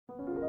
What?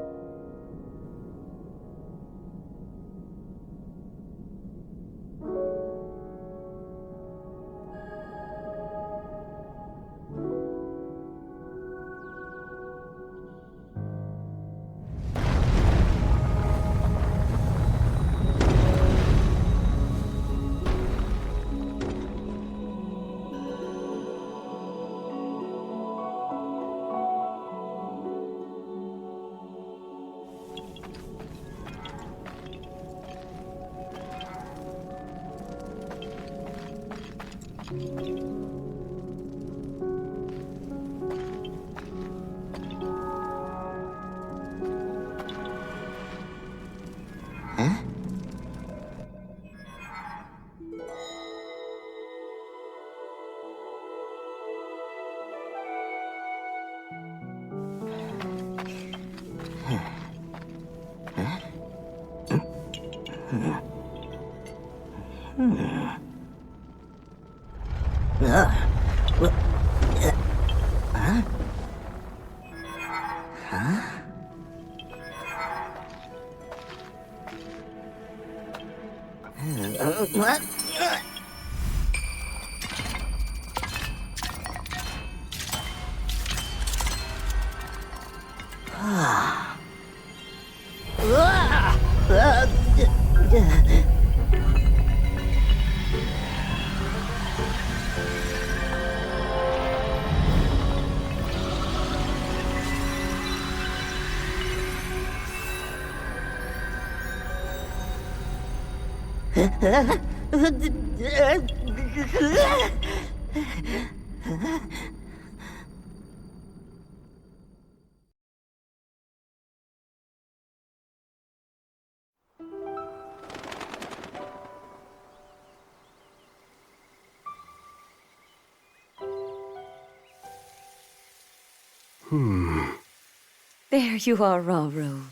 There you are, Rauru.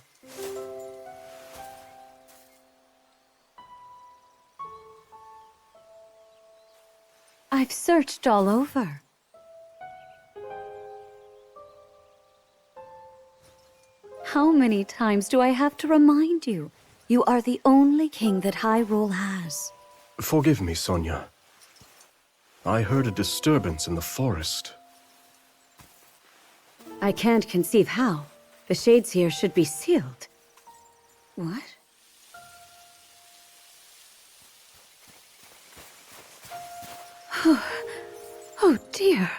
I've searched all over. How many times do I have to remind you? You are the only king that Hyrule has. Forgive me, Sonia. I heard a disturbance in the forest. I can't conceive how. The shades here should be sealed. What? Oh dear.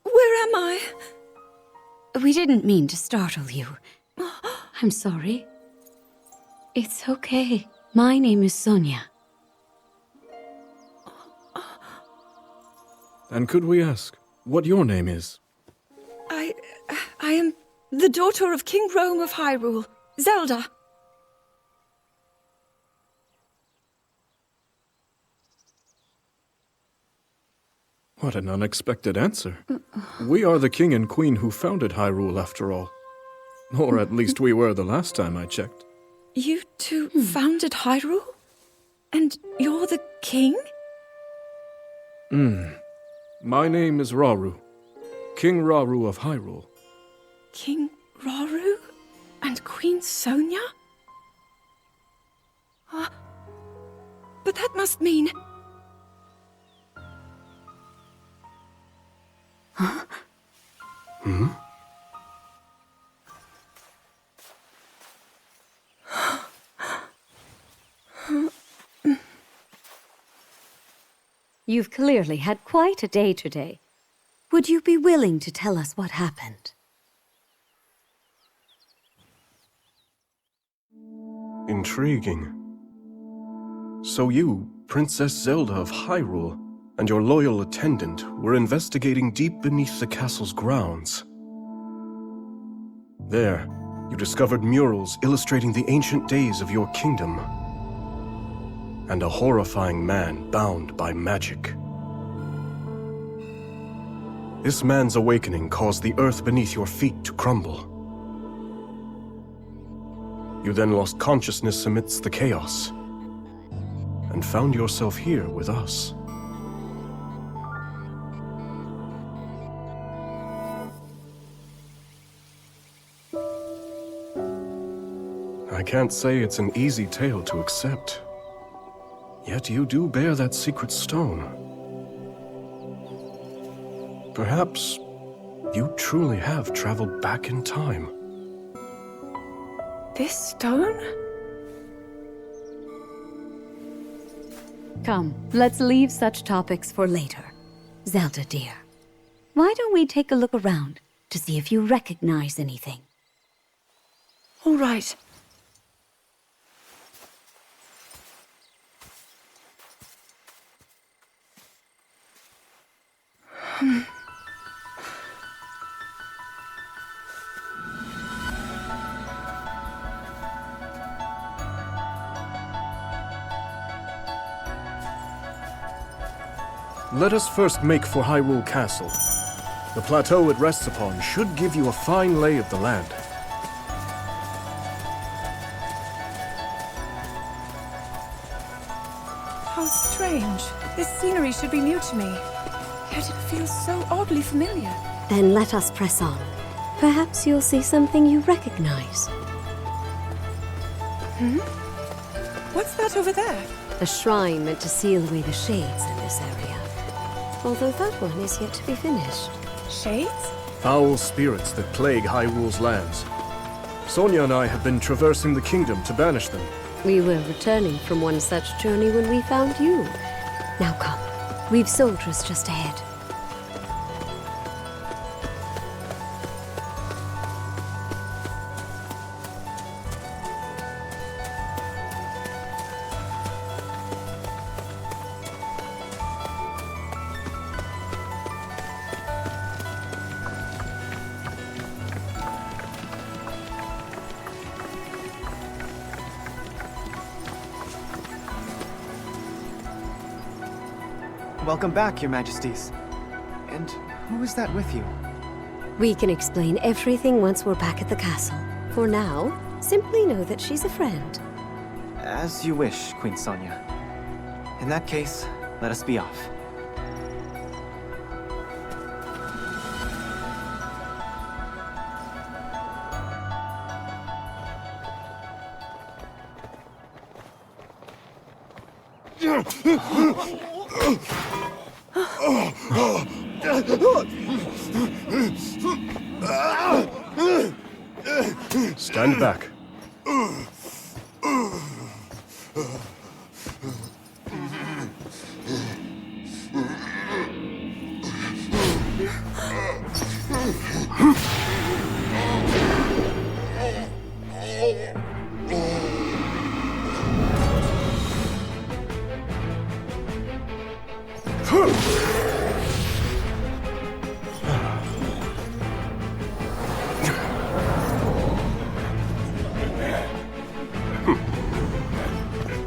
Where am I? We didn't mean to startle you. I'm sorry. It's okay. My name is Sonia. And could we ask what your name is? I am the daughter of King Rome of Hyrule, Zelda. What an unexpected answer. We are the king and queen who founded Hyrule, after all. Or at least we were the last time I checked. You two founded Hyrule? And you're the king? My name is Rauru, King Rauru of Hyrule. King Rauru? And Queen Sonia? But that must mean... You've clearly had quite a day today. Would you be willing to tell us what happened? Intriguing. So you, Princess Zelda of Hyrule, and your loyal attendant were investigating deep beneath the castle's grounds. There, you discovered murals illustrating the ancient days of your kingdom, and a horrifying man bound by magic. This man's awakening caused the earth beneath your feet to crumble. You then lost consciousness amidst the chaos, and found yourself here with us. I can't say it's an easy tale to accept. Yet you do bear that secret stone. Perhaps you truly have traveled back in time. This stone? Come, let's leave such topics for later. Zelda, dear, why don't we take a look around to see if you recognize anything? All right. Let us first make for Hyrule Castle. The plateau it rests upon should give you a fine lay of the land. How strange. This scenery should be new to me. Yet it feels so oddly familiar. Then let us press on. Perhaps you'll see something you recognize. What's that over there? A shrine meant to seal away the shades in this area. Although that one is yet to be finished. Shades? Foul spirits that plague Hyrule's lands. Sonia and I have been traversing the kingdom to banish them. We were returning from one such journey when we found you. Now come. We've soldiers just ahead. Welcome back, Your Majesties. And who is that with you? We can explain everything once we're back at the castle. For now, simply know that she's a friend. As you wish, Queen Sonia. In that case, let us be off. Stand back.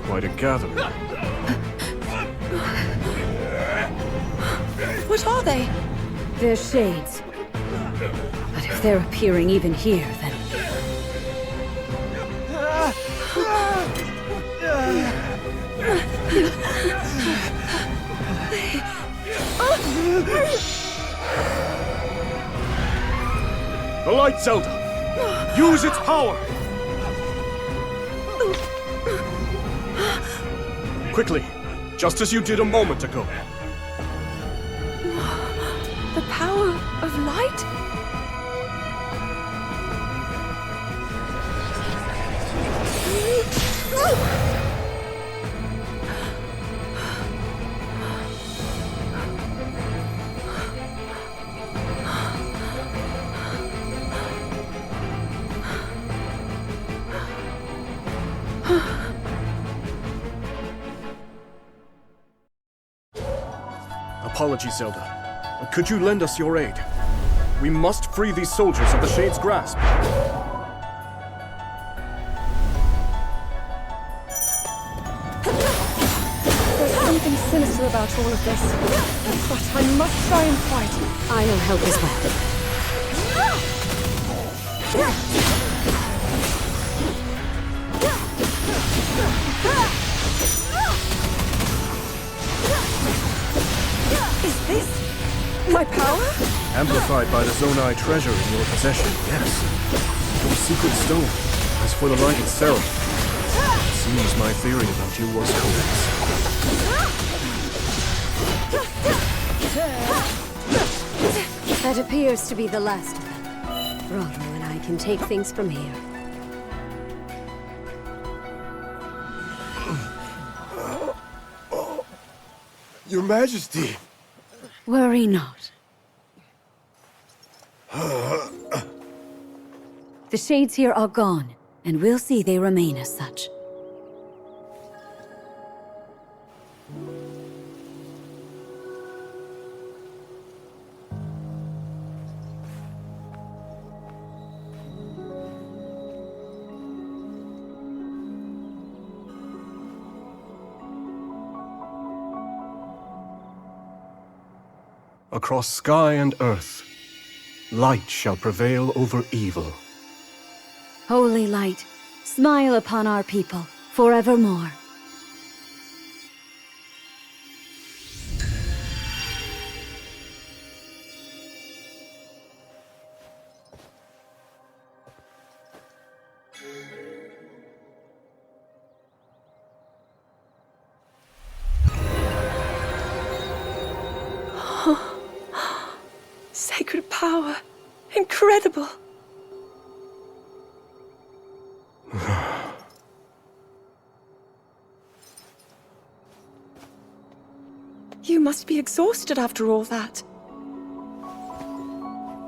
Quite a gathering. What are they? They're shades. But if they're appearing even here, then... The light, Zelda! Use its power! Quickly, just as you did a moment ago. The power of light? Apologies, Zelda. But could you lend us your aid? We must free these soldiers of the Shade's grasp. There's something sinister about all of this. But I must try and fight. I'll help as well. My power? Amplified by the Zonai treasure in your possession, yes. Your secret stone. As for the light itself, it seems my theory about you was correct. That appears to be the last of them. Rollo and I can take things from here. Your Majesty! Worry not. The shades here are gone, and we'll see they remain as such. Across sky and earth, light shall prevail over evil. Holy light, smile upon our people forevermore. Sacred power. Incredible. You must be exhausted after all that.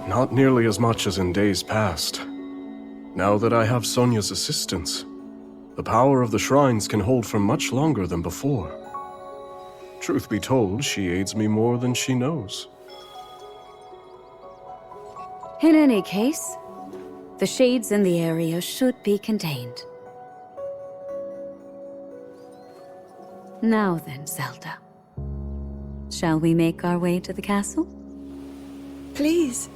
Not nearly as much as in days past. Now that I have Sonia's assistance, the power of the shrines can hold for much longer than before. Truth be told, she aids me more than she knows. In any case, the shades in the area should be contained. Now then, Zelda. Shall we make our way to the castle? Please.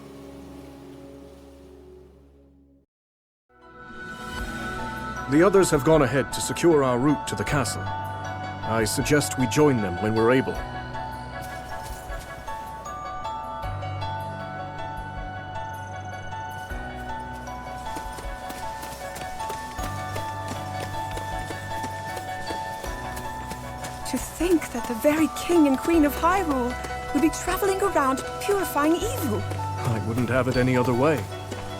The others have gone ahead to secure our route to the castle. I suggest we join them when we're able. To think that the very King and Queen of Hyrule would be traveling around purifying evil. I wouldn't have it any other way.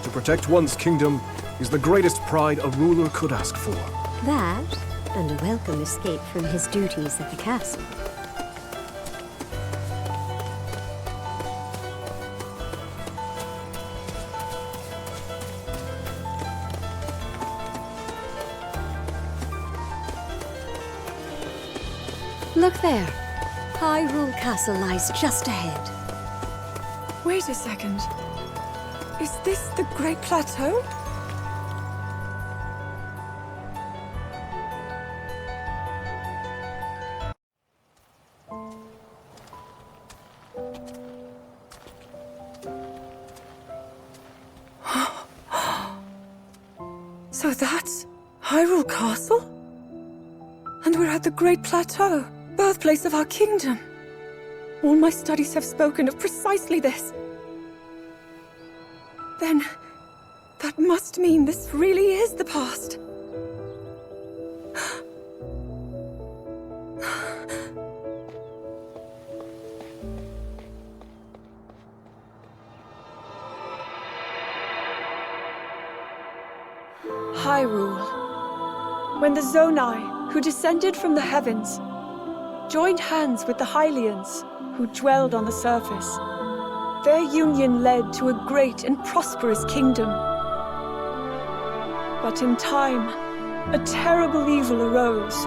To protect one's kingdom is the greatest pride a ruler could ask for. That, and a welcome escape from his duties at the castle. Look there. Hyrule Castle lies just ahead. Wait a second. Is this the Great Plateau? So that's Hyrule Castle? And we're at the Great Plateau, birthplace of our kingdom. All my studies have spoken of precisely this. Then, that must mean this really is the past. Hyrule. When the Zonai, who descended from the heavens, joined hands with the Hylians, who dwelled on the surface, their union led to a great and prosperous kingdom. But in time, a terrible evil arose.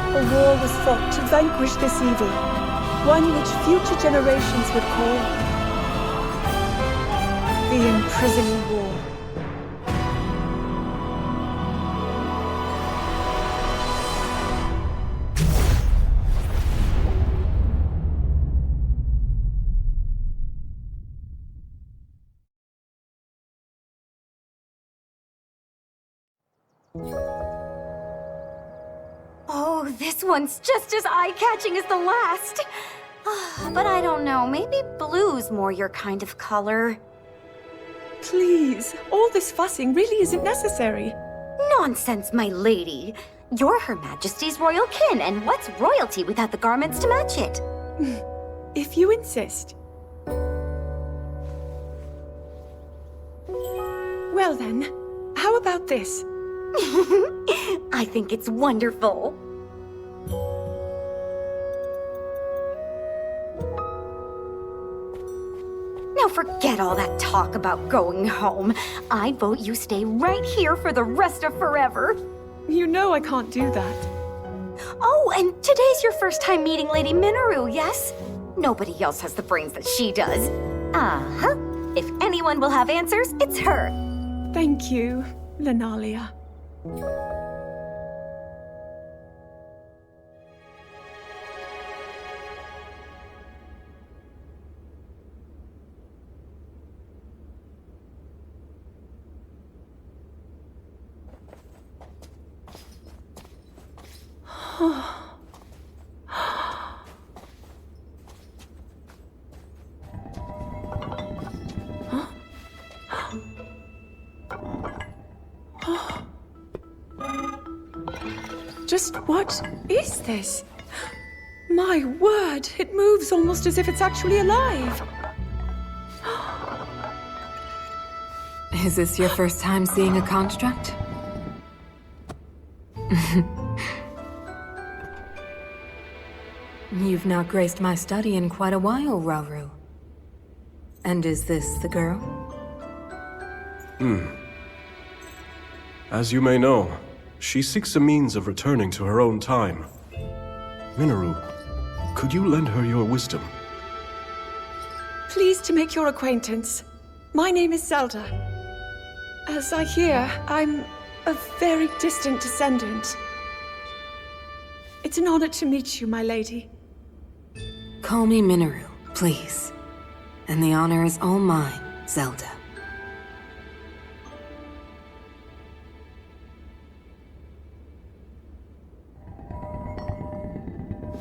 A war was fought to vanquish this evil, one which future generations would call the Imprisoning War. Oh, this one's just as eye-catching as the last. But I don't know, maybe blue's more your kind of color. Please, all this fussing really isn't necessary. Nonsense, my lady. You're Her Majesty's royal kin, and what's royalty without the garments to match it? If you insist. Well then, how about this? I think it's wonderful. Now forget all that talk about going home. I vote you stay right here for the rest of forever. You know I can't do that. Oh, and today's your first time meeting Lady Minoru, yes? Nobody else has the brains that she does. Uh-huh. If anyone will have answers, it's her. Thank you, Lenalia. Just what is this? My word, it moves almost as if it's actually alive. Is this your first time seeing a construct? You've not graced my study in quite a while, Rauru. And is this the girl? As you may know, she seeks a means of returning to her own time. Minoru, could you lend her your wisdom? Pleased to make your acquaintance. My name is Zelda. As I hear, I'm a very distant descendant. It's an honor to meet you, my lady. Call me Minoru, please. And the honor is all mine, Zelda.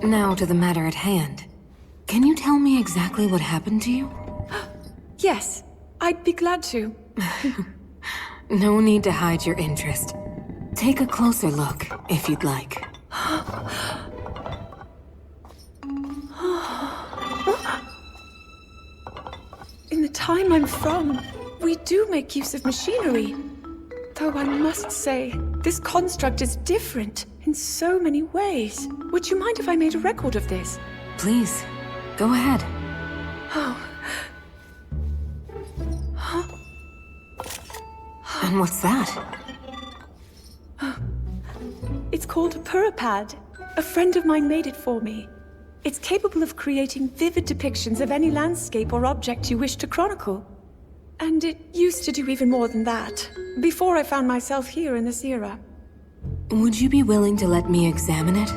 Now to the matter at hand. Can you tell me exactly what happened to you? Yes, I'd be glad to. No need to hide your interest. Take a closer look, if you'd like. In the time I'm from, we do make use of machinery. Though I must say, this construct is different in so many ways. Would you mind if I made a record of this? Please, go ahead. Oh. And what's that? It's called a Purapad. A friend of mine made it for me. It's capable of creating vivid depictions of any landscape or object you wish to chronicle. And it used to do even more than that, before I found myself here in this era. Would you be willing to let me examine it?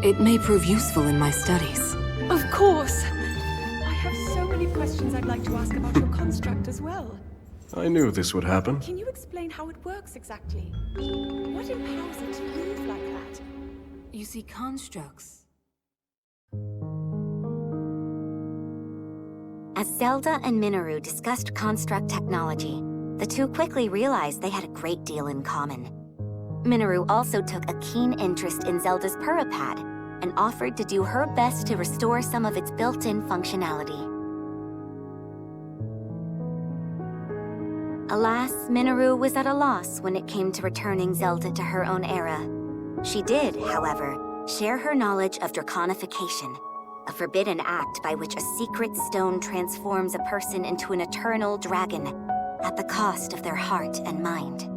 It may prove useful in my studies. Of course. I have so many questions I'd like to ask about your construct as well. I knew this would happen. Can you explain how it works exactly? What empowers it to move like that? You see, constructs. As Zelda and Minoru discussed construct technology, the two quickly realized they had a great deal in common. Minoru also took a keen interest in Zelda's Purapad and offered to do her best to restore some of its built-in functionality. Alas, Minoru was at a loss when it came to returning Zelda to her own era. She did, however, share her knowledge of draconification, a forbidden act by which a secret stone transforms a person into an eternal dragon at the cost of their heart and mind.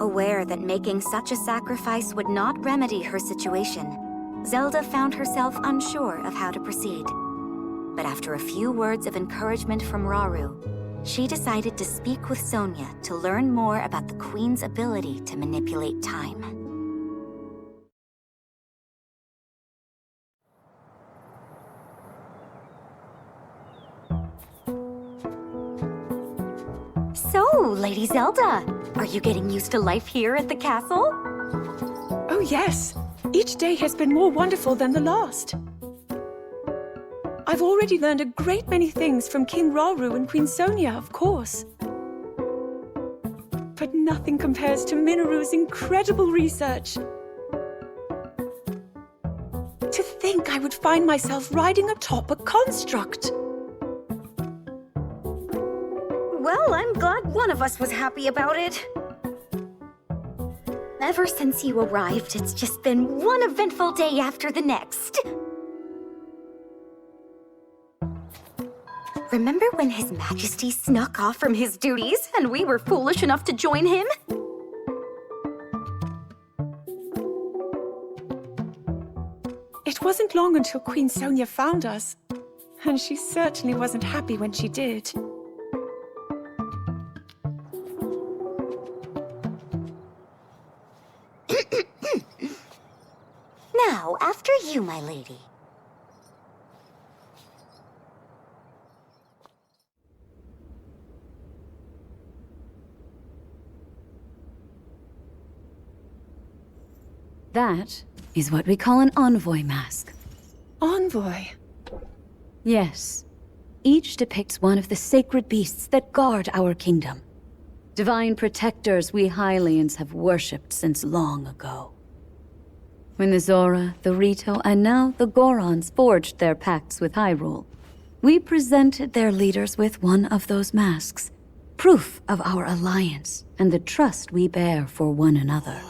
Aware that making such a sacrifice would not remedy her situation, Zelda found herself unsure of how to proceed. But after a few words of encouragement from Rauru, she decided to speak with Sonia to learn more about the Queen's ability to manipulate time. So, Lady Zelda, Are you getting used to life here at the castle? Oh, yes. Each day has been more wonderful than the last. I've already learned a great many things from King Rauru and Queen Sonia, of course. But nothing compares to Minoru's incredible research. To think I would find myself riding atop a construct. Well, I'm glad one of us was happy about it. Ever since you arrived, it's just been one eventful day after the next. Remember when His Majesty snuck off from his duties and we were foolish enough to join him? It wasn't long until Queen Sonia found us, and she certainly wasn't happy when she did. Now, after you, my lady. That is what we call an envoy mask. Envoy? Yes. Each depicts one of the sacred beasts that guard our kingdom. Divine protectors we Hylians have worshipped since long ago. When the Zora, the Rito, and now the Gorons forged their pacts with Hyrule, we presented their leaders with one of those masks, proof of our alliance and the trust we bear for one another.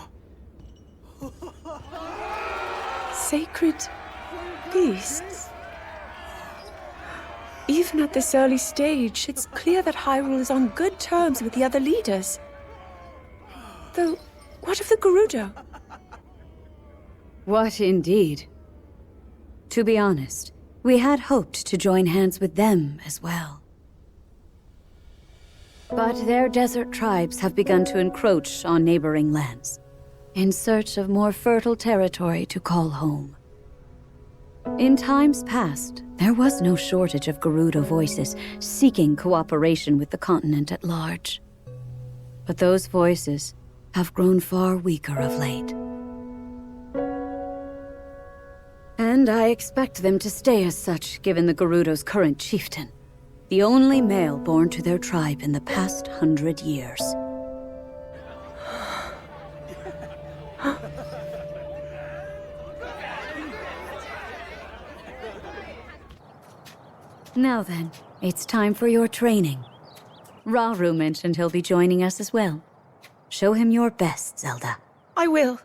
Sacred beasts? Even at this early stage, it's clear that Hyrule is on good terms with the other leaders. Though, what of the Gerudo? What indeed? To be honest, we had hoped to join hands with them as well. But their desert tribes have begun to encroach on neighboring lands, in search of more fertile territory to call home. In times past, there was no shortage of Gerudo voices seeking cooperation with the continent at large. But those voices have grown far weaker of late. And I expect them to stay as such, given the Gerudo's current chieftain, the only male born to their tribe in the past 100 years. Now then, it's time for your training. Rauru mentioned he'll be joining us as well. Show him your best, Zelda. I will.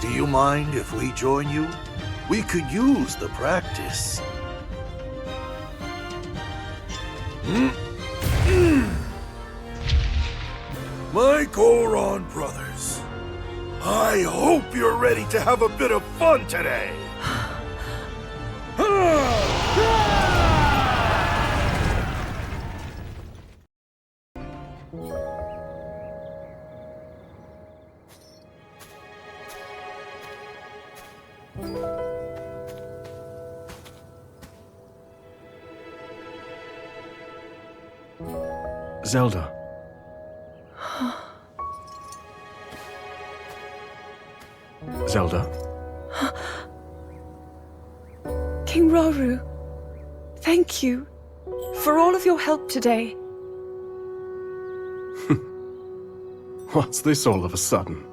Do you mind if we join you? We could use the practice. My Goron brothers, I hope you're ready to have a bit of fun today. Zelda. Zelda. King Rauru, thank you for all of your help today. What's this all of a sudden?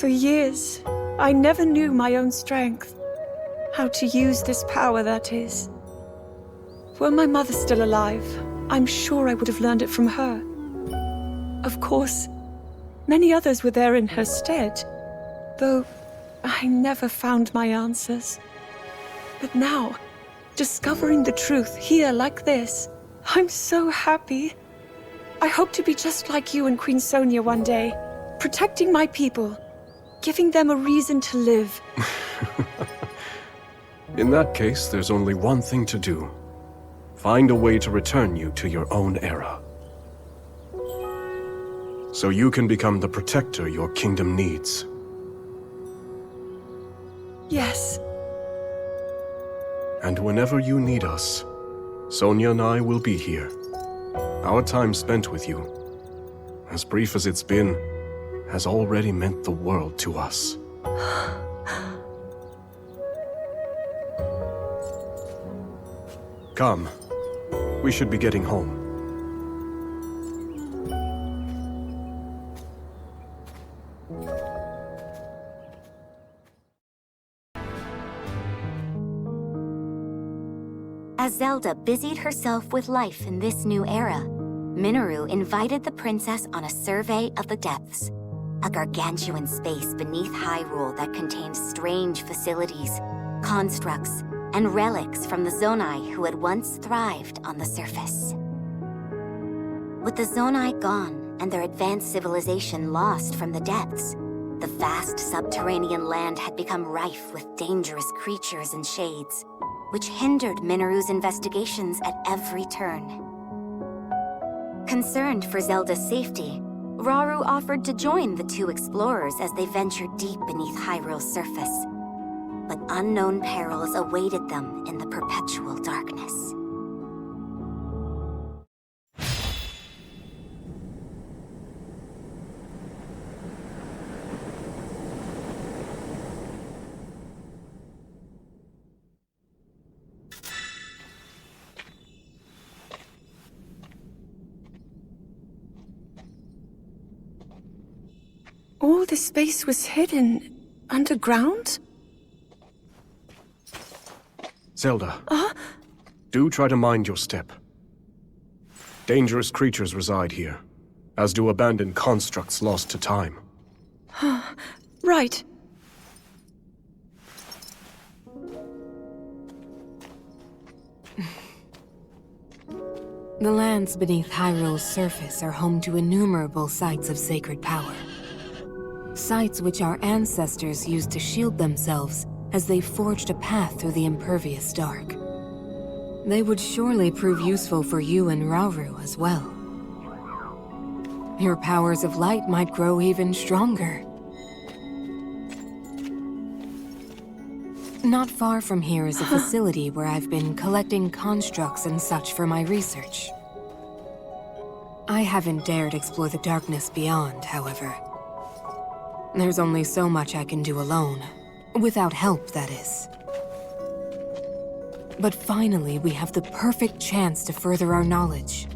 For years, I never knew my own strength. How to use this power, that is. Were my mother still alive, I'm sure I would have learned it from her. Of course, many others were there in her stead, though I never found my answers. But now, discovering the truth here like this, I'm so happy. I hope to be just like you and Queen Sonia one day, protecting my people, giving them a reason to live. In that case, there's only one thing to do. Find a way to return you to your own era. So you can become the protector your kingdom needs. Yes. And whenever you need us, Sonia and I will be here. Our time spent with you, as brief as it's been, has already meant the world to us. Come. We should be getting home. As Zelda busied herself with life in this new era, Minoru invited the princess on a survey of the depths, a gargantuan space beneath Hyrule that contained strange facilities, constructs, and relics from the Zonai who had once thrived on the surface. With the Zonai gone and their advanced civilization lost from the depths, the vast subterranean land had become rife with dangerous creatures and shades, which hindered Minoru's investigations at every turn. Concerned for Zelda's safety, Rauru offered to join the two explorers as they ventured deep beneath Hyrule's surface. But unknown perils awaited them in the perpetual darkness. All this space was hidden underground? Zelda, do try to mind your step. Dangerous creatures reside here, as do abandoned constructs lost to time. Right. The lands beneath Hyrule's surface are home to innumerable sites of sacred power. Sites which our ancestors used to shield themselves as they forged a path through the impervious dark. They would surely prove useful for you and Rauru as well. Your powers of light might grow even stronger. Not far from here is a facility where I've been collecting constructs and such for my research. I haven't dared explore the darkness beyond, however. There's only so much I can do alone. Without help, that is. But finally, we have the perfect chance to further our knowledge.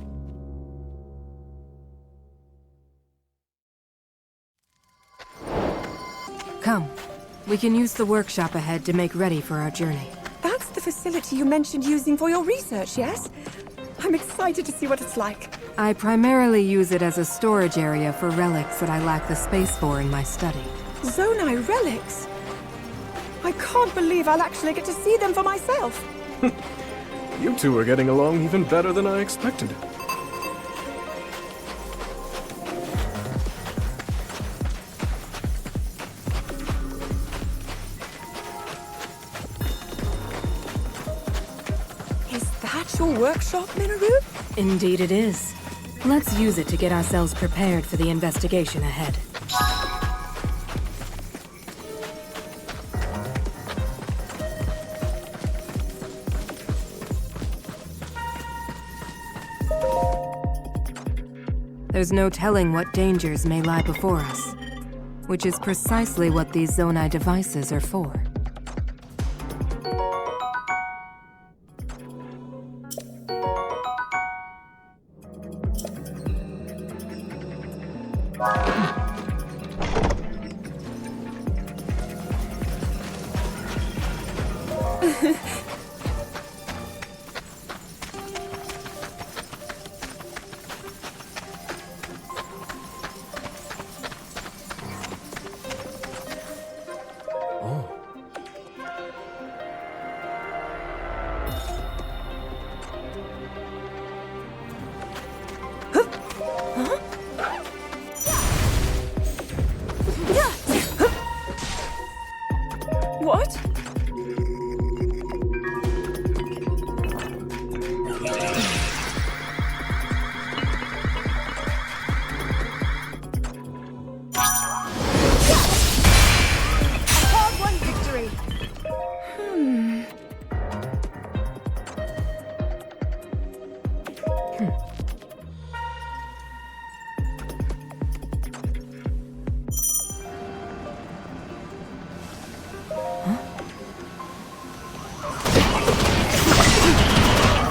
Come. We can use the workshop ahead to make ready for our journey. That's the facility you mentioned using for your research, yes? I'm excited to see what it's like. I primarily use it as a storage area for relics that I lack the space for in my study. Zonai relics? I can't believe I'll actually get to see them for myself. You two are getting along even better than I expected. Is that your workshop, Minoru? Indeed it is. Let's use it to get ourselves prepared for the investigation ahead. There's no telling what dangers may lie before us, which is precisely what these Zonai devices are for. Hard-won victory!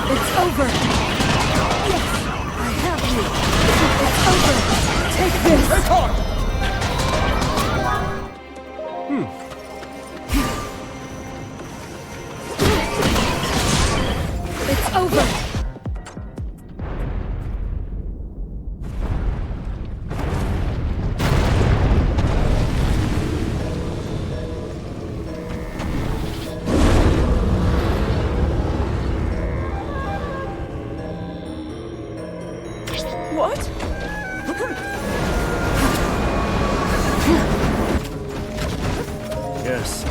It's over! Yes! I have you! It's over! Take this! Take on! It's over! What? Yes.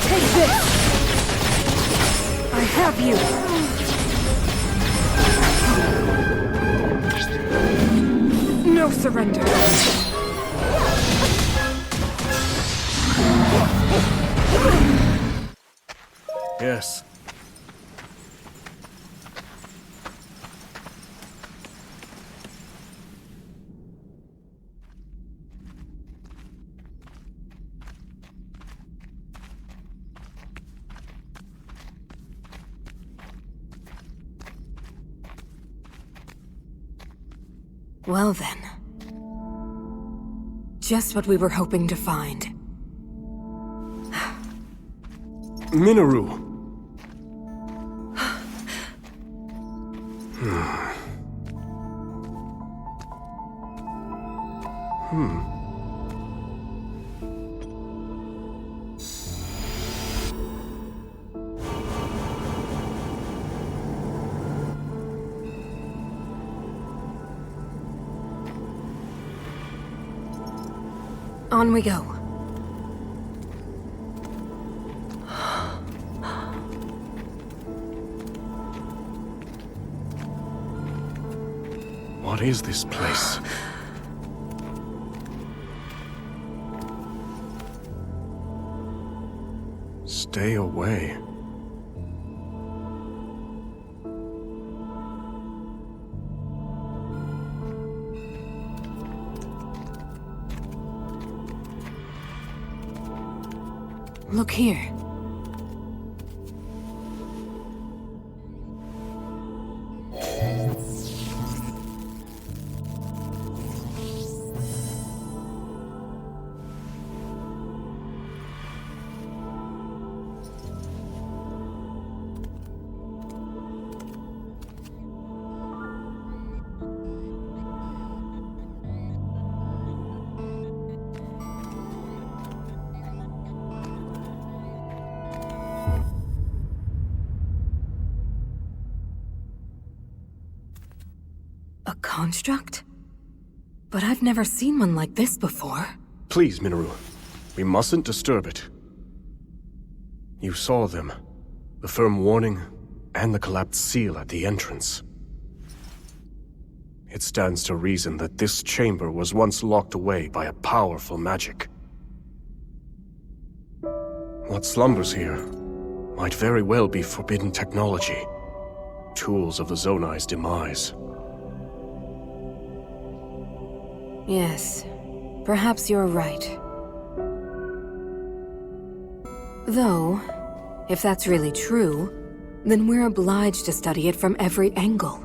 Take this! I have you! No surrender! Yes. Well then. Just what we were hoping to find. Minoru. On we go. What is this place? Stay away. Look here. A construct? But I've never seen one like this before. Please, Minoru. We mustn't disturb it. You saw them. The firm warning, and the collapsed seal at the entrance. It stands to reason that this chamber was once locked away by a powerful magic. What slumbers here might very well be forbidden technology. Tools of the Zonai's demise. Yes, perhaps you're right. Though, if that's really true, then we're obliged to study it from every angle.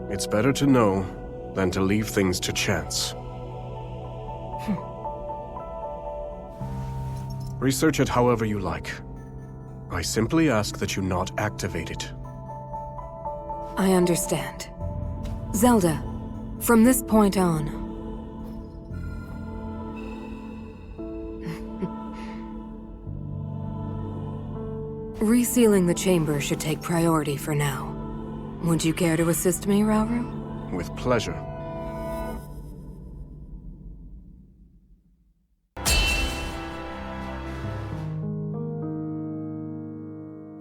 It's better to know than to leave things to chance. Research it however you like. I simply ask that you not activate it. I understand. Zelda, from this point on... Resealing the chamber should take priority for now. Would you care to assist me, Rauru? With pleasure.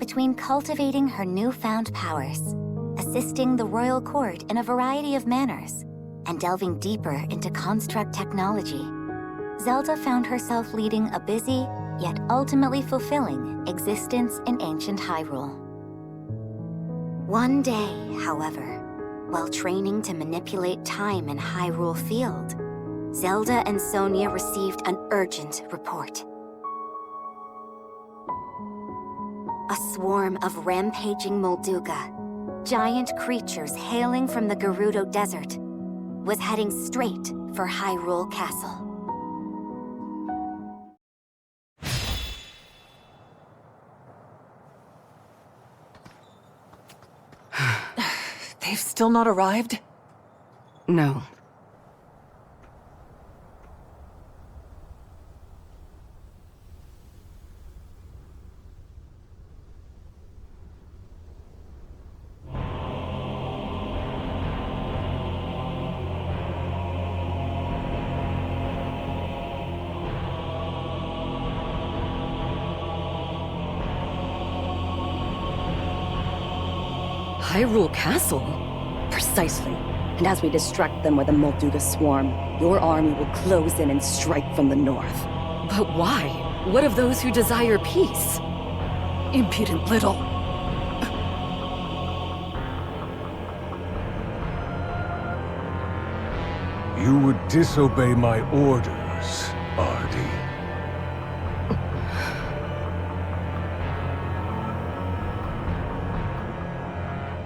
between cultivating her newfound powers, assisting the royal court in a variety of manners, and delving deeper into construct technology, Zelda found herself leading a busy, yet ultimately fulfilling, existence in ancient Hyrule. One day, however, while training to manipulate time in Hyrule Field, Zelda and Sonia received an urgent report. A swarm of rampaging Molduga, giant creatures hailing from the Gerudo Desert, was heading straight for Hyrule Castle. They've still not arrived? No. Hyrule Castle? Precisely. And as we distract them with a Molduga swarm, your army will close in and strike from the north. But why? What of those who desire peace? Impudent little. You would disobey my orders, Ardy.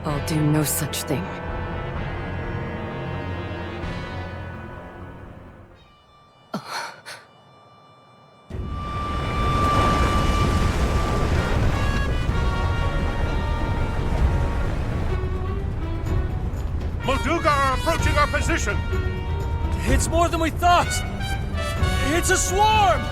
I'll do no such thing. Molduga are approaching our position! It's more than we thought! It's a swarm!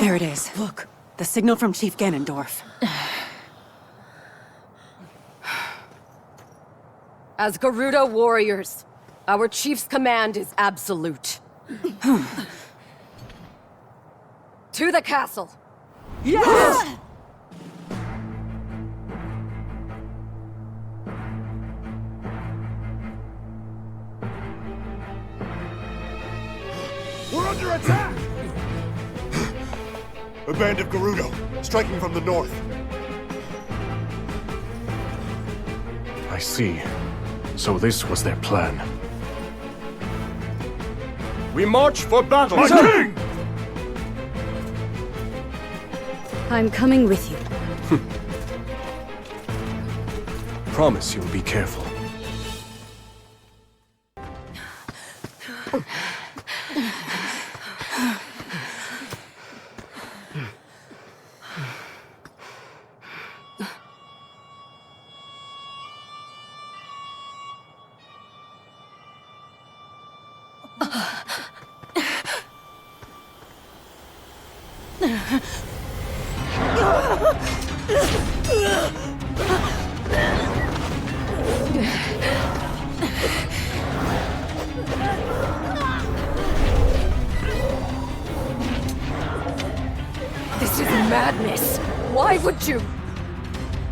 There it is. Look, the signal from Chief Ganondorf. As Gerudo warriors, our chief's command is absolute. To the castle! Yes! We're under attack! A band of Gerudo, striking from the north. I see. So this was their plan. We march for battle! My king! I'm coming with you. Promise you'll be careful. This is madness! Why would you?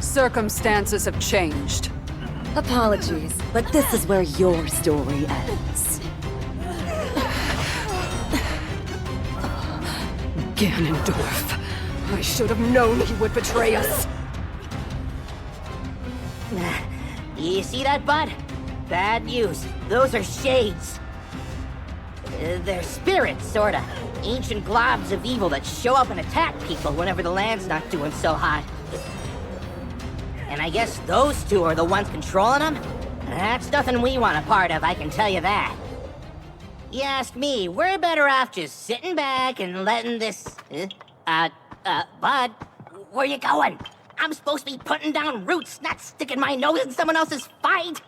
Circumstances have changed. Apologies, but this is where your story ends. Ganondorf. I should have known he would betray us. You see that, bud? Bad news. Those are shades. They're spirits, sorta. Ancient globs of evil that show up and attack people whenever the land's not doing so hot. And I guess those two are the ones controlling them? That's nothing we want a part of, I can tell you that. You ask me, we're better off just sitting back and letting this... Bud, where you going? I'm supposed to be putting down roots, not sticking my nose in someone else's fight!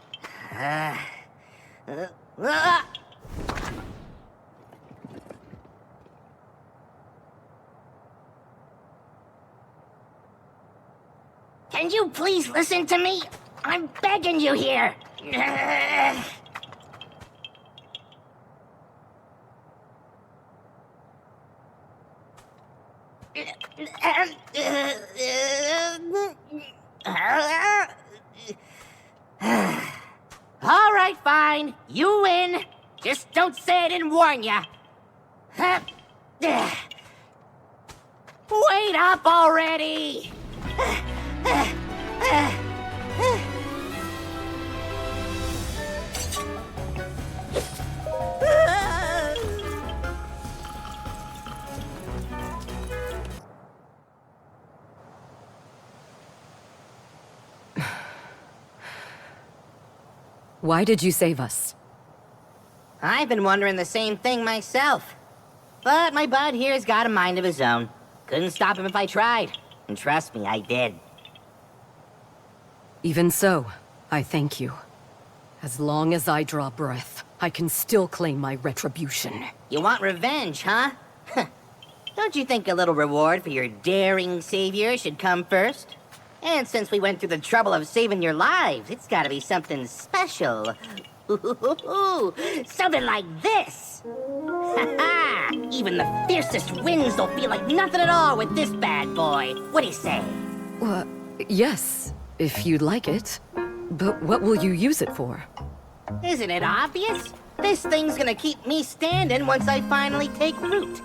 Can you please listen to me? I'm begging you here! All right, fine. You win. Just don't say I didn't warn ya. Wait up already! Why did you save us? I've been wondering the same thing myself. But my bud here's got a mind of his own. Couldn't stop him if I tried. And trust me, I did. Even so, I thank you. As long as I draw breath, I can still claim my retribution. You want revenge, huh? Don't you think a little reward for your daring savior should come first? And since we went through the trouble of saving your lives, it's gotta be something special. Something like this! Ha-ha! Even the fiercest winds don't feel like nothing at all with this bad boy. What do you say? Yes, if you'd like it. But what will you use it for? Isn't it obvious? This thing's gonna keep me standing once I finally take root.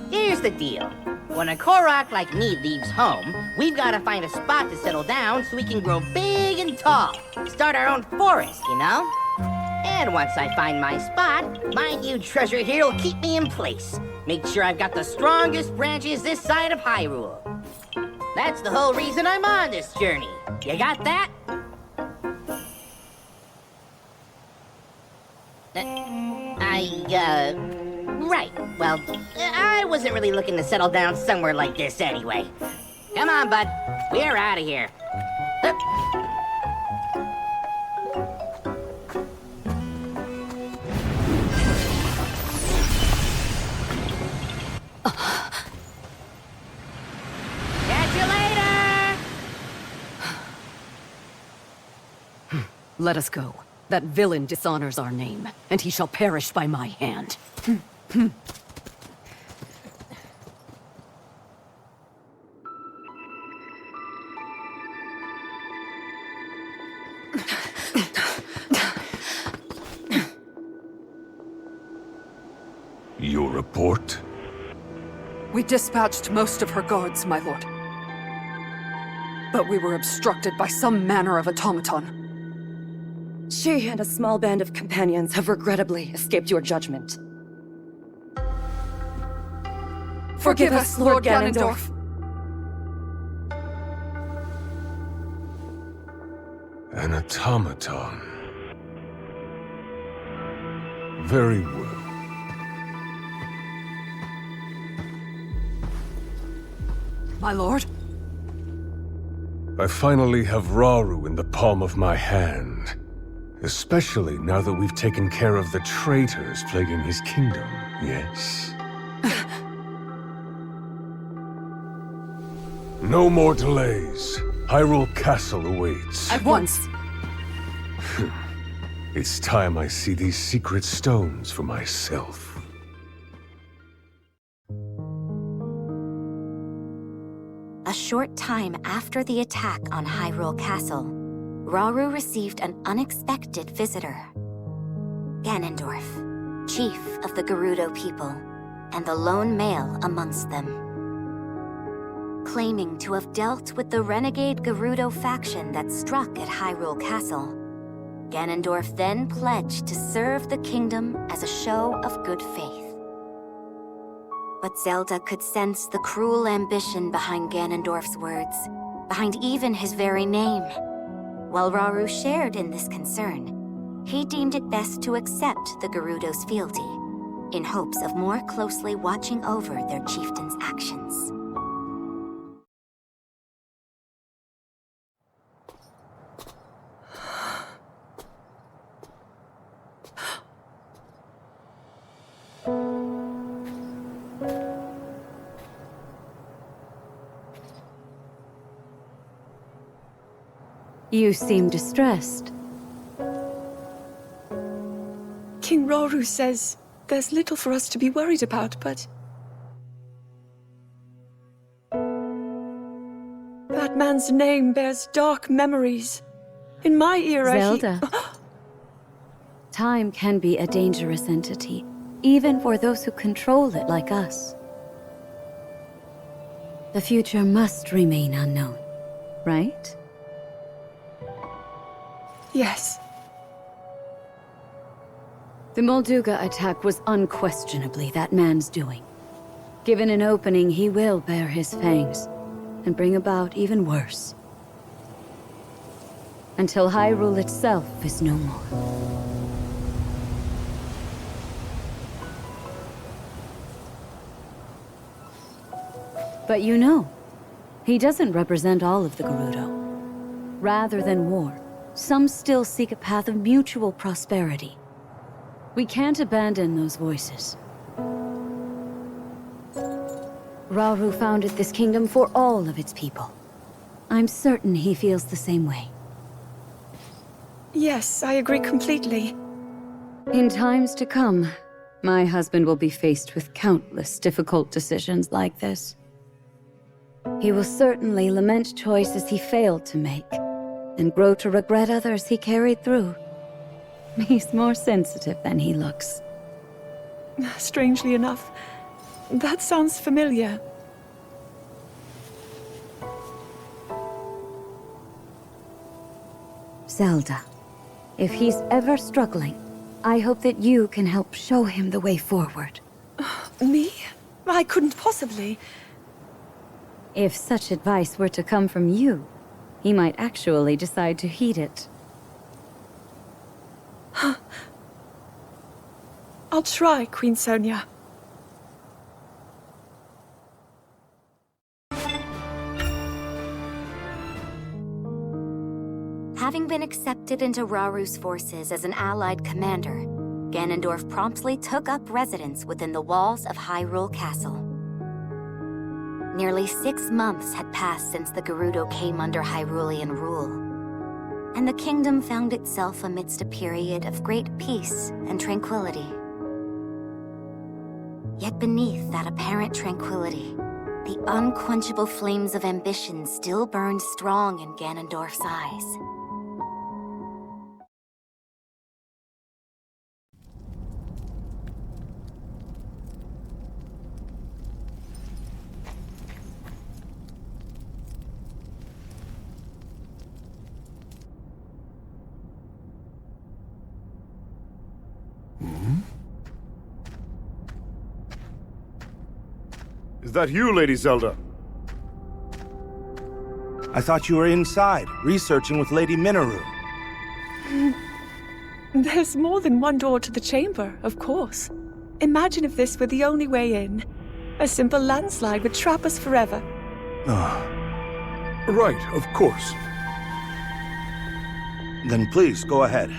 Here's the deal. When a Korok like me leaves home, we've gotta find a spot to settle down so we can grow big and tall. Start our own forest, you know? And once I find my spot, my new treasure here will keep me in place. Make sure I've got the strongest branches this side of Hyrule. That's the whole reason I'm on this journey. You got that? Right. Well, I wasn't really looking to settle down somewhere like this anyway. Come on, bud. We're out of here. Catch you later! Let us go. That villain dishonors our name, and he shall perish by my hand. Your report? We dispatched most of her guards, my lord. But we were obstructed by some manner of automaton. She and a small band of companions have regrettably escaped your judgment. Forgive us, Lord Ganondorf. An automaton. Very well. My lord? I finally have Rauru in the palm of my hand. Especially now that we've taken care of the traitors plaguing his kingdom, yes? No more delays. Hyrule Castle awaits. At once! It's time I see these secret stones for myself. A short time after the attack on Hyrule Castle, Rauru received an unexpected visitor. Ganondorf, chief of the Gerudo people, and the lone male amongst them. claiming to have dealt with the renegade Gerudo faction that struck at Hyrule Castle. Ganondorf then pledged to serve the kingdom as a show of good faith. But Zelda could sense the cruel ambition behind Ganondorf's words, behind even his very name. While Rauru shared in this concern, he deemed it best to accept the Gerudo's fealty, in hopes of more closely watching over their chieftain's actions. You seem distressed. King Rauru says there's little for us to be worried about, but... that man's name bears dark memories. In my era, Zelda. Time can be a dangerous entity, even for those who control it like us. The future must remain unknown, right? Yes. The Molduga attack was unquestionably that man's doing. Given an opening, he will bare his fangs and bring about even worse. Until Hyrule itself is no more. But you know, he doesn't represent all of the Gerudo. Rather than war, some still seek a path of mutual prosperity. We can't abandon those voices. Rauru founded this kingdom for all of its people. I'm certain he feels the same way. Yes, I agree completely. In times to come, my husband will be faced with countless difficult decisions like this. He will certainly lament choices he failed to make, and grow to regret others he carried through. He's more sensitive than he looks. Strangely enough, that sounds familiar. Zelda, if he's ever struggling, I hope that you can help show him the way forward. Me? I couldn't possibly. If such advice were to come from you, he might actually decide to heed it. I'll try, Queen Sonia. Having been accepted into Rauru's forces as an allied commander, Ganondorf promptly took up residence within the walls of Hyrule Castle. Nearly 6 months had passed since the Gerudo came under Hyrulean rule, and the kingdom found itself amidst a period of great peace and tranquility. Yet beneath that apparent tranquility, the unquenchable flames of ambition still burned strong in Ganondorf's eyes. Is that you, Lady Zelda? I thought you were inside, researching with Lady Minoru. There's more than one door to the chamber, of course. Imagine if this were the only way in. A simple landslide would trap us forever. Right, of course. Then please, go ahead.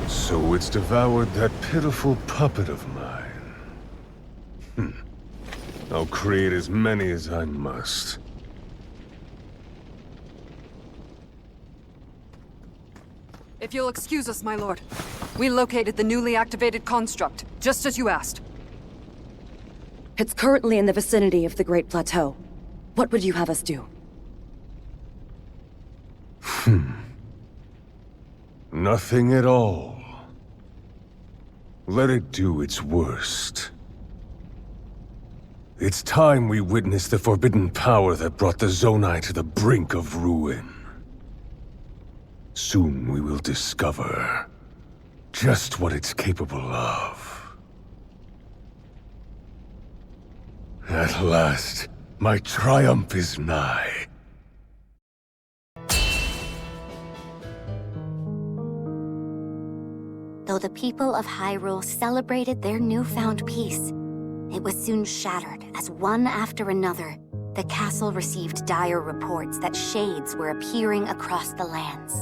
So it's devoured that pitiful puppet of mine. I'll create as many as I must. If you'll excuse us, my lord. We located the newly activated construct, just as you asked. It's currently in the vicinity of the Great Plateau. What would you have us do? Nothing at all. Let it do its worst. It's time we witness the forbidden power that brought the Zonai to the brink of ruin. Soon we will discover just what it's capable of. At last, my triumph is nigh. Though the people of Hyrule celebrated their newfound peace, it was soon shattered as one after another, the castle received dire reports that shades were appearing across the lands.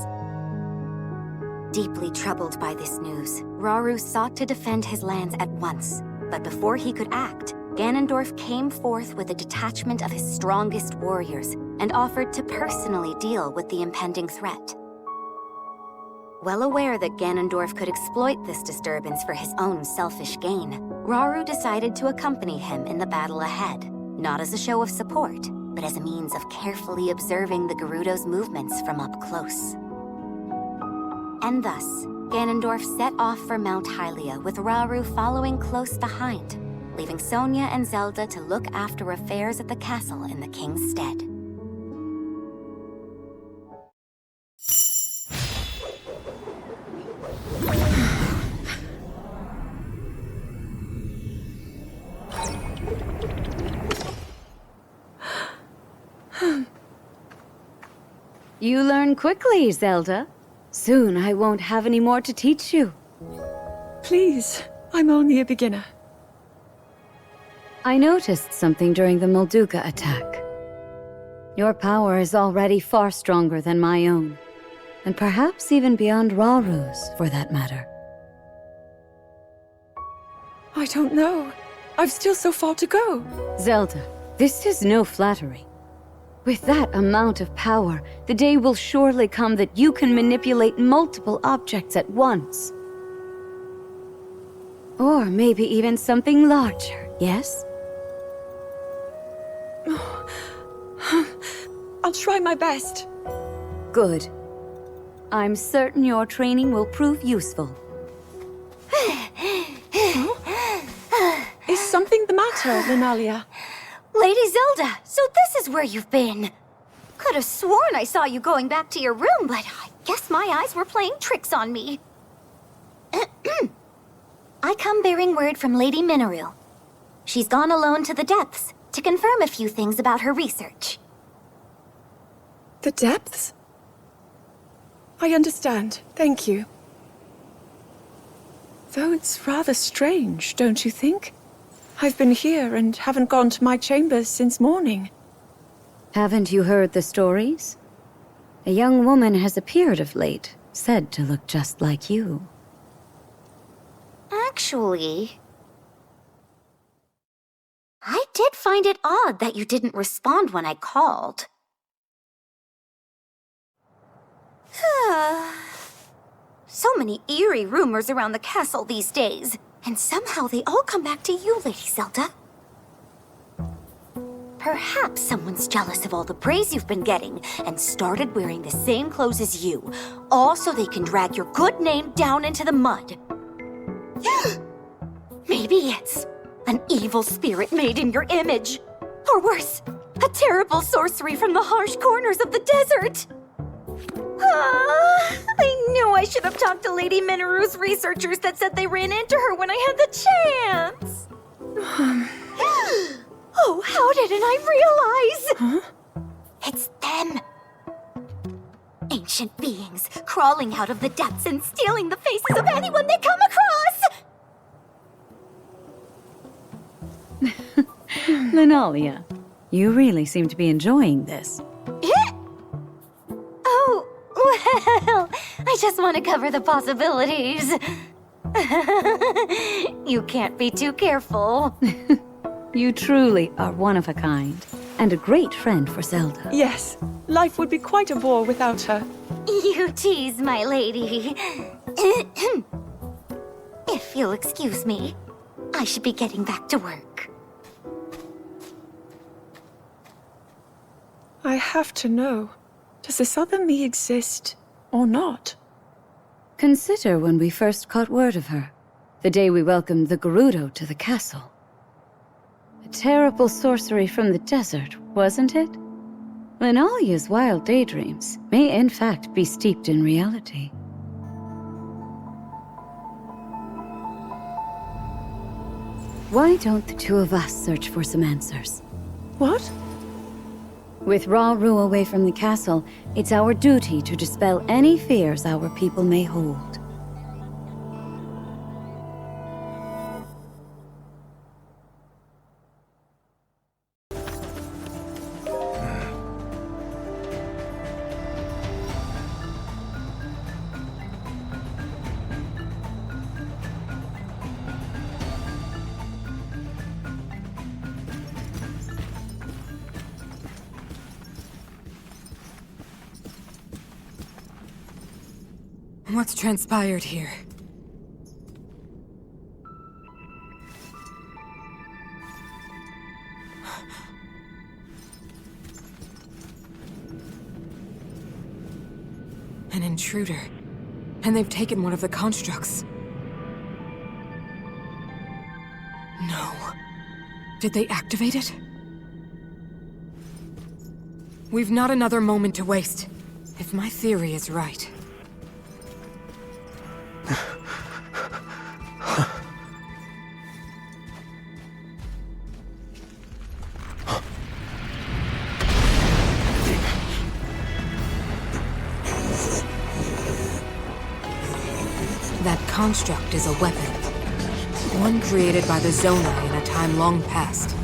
Deeply troubled by this news, Rauru sought to defend his lands at once, but before he could act, Ganondorf came forth with a detachment of his strongest warriors and offered to personally deal with the impending threat. Well aware that Ganondorf could exploit this disturbance for his own selfish gain, Rauru decided to accompany him in the battle ahead, not as a show of support, but as a means of carefully observing the Gerudo's movements from up close. And thus, Ganondorf set off for Mount Hylia with Rauru following close behind, leaving Sonia and Zelda to look after affairs at the castle in the king's stead. You learn quickly, Zelda. Soon I won't have any more to teach you. Please, I'm only a beginner. I noticed something during the Molduga attack. Your power is already far stronger than my own, and perhaps even beyond Rauru's, for that matter. I don't know. I've still so far to go. Zelda, this is no flattery. With that amount of power, the day will surely come that you can manipulate multiple objects at once. Or maybe even something larger, yes? I'll try my best. Good. I'm certain your training will prove useful. Is something the matter, Linalia? Lady Zelda, so this is where you've been. Could have sworn I saw you going back to your room, but I guess my eyes were playing tricks on me. I come bearing word from Lady MinoNorway. She's gone alone to the depths to confirm a few things about her research. The depths? I understand. Thank you. Though it's rather strange, don't you think? I've been here and haven't gone to my chambers since morning. Haven't you heard the stories? A young woman has appeared of late, said to look just like you. Actually, I did find it odd that you didn't respond when I called. So many eerie rumors around the castle these days, and somehow they all come back to you, Lady Zelda. Perhaps someone's jealous of all the praise you've been getting and started wearing the same clothes as you, all so they can drag your good name down into the mud. Maybe it's an evil spirit made in your image. Or worse, a terrible sorcery from the harsh corners of the desert. I knew I should have talked to Lady Mineru's researchers that said they ran into her when I had the chance. Oh, how didn't I realize? Huh? It's them. Ancient beings crawling out of the depths and stealing the faces of anyone they come across. Linalia, you really seem to be enjoying this. Oh, well, I just want to cover the possibilities. You can't be too careful. You truly are one of a kind, and a great friend for Zelda. Yes, life would be quite a bore without her. You tease, my lady. If you'll excuse me, I should be getting back to work. I have to know, does this other me exist or not? Consider when we first caught word of her, the day we welcomed the Gerudo to the castle. A terrible sorcery from the desert, wasn't it? Linalia's wild daydreams may in fact be steeped in reality. Why don't the two of us search for some answers? What? With Rauru away from the castle, it's our duty to dispel any fears our people may hold. What's transpired here? An intruder. And they've taken one of the constructs. No. Did they activate it? We've not another moment to waste. If my theory is right. That construct is a weapon. One created by the Zonai in a time long past.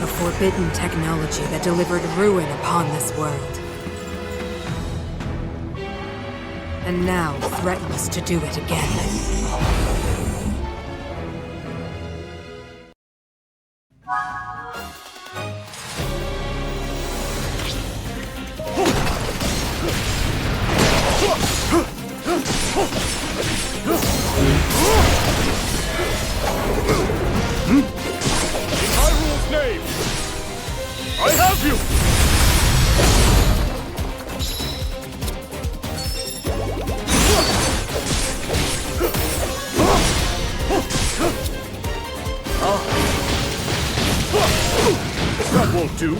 A forbidden technology that delivered ruin upon this world. And now threatens to do it again. In Hyrule's name, I have you! That won't do.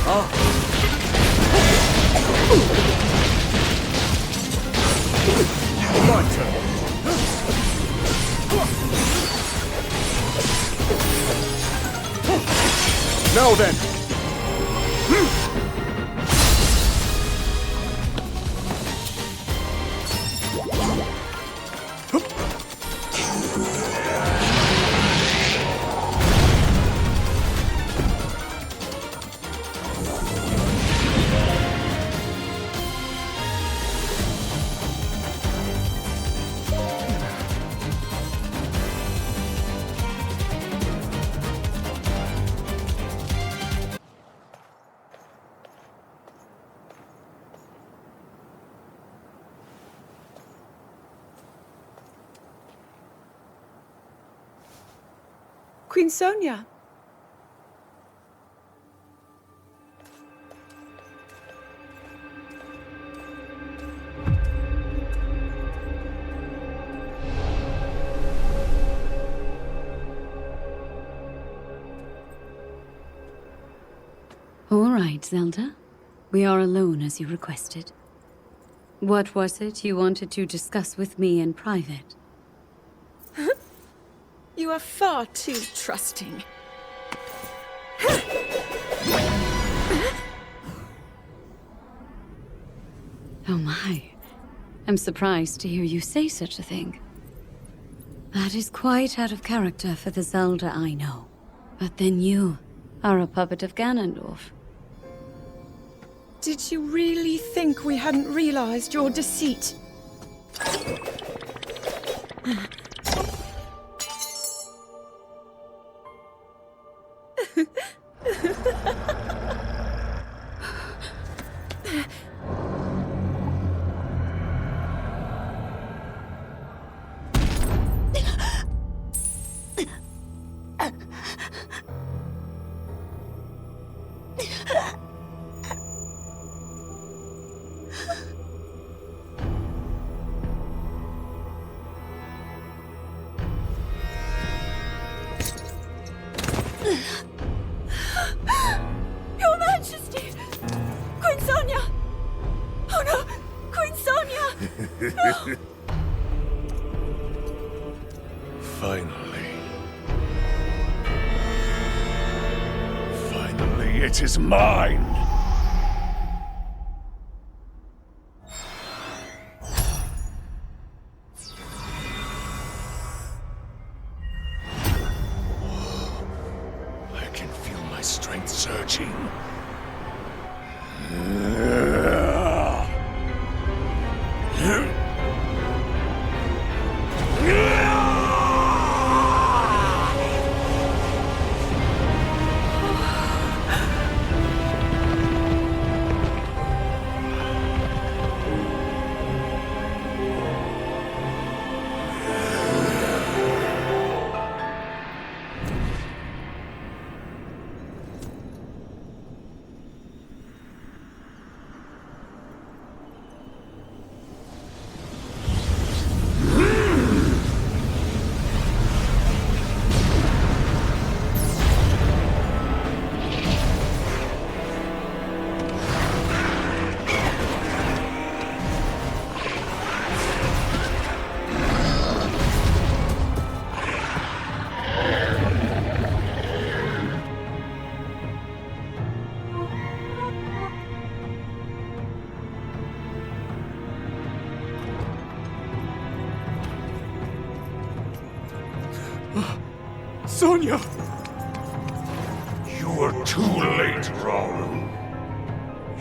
My turn. Now then. Queen Sonia. All right, Zelda. We are alone as you requested. What was it you wanted to discuss with me in private? You are far too trusting. Oh my. I'm surprised to hear you say such a thing. That is quite out of character for the Zelda I know. But then you are a puppet of Ganondorf. Did you really think we hadn't realized your deceit? Your Majesty! Queen Sonia! Oh no! Queen Sonia! No! Finally. Finally, it is mine! I can feel my strength surging. Sonia! You were too late, Rauru.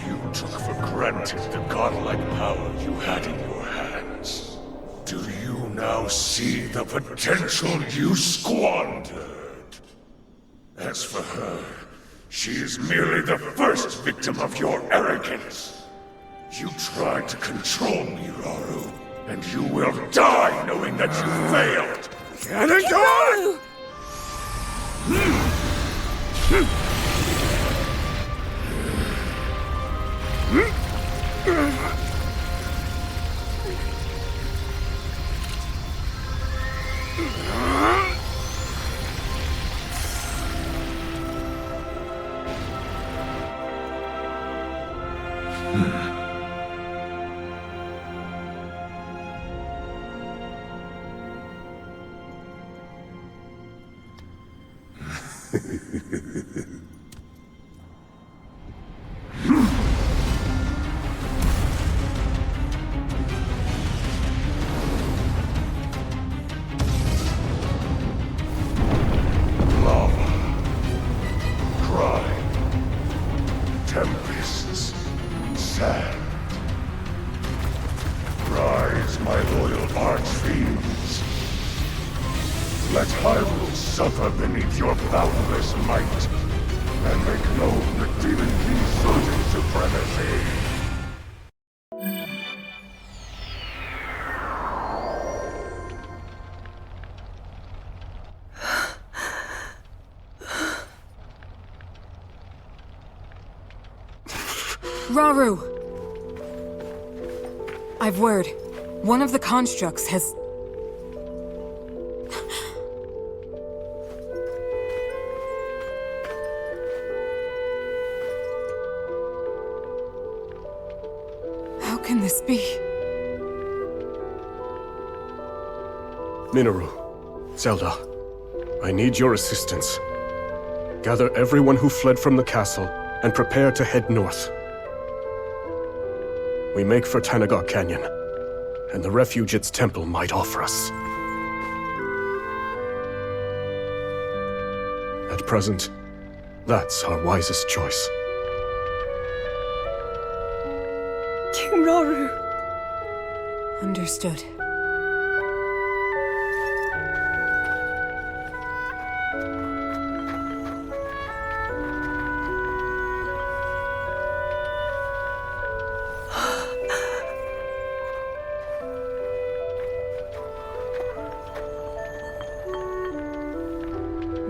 You took for granted the godlike power you had in your hands. Do you now see the potential you squandered? As for her, she is merely the first victim of your arrogance. You tried to control me, Rauru, and you will die knowing that you failed. Ganondorf! Tempests, sand. Rise, my loyal archfiends. Let Hyrule suffer beneath your boundless might, and make known the Demon King's certain supremacy. Rauru! I've word. One of the constructs has... How can this be? Minoru, Zelda, I need your assistance. Gather everyone who fled from the castle and prepare to head north. We make for Tanagar Canyon, and the refuge its temple might offer us. At present, that's our wisest choice. King Rauru. Understood.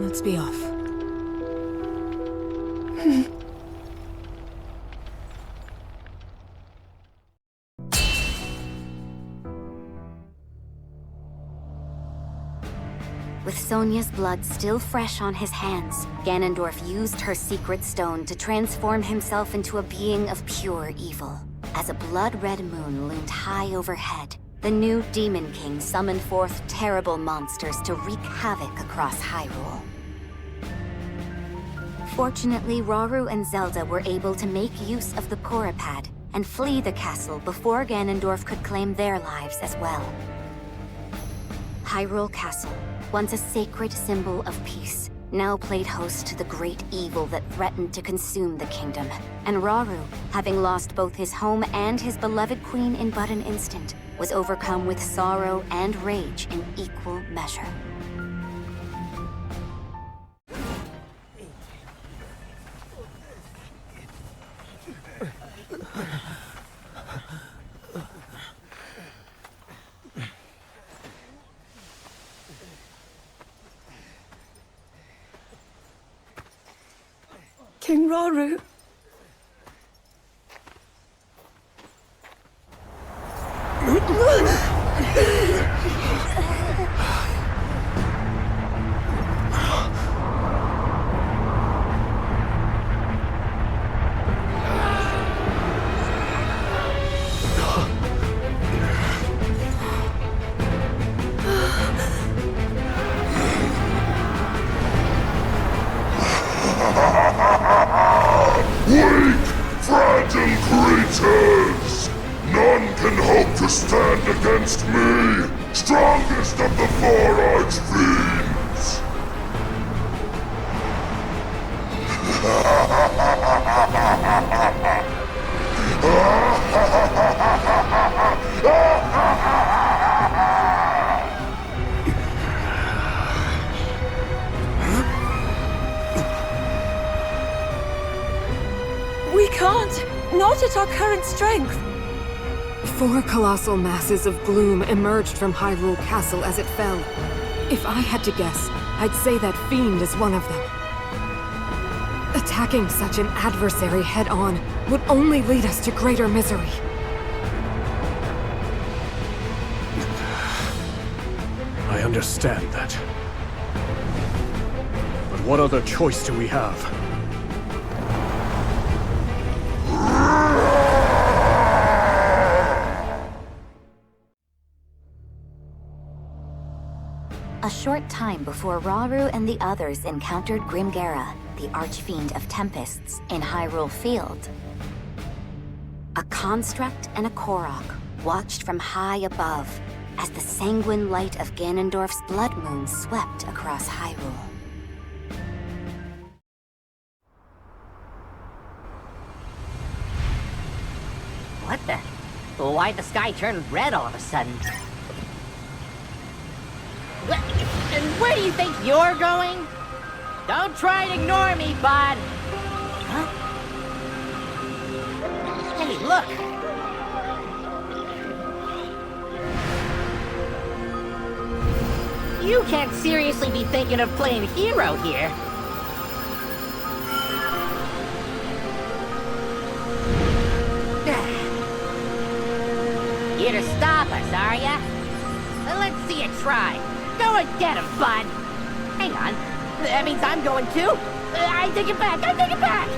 Let's be off. With Sonia's blood still fresh on his hands, Ganondorf used her secret stone to transform himself into a being of pure evil. As a blood-red moon loomed high overhead, the new Demon King summoned forth terrible monsters to wreak havoc across Hyrule. Fortunately, Rauru and Zelda were able to make use of the Poripad and flee the castle before Ganondorf could claim their lives as well. Hyrule Castle, once a sacred symbol of peace, now played host to the great evil that threatened to consume the kingdom. And Rauru, having lost both his home and his beloved queen in but an instant, was overcome with sorrow and rage in equal measure. King Rauru. Weak, fragile creatures! None can hope to stand against me, strongest of the four archfiends! We can't! Not at our current strength! 4 colossal masses of gloom emerged from Hyrule Castle as it fell. If I had to guess, I'd say that Fiend is one of them. Attacking such an adversary head-on would only lead us to greater misery. I understand that. But what other choice do we have? short time before Rauru and the others encountered Grimgera, the Archfiend of Tempests, in Hyrule Field. A construct and a Korok watched from high above as the sanguine light of Ganondorf's blood moon swept across Hyrule. What the? Why'd the sky turn red all of a sudden? Where do you think you're going? Don't try and ignore me, bud! Huh? Hey, look! You can't seriously be thinking of playing hero here. Here to stop us, are ya? Let's see you try. Go and get him, bud. Hang on. That means I'm going too. I take it back. I take it back.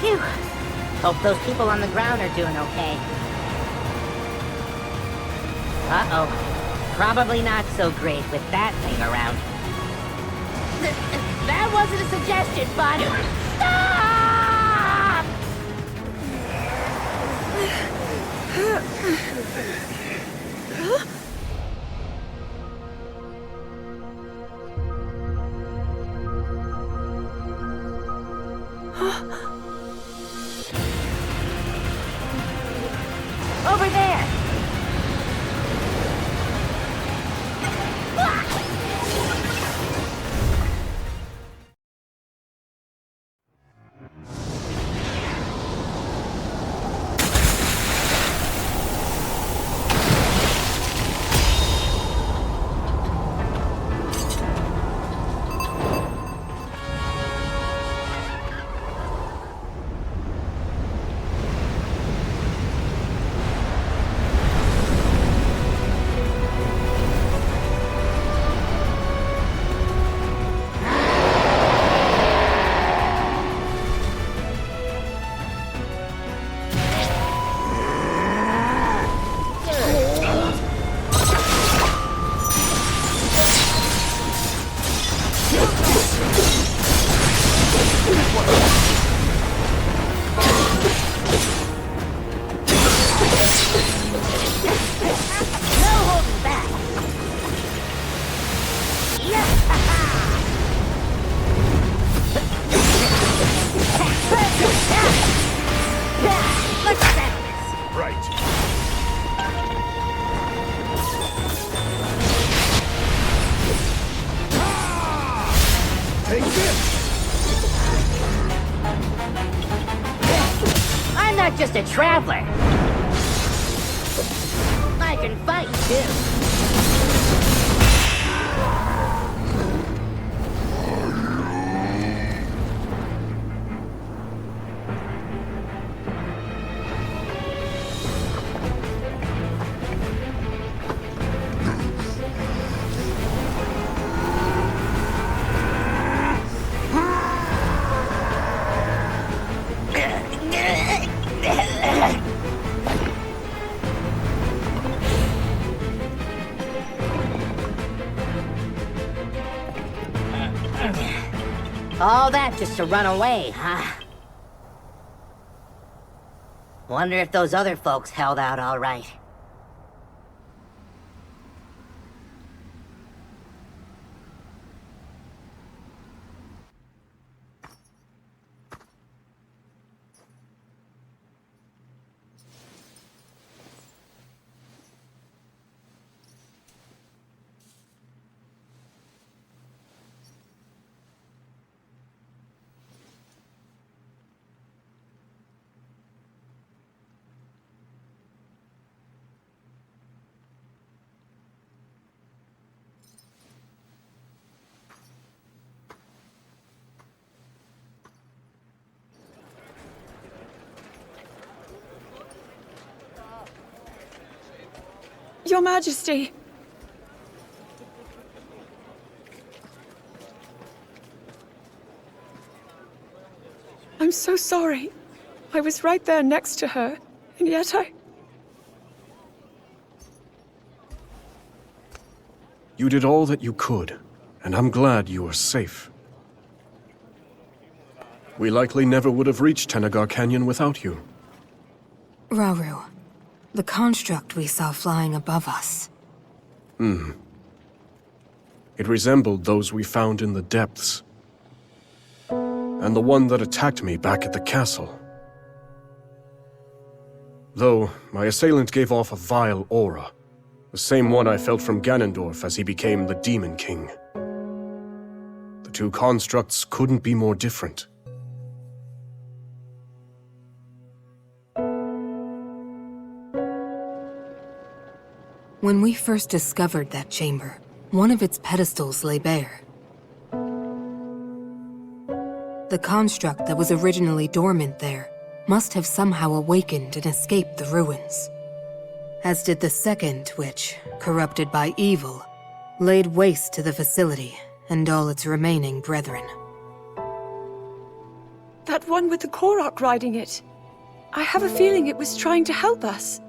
Phew. Hope those people on the ground are doing okay. Uh-oh. Probably not so great with that thing around. That wasn't a suggestion, bud! Stop! Over there! I'm not just a traveler. too. All that just to run away, huh? Wonder if those other folks held out all right. Your Majesty! I'm so sorry. I was right there next to her, and yet You did all that you could, and I'm glad you are safe. We likely never would have reached Tenagar Canyon without you. Rauru, the construct we saw flying above us. It resembled those we found in the depths. And the one that attacked me back at the castle. Though, my assailant gave off a vile aura. The same one I felt from Ganondorf as he became the Demon King. The two constructs couldn't be more different. When we first discovered that chamber, one of its pedestals lay bare. The construct that was originally dormant there must have somehow awakened and escaped the ruins. As did the second, which, corrupted by evil, laid waste to the facility and all its remaining brethren. that one with the Korok riding it. I have a feeling it was trying to help us.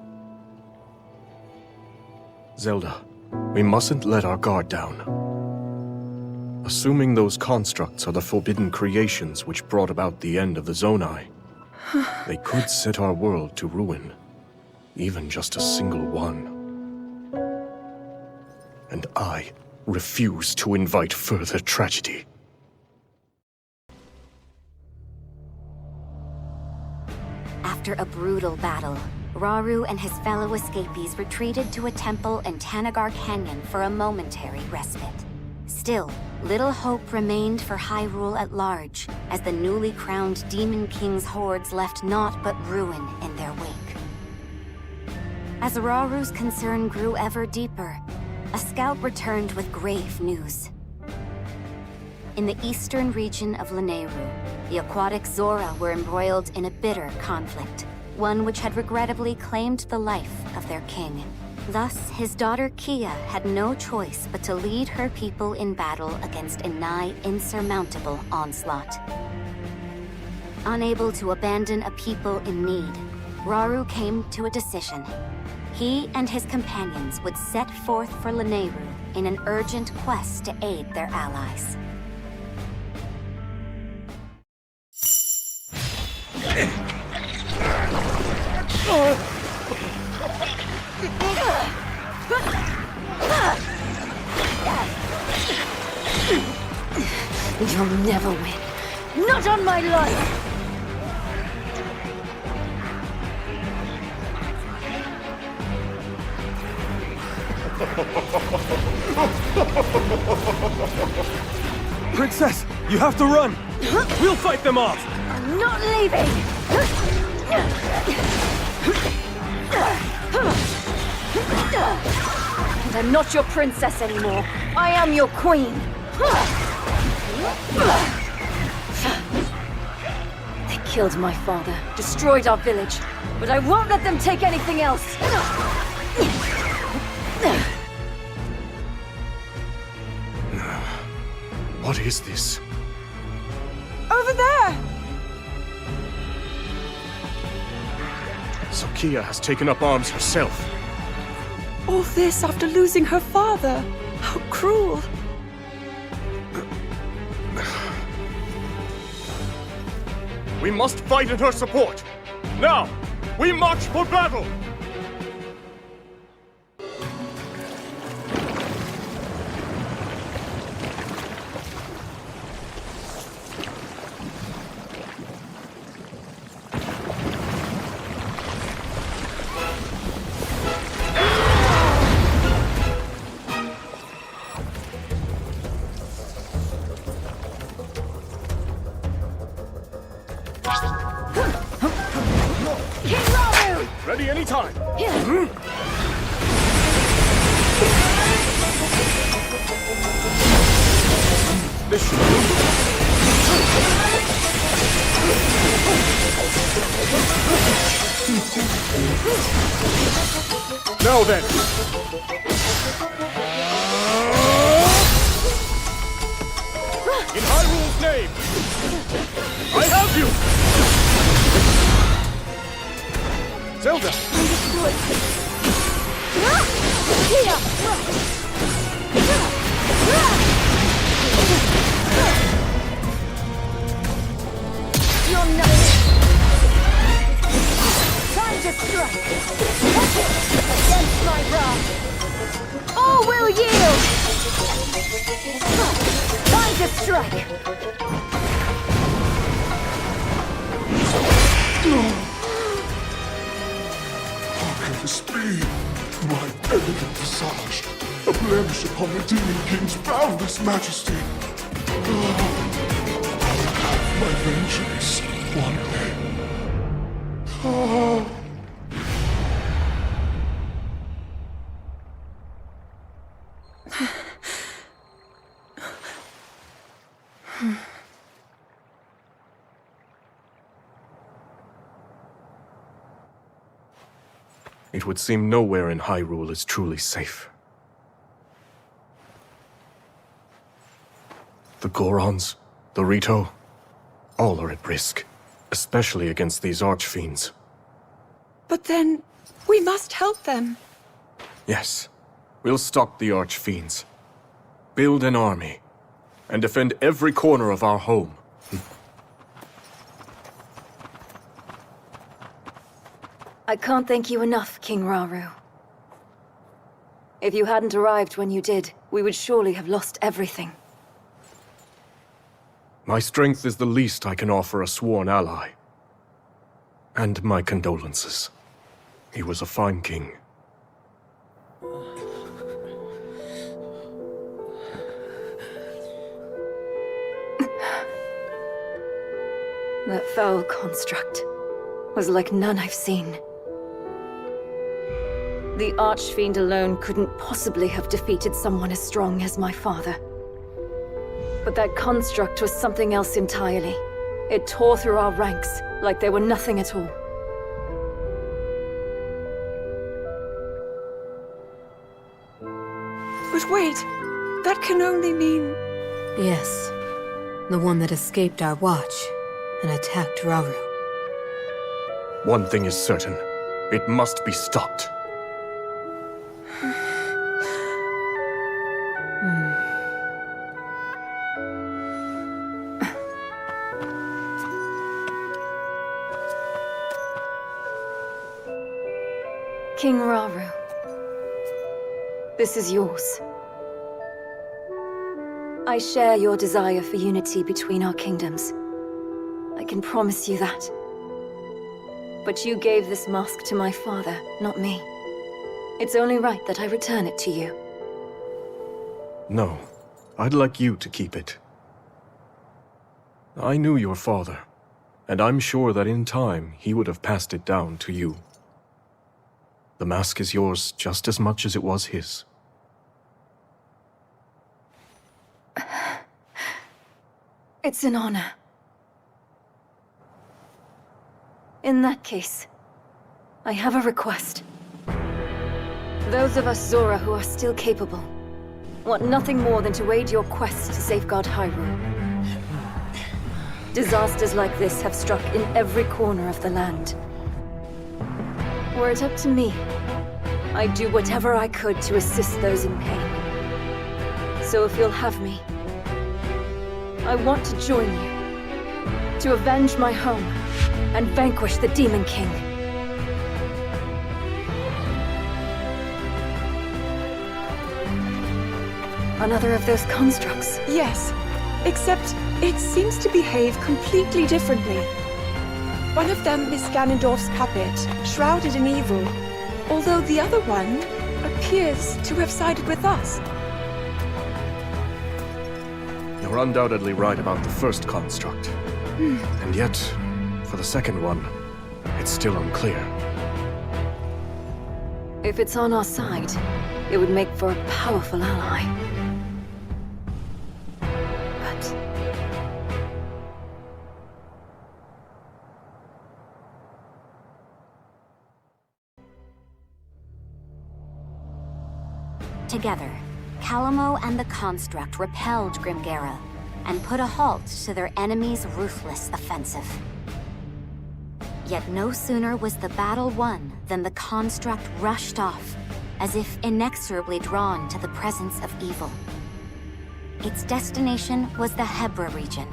Zelda, we mustn't let our guard down. Assuming those constructs are the forbidden creations which brought about the end of the Zonai, they could set our world to ruin. Even just a single one. And I refuse to invite further tragedy. After a brutal battle, Rauru and his fellow escapees retreated to a temple in Tanagar Canyon for a momentary respite. Still, little hope remained for Hyrule at large, as the newly crowned Demon King's hordes left naught but ruin in their wake. As Rauru's concern grew ever deeper, a scout returned with grave news. In the eastern region of Lanayru, the aquatic Zora were embroiled in a bitter conflict, one which had regrettably claimed the life of their king. Thus, his daughter Kia had no choice but to lead her people in battle against a nigh insurmountable onslaught. Unable to abandon a people in need, Rauru came to a decision. He and his companions would set forth for Lanayru in an urgent quest to aid their allies. You'll never win. Not on my life! Princess, you have to run! We'll fight them off! I'm not leaving! I'm not your princess anymore. I am your queen. They killed my father, destroyed our village, but I won't let them take anything else. What is this? Over there! Sokia has taken up arms herself. All this after losing her father. How cruel. We must fight in her support! Now! We march for battle! Ready anytime! This should do. Now then! In Hyrule's name! I have you! Zelda! You're nothing. Time to strike. Against my wrath. All will yield. Time to strike. This be my elegant visage, a blemish upon the Demon King's boundless majesty. I'll have my vengeance one day. It would seem nowhere in Hyrule is truly safe. The Gorons, the Rito, all are at risk, especially against these archfiends. But then, we must help them. Yes, we'll stop the archfiends, build an army, and defend every corner of our home. I can't thank you enough, King Rauru. If you hadn't arrived when you did, we would surely have lost everything. My strength is the least I can offer a sworn ally. And my condolences. He was a fine king. That foul construct was like none I've seen. The Archfiend alone couldn't possibly have defeated someone as strong as my father. But that construct was something else entirely. It tore through our ranks like they were nothing at all. But wait, that can only mean... Yes, the one that escaped our watch and attacked Rauru. One thing is certain. It must be stopped. King Rauru, this is yours. I share your desire for unity between our kingdoms. I can promise you that. But you gave this mask to my father, not me. It's only right that I return it to you. No, I'd like you to keep it. I knew your father, and I'm sure that in time he would have passed it down to you. The mask is yours just as much as it was his. It's an honor. In that case, I have a request. Those of us Zora who are still capable want nothing more than to aid your quest to safeguard Hyrule. Disasters like this have struck in every corner of the land. Were it up to me, I'd do whatever I could to assist those in pain. So if you'll have me, I want to join you, to avenge my home and vanquish the Demon King. Another of those constructs. Yes, except it seems to behave completely differently. One of them is Ganondorf's puppet, shrouded in evil, although the other one appears to have sided with us. You're undoubtedly right about the first construct. And yet, for the second one, it's still unclear. If it's on our side, it would make for a powerful ally. But... Together, Calamo and the Construct repelled Grimgera and put a halt to their enemy's ruthless offensive. Yet no sooner was the battle won than the Construct rushed off, as if inexorably drawn to the presence of evil. Its destination was the Hebra region,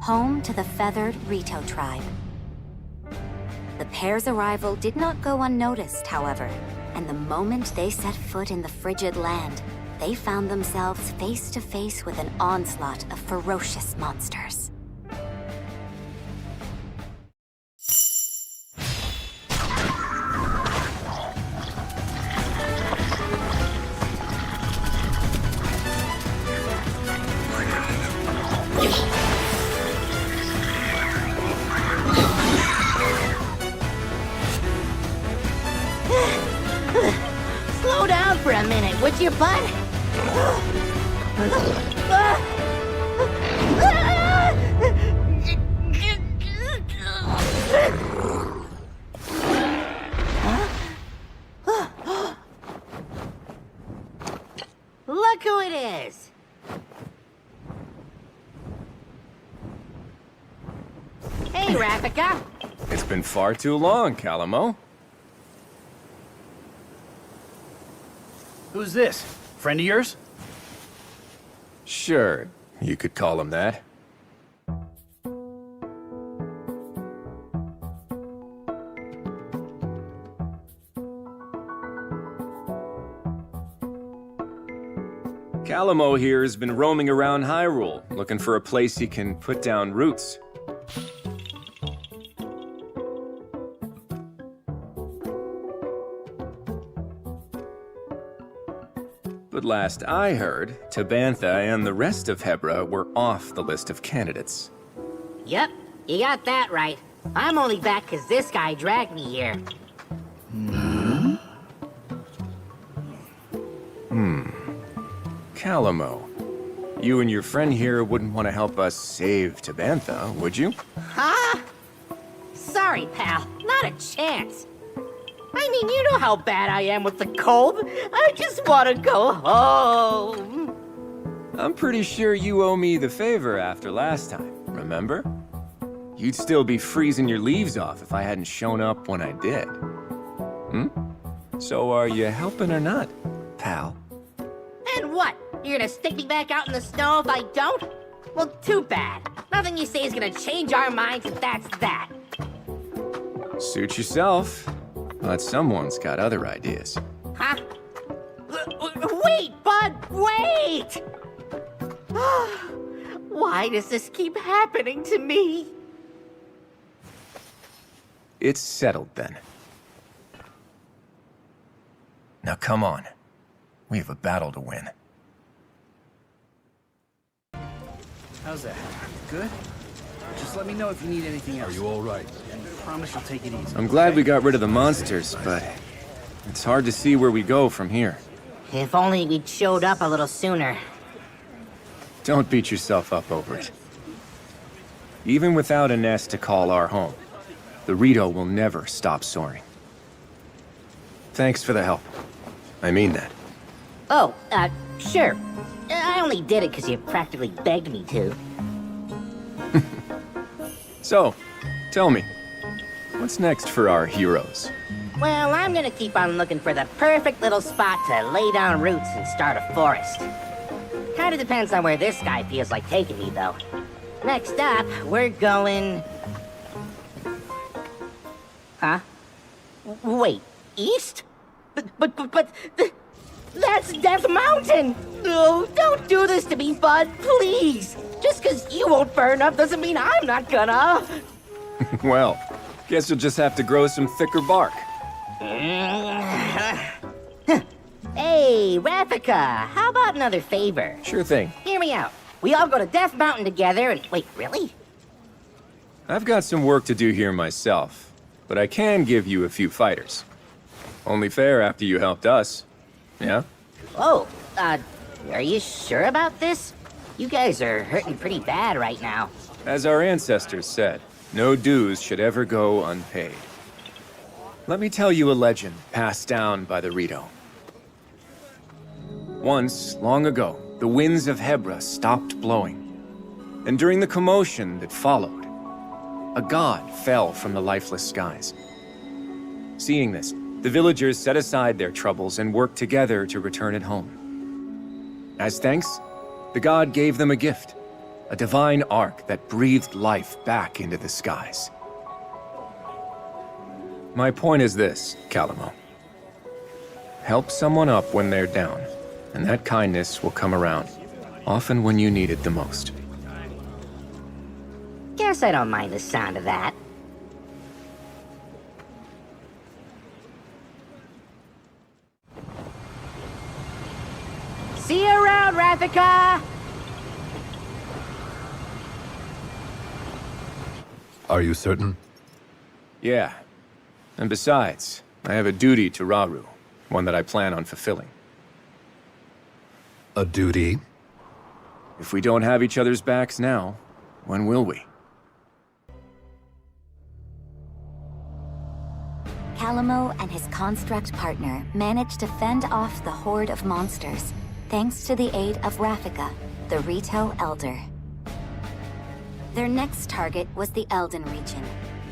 home to the feathered Rito tribe. The pair's arrival did not go unnoticed, however, and the moment they set foot in the frigid land, they found themselves face to face with an onslaught of ferocious monsters. Slow down for a minute, would you, bud? Look who it is! Hey, Rafika! It's been far too long, Calamo. Who's this? Friend of yours? Sure, you could call him that. Calamo here has been roaming around Hyrule, looking for a place he can put down roots. But last I heard, Tabantha and the rest of Hebra were off the list of candidates. Yep, you got that right. I'm only back because this guy dragged me here. Calamo, you and your friend here wouldn't want to help us save Tabantha, would you? Huh? Sorry, pal. Not a chance. I mean, you know how bad I am with the cold. I just want to go home. I'm pretty sure you owe me the favor after last time, remember? You'd still be freezing your leaves off if I hadn't shown up when I did. So are you helping or not, pal? And what? You're gonna stick me back out in the snow if I don't? Well, too bad. Nothing you say is gonna change our minds, and that's that. Suit yourself, but someone's got other ideas. Huh? Wait, bud, wait! Why does this keep happening to me? It's settled then. Now come on. We have a battle to win. How's that? Good? Just let me know if you need anything else. Are you all right? And promise you'll take it easy. I'm glad we got rid of the monsters, but it's hard to see where we go from here. If only we'd showed up a little sooner. Don't beat yourself up over it. Even without a nest to call our home, the Rito will never stop soaring. Thanks for the help. I mean that. Oh, sure. I only did it because you practically begged me to. So, tell me, what's next for our heroes? Well, I'm gonna keep on looking for the perfect little spot to lay down roots and start a forest. Kinda depends on where this guy feels like taking me, though. Next up, we're going... Huh? Wait, east? But that's Death Mountain! No, don't do this to me, bud, please! Just because you won't burn up doesn't mean I'm not gonna! Well, guess you'll just have to grow some thicker bark. Hey, Rafika, how about another favor? Sure thing. Hear me out. We all go to Death Mountain together and... Wait, really? I've got some work to do here myself, but I can give you a few fighters. Only fair after you helped us. Yeah? Oh, are you sure about this? You guys are hurting pretty bad right now. As our ancestors said, no dues should ever go unpaid. Let me tell you a legend passed down by the Rito. Once, long ago, the winds of Hebra stopped blowing. And during the commotion that followed, a god fell from the lifeless skies. Seeing this, the villagers set aside their troubles and worked together to return it home. As thanks, the god gave them a gift, a divine ark that breathed life back into the skies. My point is this, Calamo. Help someone up when they're down, and that kindness will come around, often when you need it the most. Guess I don't mind the sound of that. See you around, Rafika! Are you certain? Yeah. And besides, I have a duty to Rauru, one that I plan on fulfilling. A duty? If we don't have each other's backs now, when will we? Calamo and his construct partner managed to fend off the horde of monsters, thanks to the aid of Rafika, the Rito Elder. Their next target was the Elden region,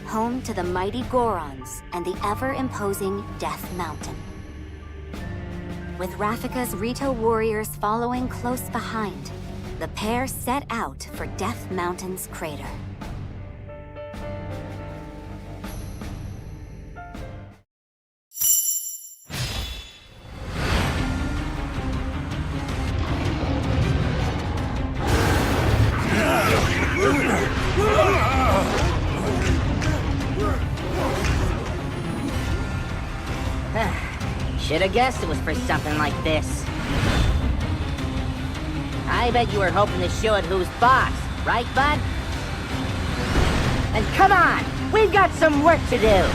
home to the mighty Gorons and the ever-imposing Death Mountain. With Rafika's Rito warriors following close behind, the pair set out for Death Mountain's crater. Should've guessed it was for something like this. I bet you were hoping to show it who's boss, right, bud? And come on, we've got some work to do!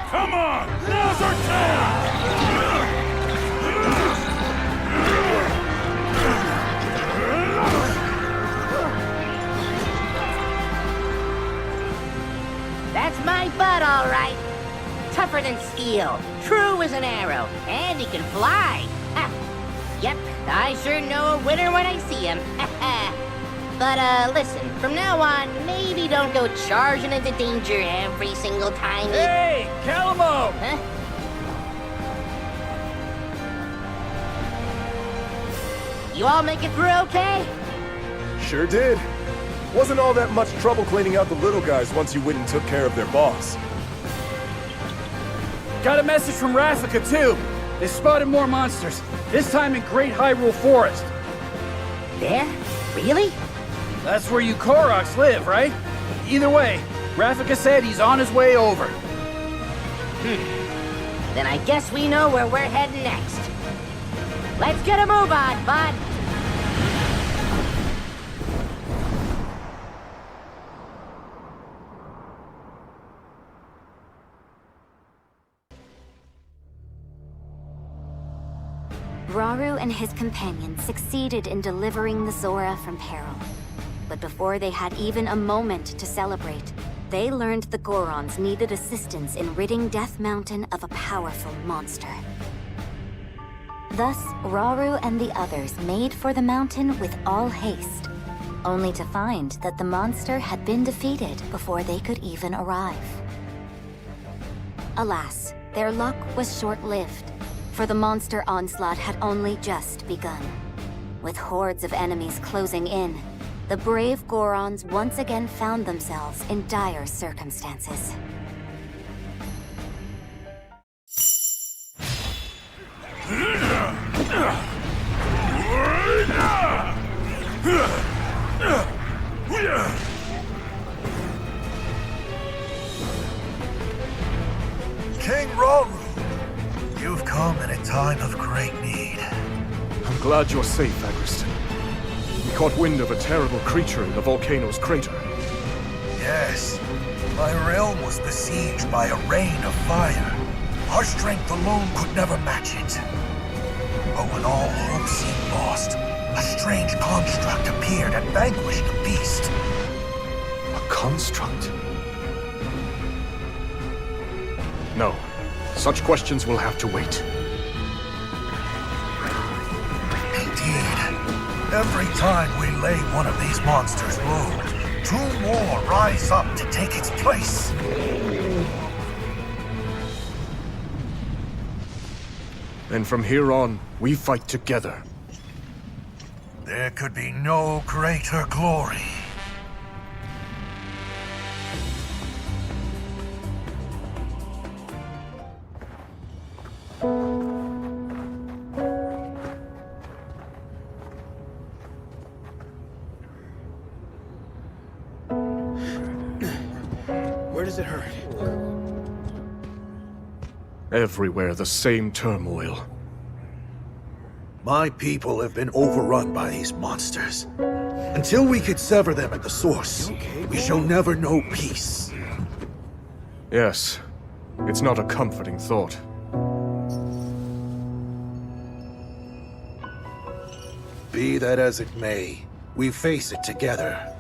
Come on! Now's our chance! That's my bud, all right. Tougher than steel, true as an arrow, and he can fly. Ha. Yep, I sure know a winner when I see him. But, listen, from now on, maybe don't go charging into danger every single time you... Hey, Calamo! Huh? You all make it through okay? Sure did. Wasn't all that much trouble cleaning out the little guys once you went and took care of their boss. Got a message from Rafika, too. They spotted more monsters, this time in Great Hyrule Forest. There? Really? That's where you Koroks live, right? Either way, Rafika said he's on his way over. Then I guess we know where we're heading next. Let's get a move on, bud. Rauru and his companions succeeded in delivering the Zora from peril. But before they had even a moment to celebrate, they learned the Gorons needed assistance in ridding Death Mountain of a powerful monster. Thus, Rauru and the others made for the mountain with all haste, only to find that the monster had been defeated before they could even arrive. Alas, their luck was short-lived, for the monster onslaught had only just begun. With hordes of enemies closing in, the brave Gorons once again found themselves in dire circumstances. King Rauru, you've come in a time of great need. I'm glad you're safe, Agriston. We caught wind of a terrible creature in the volcano's crater. Yes, my realm was besieged by a rain of fire. Our strength alone could never match it. But when all hope seemed lost, a strange construct appeared and vanquished the beast. A construct? No. Such questions will have to wait. Indeed. Every time we lay one of these monsters low, two more rise up to take its place. And from here on, we fight together. There could be no greater glory. Where does it hurt? Everywhere the same turmoil. My people have been overrun by these monsters. Until we could sever them at the source, we shall never know peace. Yes. It's not a comforting thought. Be that as it may, we face it together.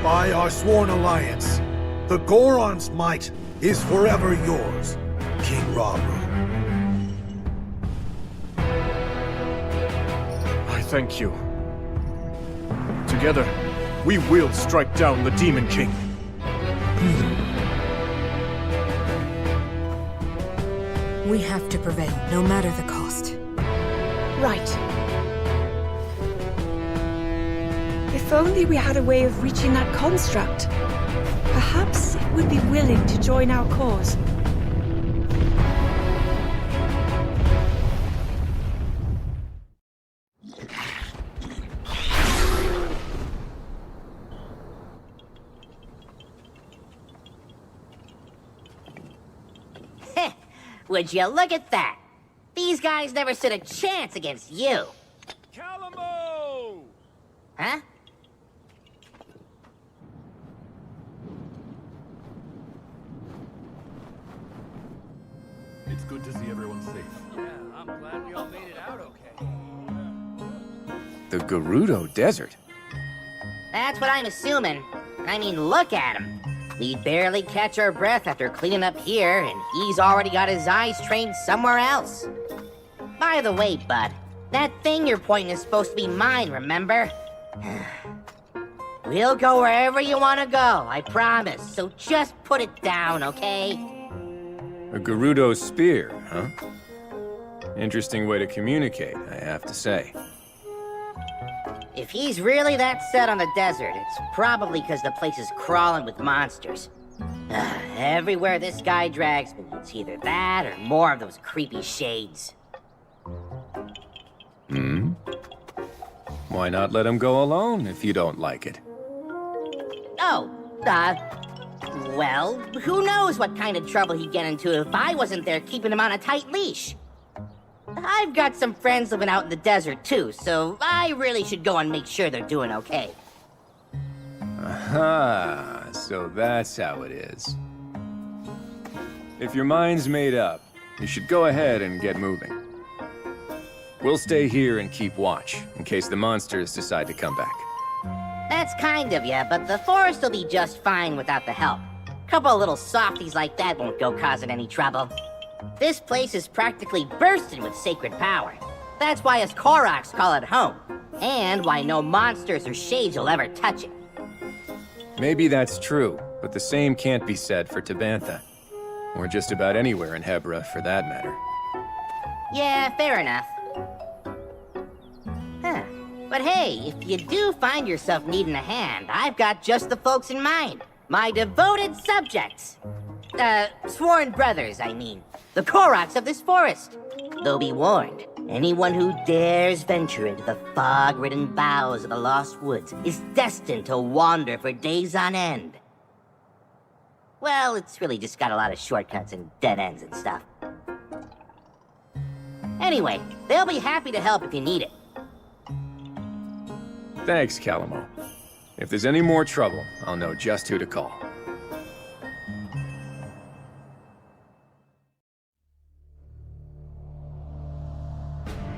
By our sworn alliance, the Goron's might is forever yours, King Rauru. I thank you. Together, we will strike down the Demon King. We have to prevail, no matter the cost. Right. If only we had a way of reaching that construct. Perhaps it would be willing to join our cause. Would you look at that? These guys never stood a chance against you. Calamo! Huh? Yeah, I'm glad we all made it out okay. The Gerudo Desert? That's what I'm assuming. I mean, look at him. We barely catch our breath after cleaning up here, and he's already got his eyes trained somewhere else. By the way, bud, that thing you're pointing is supposed to be mine, remember? We'll go wherever you want to go, I promise. So just put it down, okay? A Gerudo spear, huh? Interesting way to communicate, I have to say. If he's really that set on the desert, it's probably because the place is crawling with monsters. Everywhere this guy drags me, it's either that or more of those creepy shades. Hmm? Why not let him go alone if you don't like it? Oh, well, who knows what kind of trouble he'd get into if I wasn't there keeping him on a tight leash. I've got some friends living out in the desert too, so I really should go and make sure they're doing okay. Aha, so that's how it is. If your mind's made up, you should go ahead and get moving. We'll stay here and keep watch, in case the monsters decide to come back. That's kind of ya, but the forest will be just fine without the help. Couple of little softies like that won't go causing any trouble. This place is practically bursting with sacred power. That's why us Koroks call it home, and why no monsters or shades will ever touch it. Maybe that's true, but the same can't be said for Tabantha. Or just about anywhere in Hebra, for that matter. Yeah, fair enough. Huh. But hey, if you do find yourself needing a hand, I've got just the folks in mind. My devoted subjects. Sworn brothers, I mean. The Koroks of this forest. Though be warned, anyone who dares venture into the fog-ridden boughs of the Lost Woods is destined to wander for days on end. Well, it's really just got a lot of shortcuts and dead ends and stuff. Anyway, they'll be happy to help if you need it. Thanks, Calamo. If there's any more trouble, I'll know just who to call.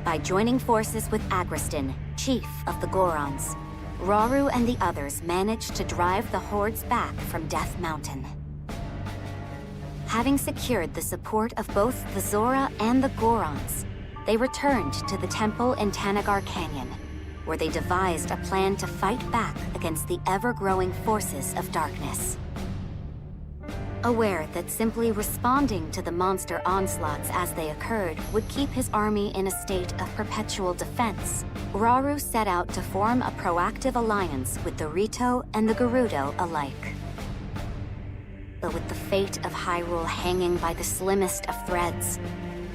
By joining forces with Agriston, chief of the Gorons, Rauru and the others managed to drive the hordes back from Death Mountain. Having secured the support of both the Zora and the Gorons, they returned to the temple in Tanagar Canyon, where they devised a plan to fight back against the ever-growing forces of darkness. Aware that simply responding to the monster onslaughts as they occurred would keep his army in a state of perpetual defense, Rauru set out to form a proactive alliance with the Rito and the Gerudo alike. But with the fate of Hyrule hanging by the slimmest of threads,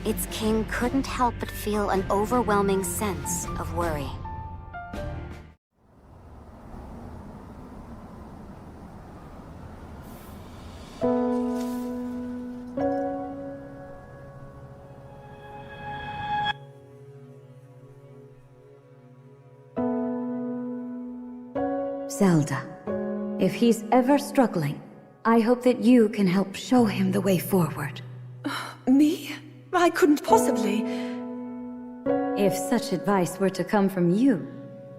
its king couldn't help but feel an overwhelming sense of worry. Zelda, if he's ever struggling, I hope that you can help show him the way forward. Me? I couldn't possibly. If such advice were to come from you,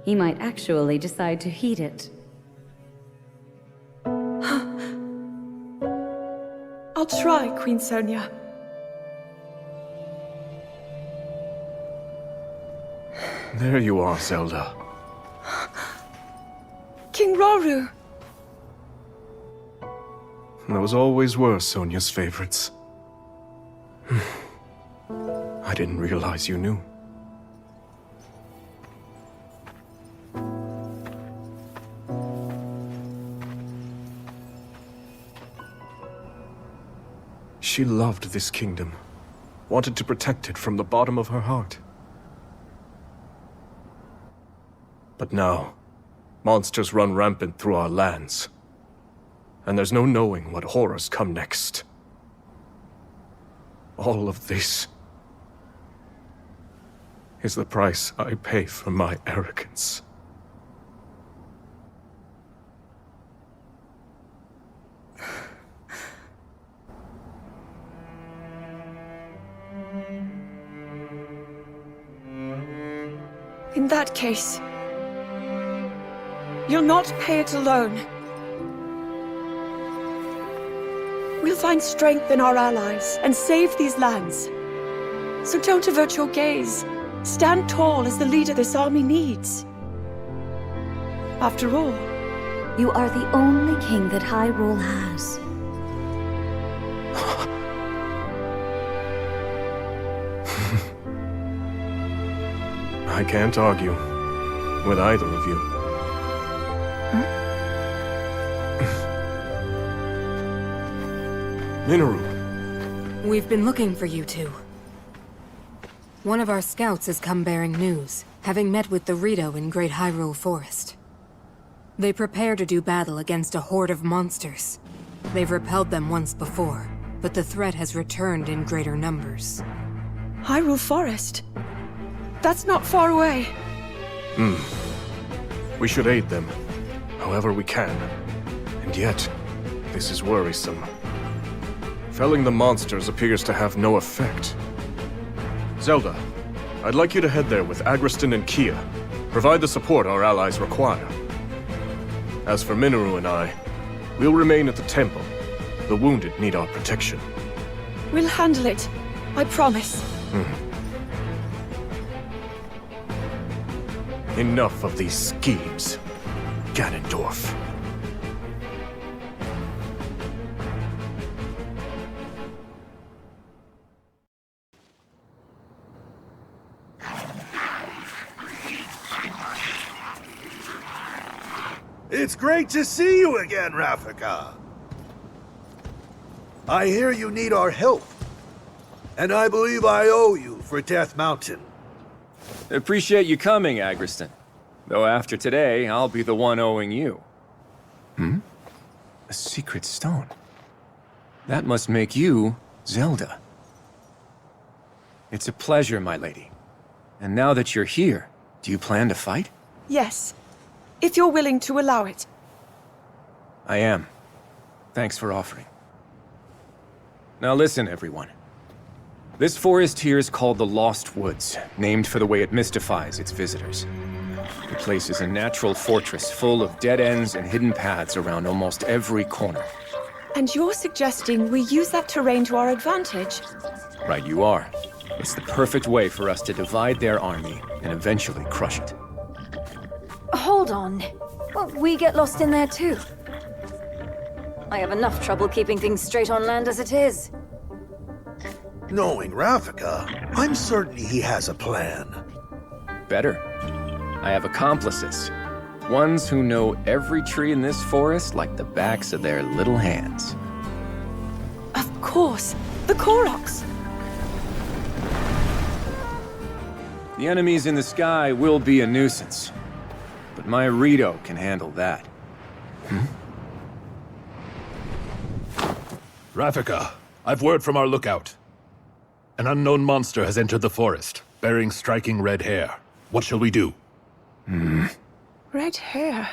he might actually decide to heed it. I'll try, Queen Sonia. There you are, Zelda. King Rauru! Those always were Sonia's favorites. I didn't realize you knew. She loved this kingdom, wanted to protect it from the bottom of her heart. But now, monsters run rampant through our lands, and there's no knowing what horrors come next. All of this is the price I pay for my arrogance. In that case, you'll not pay it alone. We'll find strength in our allies and save these lands. So don't avert your gaze. Stand tall as the leader this army needs. After all, you are the only king that Hyrule has. I can't argue with either of you. Minoru. We've been looking for you two. One of our scouts has come bearing news, having met with the Rito in Great Hyrule Forest. They prepare to do battle against a horde of monsters. They've repelled them once before, but the threat has returned in greater numbers. Hyrule Forest? That's not far away. We should aid them, however we can. And yet, this is worrisome. Felling the monsters appears to have no effect. Zelda, I'd like you to head there with Agriston and Kia. Provide the support our allies require. As for Minoru and I, we'll remain at the temple. The wounded need our protection. We'll handle it. I promise. Enough of these schemes, Ganondorf. It's great to see you again, Rafika. I hear you need our help. And I believe I owe you for Death Mountain. Appreciate you coming, Agriston. Though after today, I'll be the one owing you. A secret stone. That must make you Zelda. It's a pleasure, my lady. And now that you're here, do you plan to fight? Yes, if you're willing to allow it. I am. Thanks for offering. Now listen, everyone. This forest here is called the Lost Woods, named for the way it mystifies its visitors. The place is a natural fortress full of dead ends and hidden paths around almost every corner. And you're suggesting we use that terrain to our advantage? Right you are. It's the perfect way for us to divide their army and eventually crush it. Hold on. Won't we get lost in there too? I have enough trouble keeping things straight on land as it is. Knowing Rafika, I'm certain he has a plan. Better. I have accomplices. Ones who know every tree in this forest like the backs of their little hands. Of course, the Koroks. The enemies in the sky will be a nuisance. But my Rito can handle that. Rafika, I've word from our lookout. An unknown monster has entered the forest, bearing striking red hair. What shall we do? Red hair.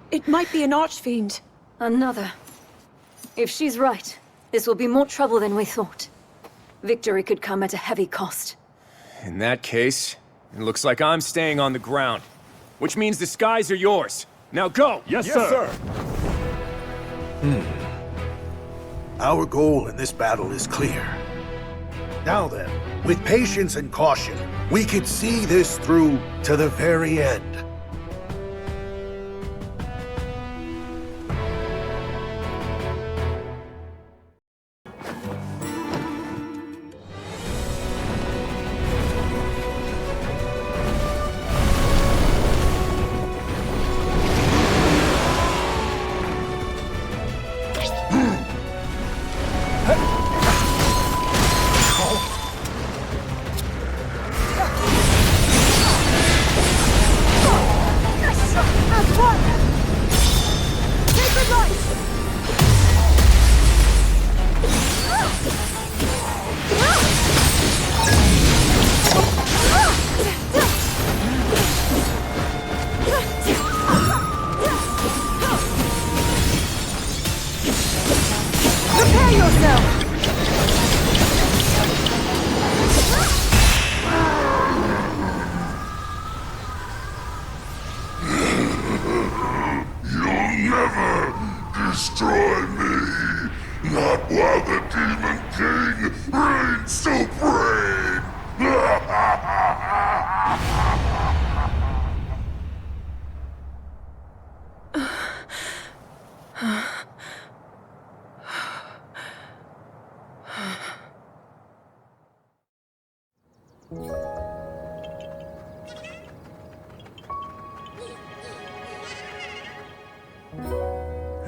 It might be an archfiend. Another. If she's right, this will be more trouble than we thought. Victory could come at a heavy cost. In that case, it looks like I'm staying on the ground. Which means the skies are yours. Now go! Yes, sir! Our goal in this battle is clear. Now then, with patience and caution, we can see this through to the very end. destroy me! Not while the Demon King reigns supreme!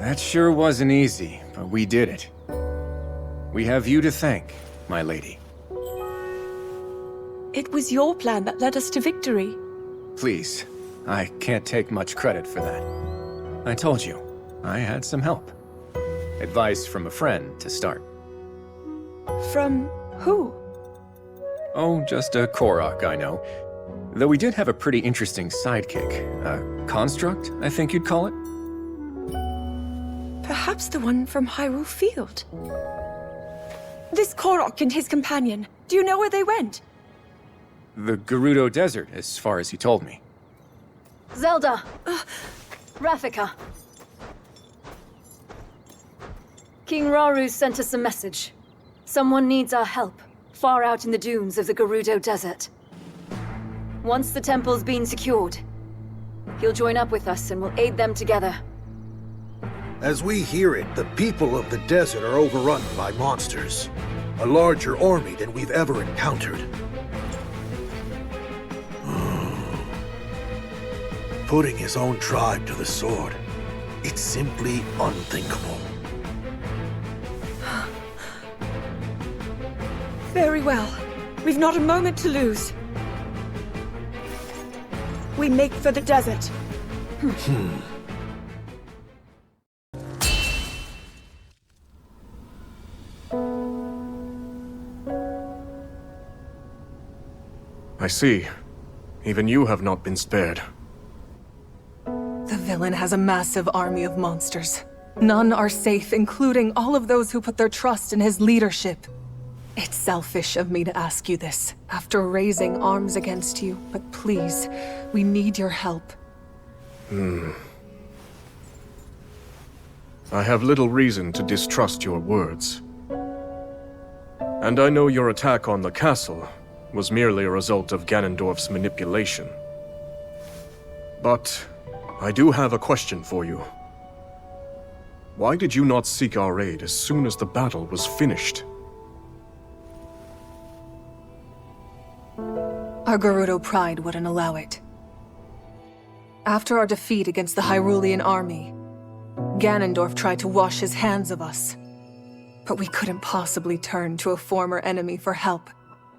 That sure wasn't easy, but we did it. We have you to thank, my lady. It was your plan that led us to victory. Please, I can't take much credit for that. I told you, I had some help. Advice from a friend to start. From who? Oh, just a Korok, I know. Though we did have a pretty interesting sidekick. A construct, I think you'd call it. Perhaps the one from Hyrule Field. This Korok and his companion, do you know where they went? The Gerudo Desert, as far as he told me. Zelda! Rafika. King Rauru sent us a message. Someone needs our help, far out in the dunes of the Gerudo Desert. Once the temple's been secured, he'll join up with us and we'll aid them together. As we hear it, the people of the desert are overrun by monsters. A larger army than we've ever encountered. Putting his own tribe to the sword. It's simply unthinkable. Very well. We've not a moment to lose. We make for the desert. I see. Even you have not been spared. The villain has a massive army of monsters. None are safe, including all of those who put their trust in his leadership. It's selfish of me to ask you this, after raising arms against you, but please, we need your help. I have little reason to distrust your words. And I know your attack on the castle was merely a result of Ganondorf's manipulation. But I do have a question for you. Why did you not seek our aid as soon as the battle was finished? Our Gerudo pride wouldn't allow it. After our defeat against the Hyrulean army, Ganondorf tried to wash his hands of us. But we couldn't possibly turn to a former enemy for help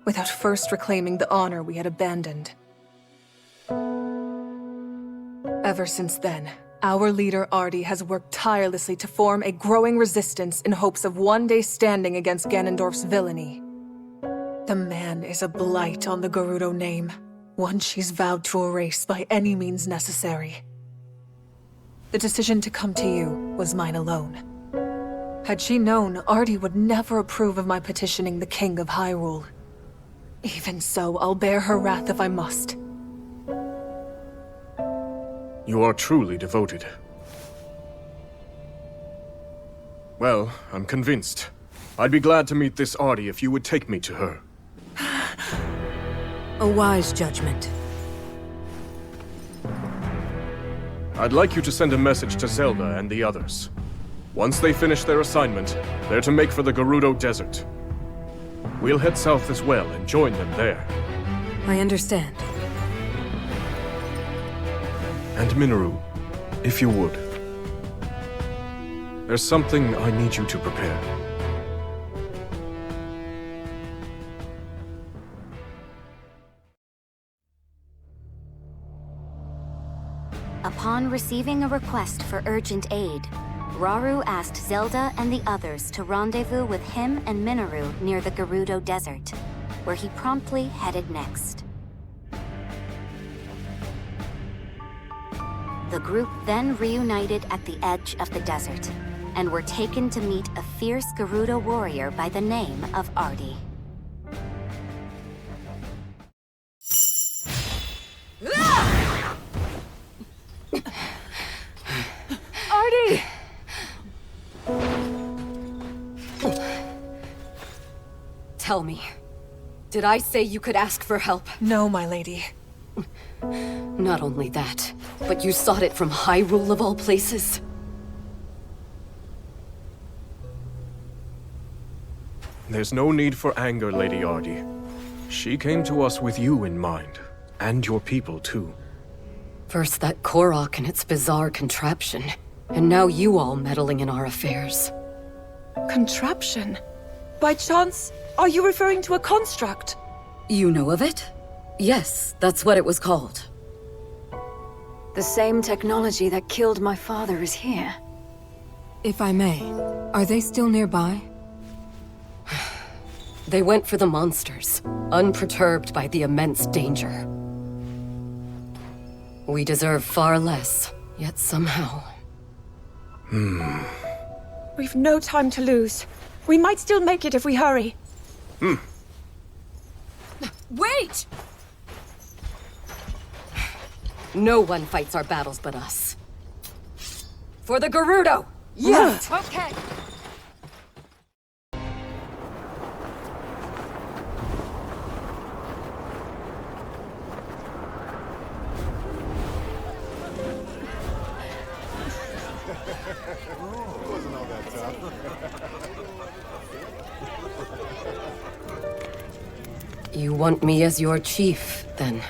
without first reclaiming the honor we had abandoned. Ever since then, our leader Ardi has worked tirelessly to form a growing resistance in hopes of one day standing against Ganondorf's villainy. The man is a blight on the Gerudo name, one she's vowed to erase by any means necessary. The decision to come to you was mine alone. Had she known, Ardi would never approve of my petitioning the King of Hyrule. Even so, I'll bear her wrath if I must. You are truly devoted. Well, I'm convinced. I'd be glad to meet this Ardi if you would take me to her. A wise judgment. I'd like you to send a message to Zelda and the others. Once they finish their assignment, they're to make for the Gerudo Desert. We'll head south as well and join them there. I understand. And Minoru, if you would. There's something I need you to prepare. Upon receiving a request for urgent aid, Rauru asked Zelda and the others to rendezvous with him and Minoru near the Gerudo Desert, where he promptly headed next. The group then reunited at the edge of the desert, and were taken to meet a fierce Gerudo warrior by the name of Ardi. Ardi! Tell me, did I say you could ask for help? No, my lady. Not only that, but you sought it from Hyrule of all places? There's no need for anger, Lady Ardy. She came to us with you in mind, and your people too. First that Korok and its bizarre contraption, and now you all meddling in our affairs. Contraption? By chance, are you referring to a construct? You know of it? Yes, that's what it was called. The same technology that killed my father is here. If I may, are they still nearby? They went for the monsters, unperturbed by the immense danger. We deserve far less, yet somehow... We've no time to lose. We might still make it if we hurry. Wait! No one fights our battles but us. For the Gerudo! Yeah! Okay! Wasn't all that tough. You want me as your chief, then?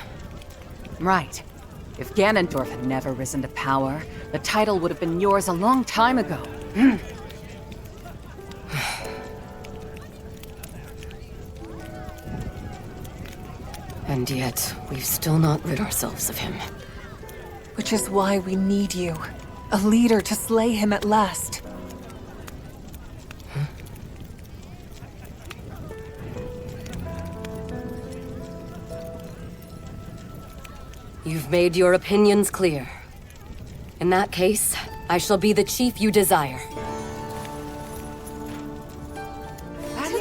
Right. If Ganondorf had never risen to power, the title would have been yours a long time ago. And yet, we've still not rid ourselves of him. Which is why we need you. A leader to slay him at last. You've made your opinions clear. In that case, I shall be the chief you desire.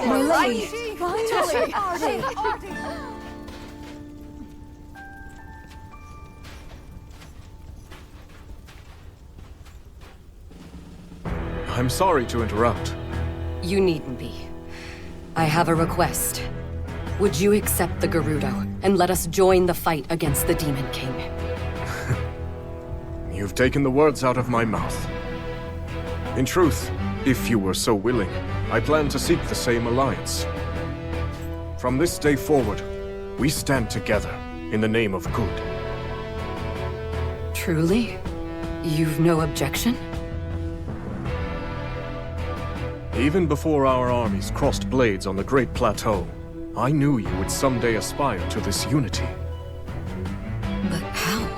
My lady! Finally! I'm sorry to interrupt. You needn't be. I have a request. Would you accept the Gerudo and let us join the fight against the Demon King? You've taken the words out of my mouth. In truth, if you were so willing, I plan to seek the same alliance. From this day forward, we stand together in the name of good. Truly? You've no objection? Even before our armies crossed blades on the Great Plateau, I knew you would someday aspire to this unity. But how?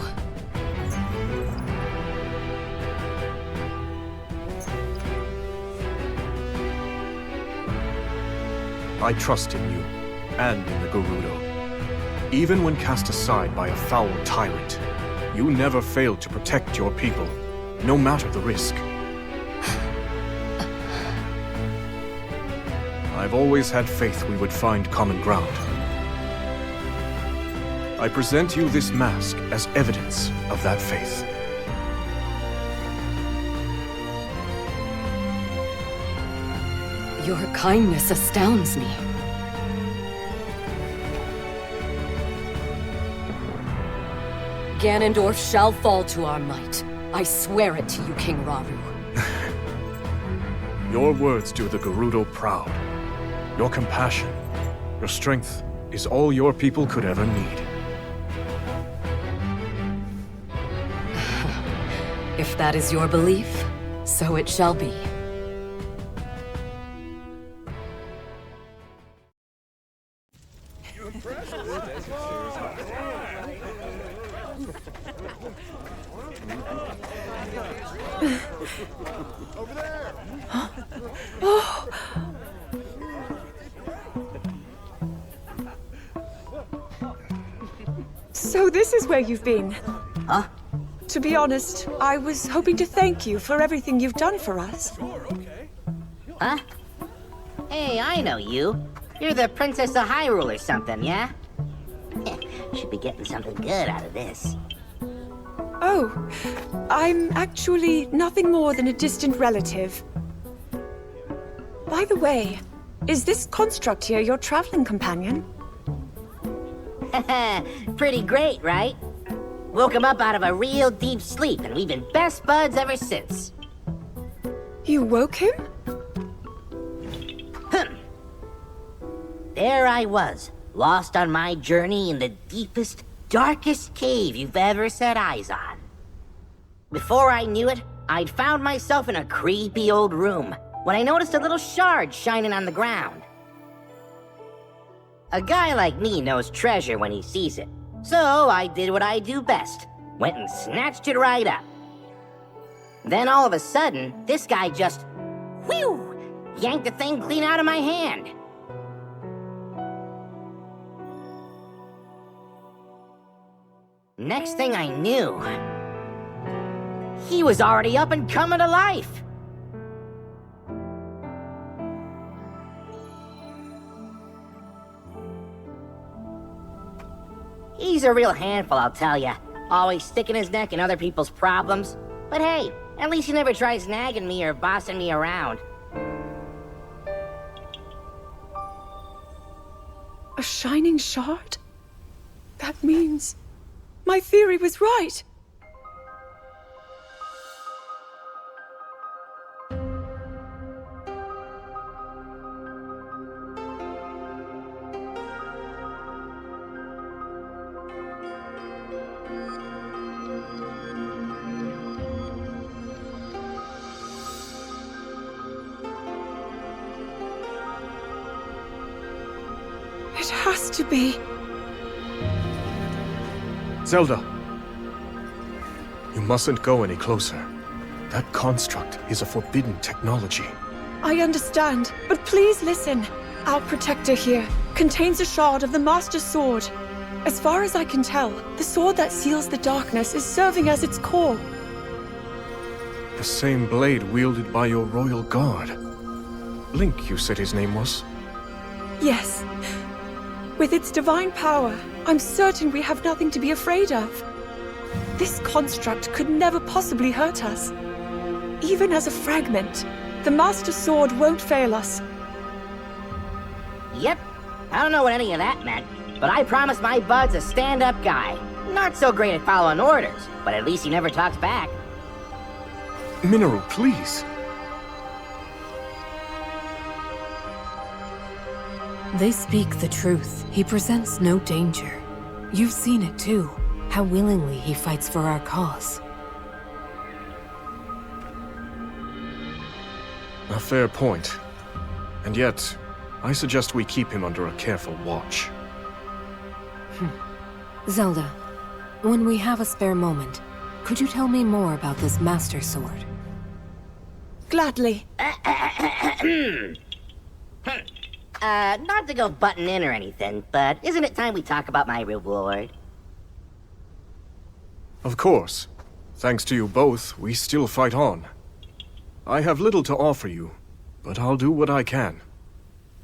I trust in you, and in the Gerudo. Even when cast aside by a foul tyrant, you never failed to protect your people, no matter the risk. I've always had faith we would find common ground. I present you this mask as evidence of that faith. Your kindness astounds me. Ganondorf shall fall to our might. I swear it to you, King Rauru. Your words do the Gerudo proud. Your compassion, your strength is all your people could ever need. If that is your belief, so it shall be. Over there! Oh! So this is where you've been? Huh? To be honest, I was hoping to thank you for everything you've done for us. Huh? Hey, I know you. You're the Princess of Hyrule or something, yeah? Should be getting something good out of this. Oh, I'm actually nothing more than a distant relative. By the way, Is this construct here your traveling companion? Pretty great, right? Woke him up out of a real deep sleep, and we've been best buds ever since. You woke him? There I was, lost on my journey in the deepest, darkest cave you've ever set eyes on. Before I knew it, I'd found myself in a creepy old room when I noticed a little shard shining on the ground. A guy like me knows treasure when he sees it, so I did what I do best. Went and snatched it right up. Then all of a sudden, this guy just, whew, yanked the thing clean out of my hand. Next thing I knew, he was already up and coming to life. He's a real handful, I'll tell ya. Always sticking his neck in other people's problems. But hey, at least he never tries nagging me or bossing me around. A shining shard? That means my theory was right. It has to be. Zelda! You mustn't go any closer. That construct is a forbidden technology. I understand, but please listen. Our protector here contains a shard of the Master Sword. As far as I can tell, the sword that seals the darkness is serving as its core. The same blade wielded by your royal guard. Link, you said his name was? Yes. With its divine power, I'm certain we have nothing to be afraid of. This construct could never possibly hurt us. Even as a fragment, the Master Sword won't fail us. Yep. I don't know what any of that meant, but I promised my buds a stand-up guy. Not so great at following orders, but at least he never talks back. Minoru, please. They speak the truth. He presents no danger. You've seen it too, how willingly he fights for our cause. A fair point. And yet, I suggest we keep him under a careful watch. Zelda, when we have a spare moment, could you tell me more about this Master Sword? Gladly. Not to go butting in or anything, but isn't it time we talk about my reward? Of course. Thanks to you both, we still fight on. I have little to offer you, but I'll do what I can.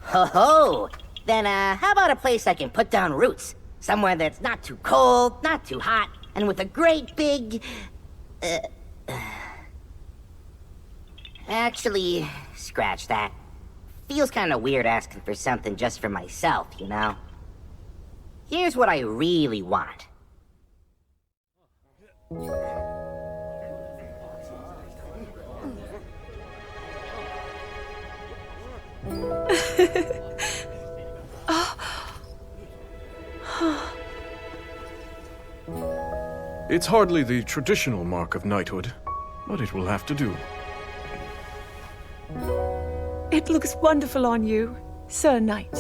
Ho-ho! Then, how about a place I can put down roots? Somewhere that's not too cold, not too hot, and with a great big... Actually, scratch that. Feels kinda weird asking for something just for myself, you know? Here's what I really want. It's hardly the traditional mark of knighthood, but it will have to do. It looks wonderful on you, Sir Knight.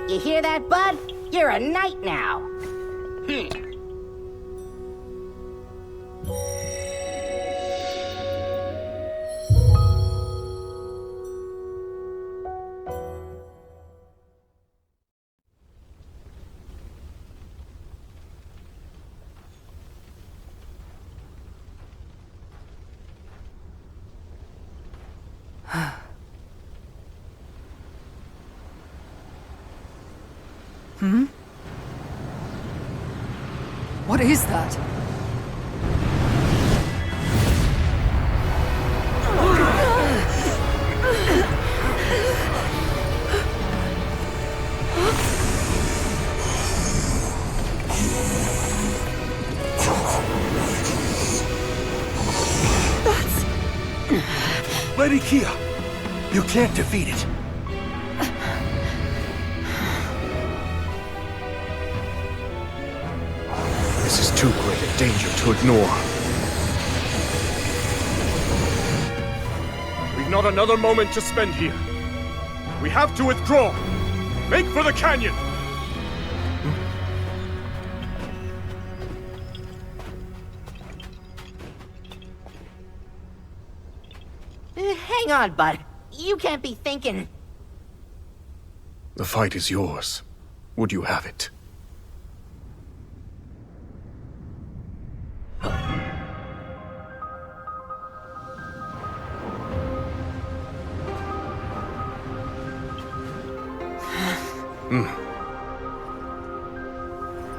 You hear that, bud? You're a knight now. What is that? Lady Kia. You can't defeat it. This is too great a danger to ignore. We've not another moment to spend here. We have to withdraw. Make for the canyon! Hang on, bud. You can't be thinking... The fight is yours. Would you have it?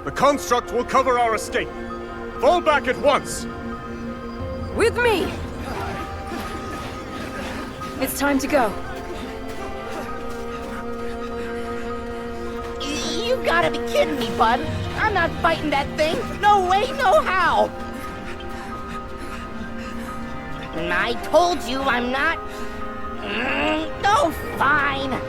The construct will cover our escape. Fall back at once! With me! It's time to go. You gotta be kidding me, bud. I'm not fighting that thing. No way, no how. I told you I'm not... Oh, fine.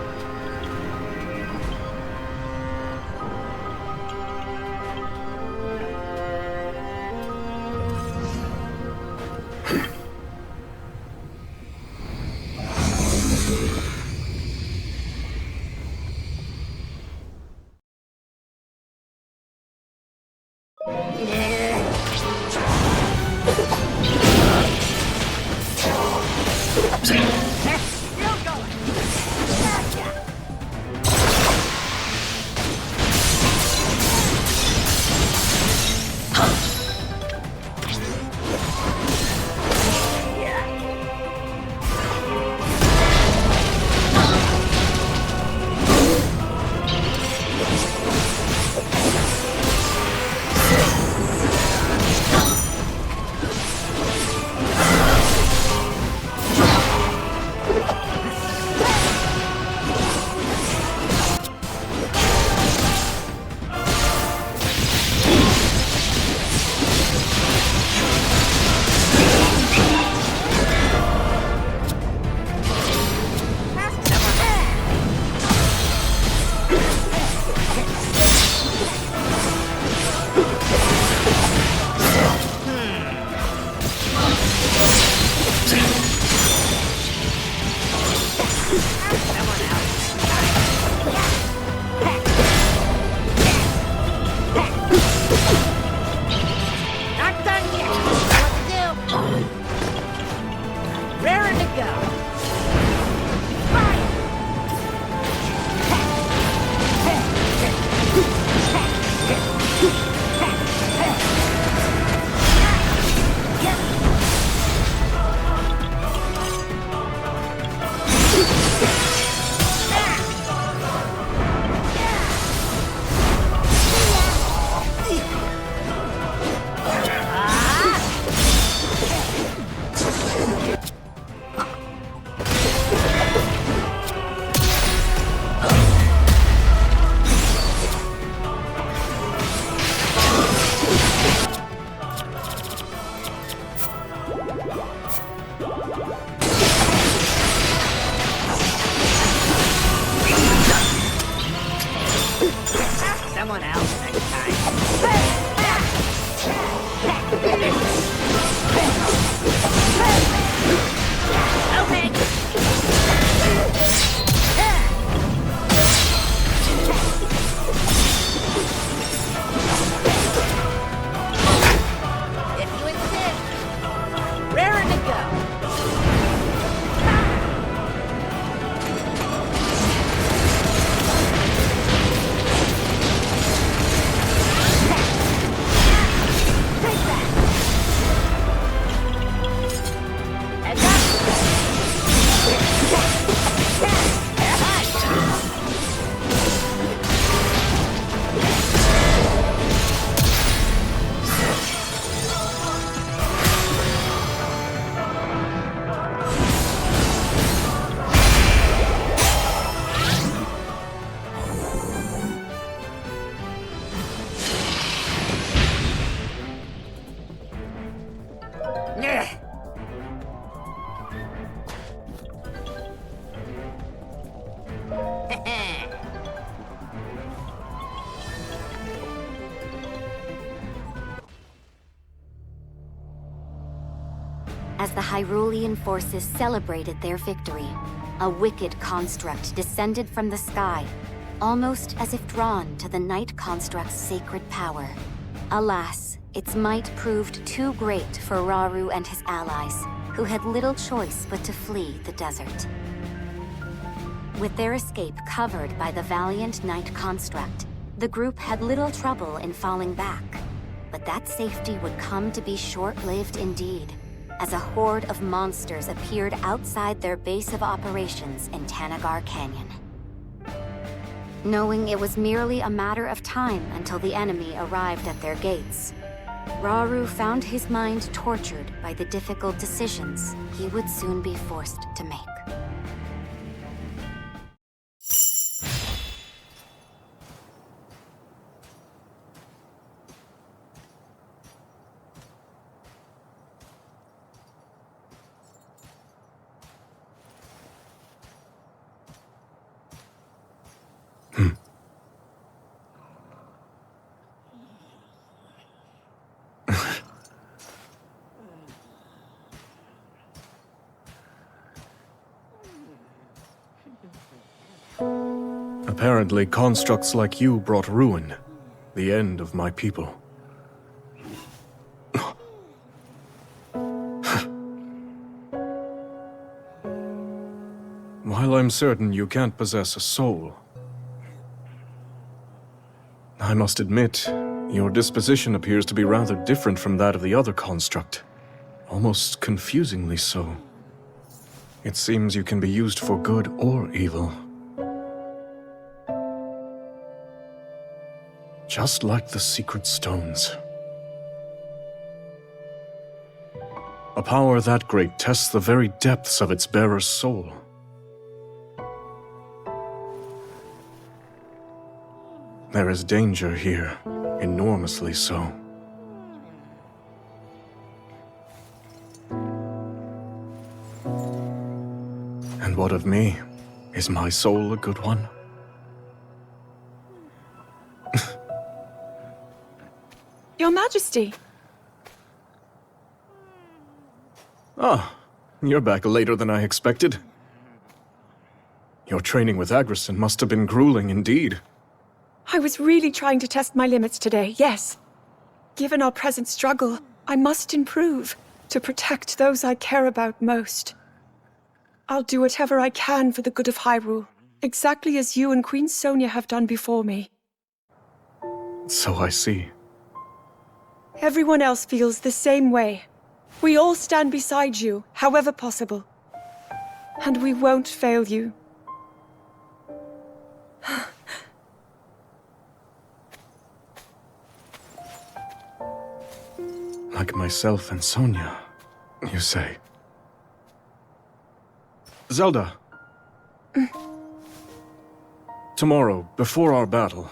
As the Hyrulean forces celebrated their victory, a wicked construct descended from the sky, almost as if drawn to the Night Construct's sacred power. Alas, its might proved too great for Rauru and his allies, who had little choice but to flee the desert. With their escape covered by the valiant Night Construct, the group had little trouble in falling back. But that safety would come to be short-lived indeed, as a horde of monsters appeared outside their base of operations in Tanagar Canyon. Knowing it was merely a matter of time until the enemy arrived at their gates, Rauru found his mind tortured by the difficult decisions he would soon be forced to make. Apparently, constructs like you brought ruin, the end of my people. While I'm certain you can't possess a soul, I must admit, your disposition appears to be rather different from that of the other construct. Almost confusingly so. It seems you can be used for good or evil. Just like the secret stones. A power that great tests the very depths of its bearer's soul. There is danger here, enormously so. And what of me? Is my soul a good one? Your Majesty! Ah, you're back later than I expected. Your training with Agrison must have been grueling indeed. I was really trying to test my limits today, yes. Given our present struggle, I must improve to protect those I care about most. I'll do whatever I can for the good of Hyrule, exactly as you and Queen Sonia have done before me. So I see. Everyone else feels the same way. We all stand beside you, however possible. And we won't fail you. Like myself and Sonia, you say? Zelda. Tomorrow, before our battle.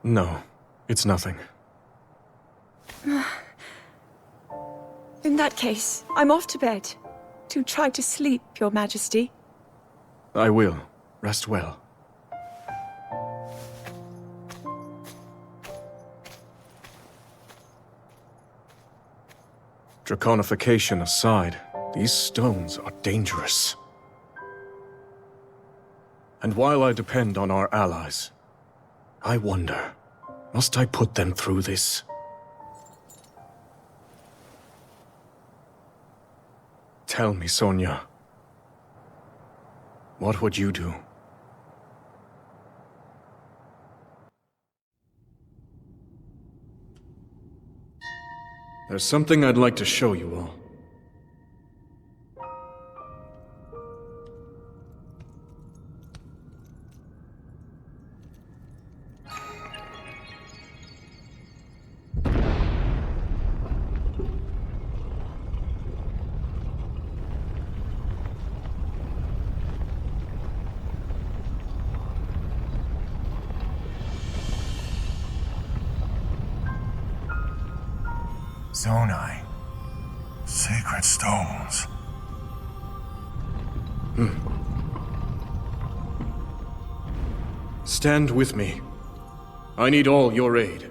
No, it's nothing. In that case, I'm off to bed. To try to sleep, Your Majesty. I will. Rest well. Draconification aside, these stones are dangerous. And while I depend on our allies, I wonder, must I put them through this? Tell me, Sonia. What would you do? There's something I'd like to show you all. Zonai. Sacred stones. Stand with me. I need all your aid.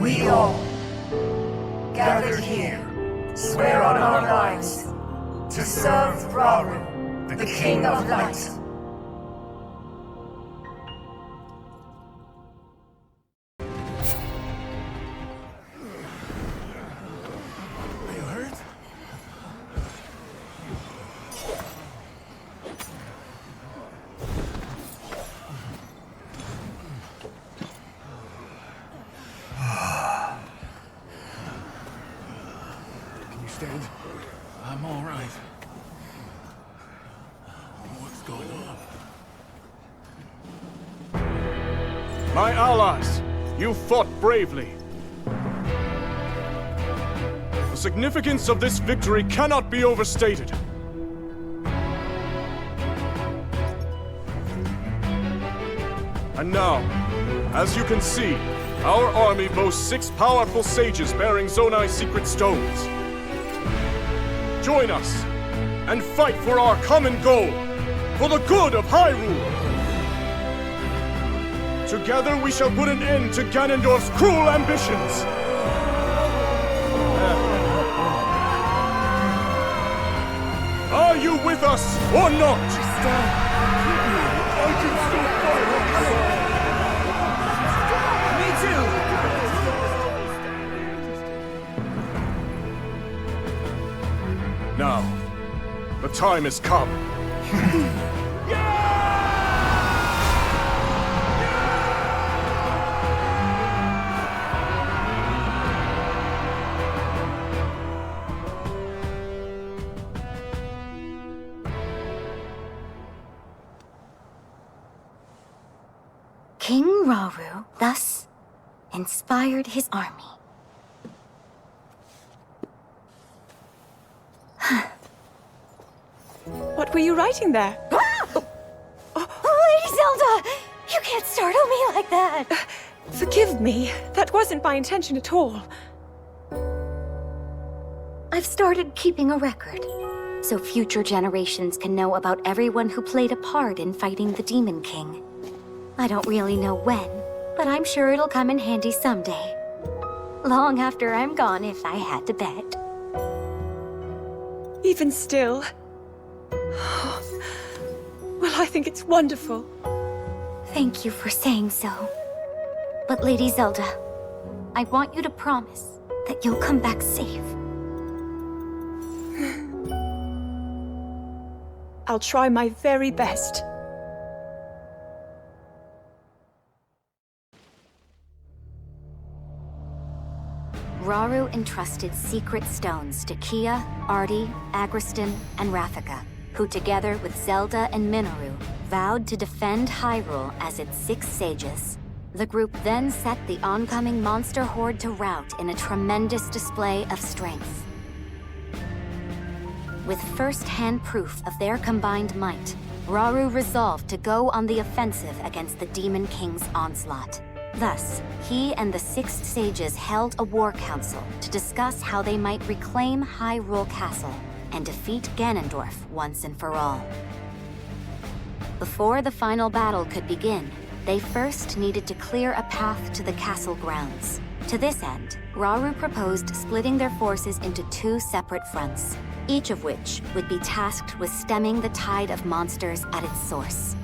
We all, gathered here, swear on our lives to serve Rauru, the King of Light. I'm all right. What's going on? My allies, you fought bravely. The significance of this victory cannot be overstated. And now, as you can see, our army boasts 6 powerful sages bearing Zonai's secret stones. Join us, and fight for our common goal, for the good of Hyrule! Together we shall put an end to Ganondorf's cruel ambitions! Are you with us, or not? Now, the time has come. King Rauru thus inspired his army. What were you writing there? Lady Zelda! You can't startle me like that! Forgive me. That wasn't my intention at all. I've started keeping a record, so future generations can know about everyone who played a part in fighting the Demon King. I don't really know when, but I'm sure it'll come in handy someday. Long after I'm gone, if I had to bet. Even still. Well, I think it's wonderful. Thank you for saying so. But Lady Zelda, I want you to promise that you'll come back safe. I'll try my very best. Rauru entrusted secret stones to Kia, Artie, Agriston, and Rafika, who together with Zelda and Minoru vowed to defend Hyrule as its 6 sages. The group then set the oncoming monster horde to rout in a tremendous display of strength. With first-hand proof of their combined might, Rauru resolved to go on the offensive against the Demon King's onslaught. Thus, he and the 6 sages held a war council to discuss how they might reclaim Hyrule Castle and defeat Ganondorf once and for all. Before the final battle could begin, they first needed to clear a path to the castle grounds. To this end, Rauru proposed splitting their forces into 2 separate fronts, each of which would be tasked with stemming the tide of monsters at its source.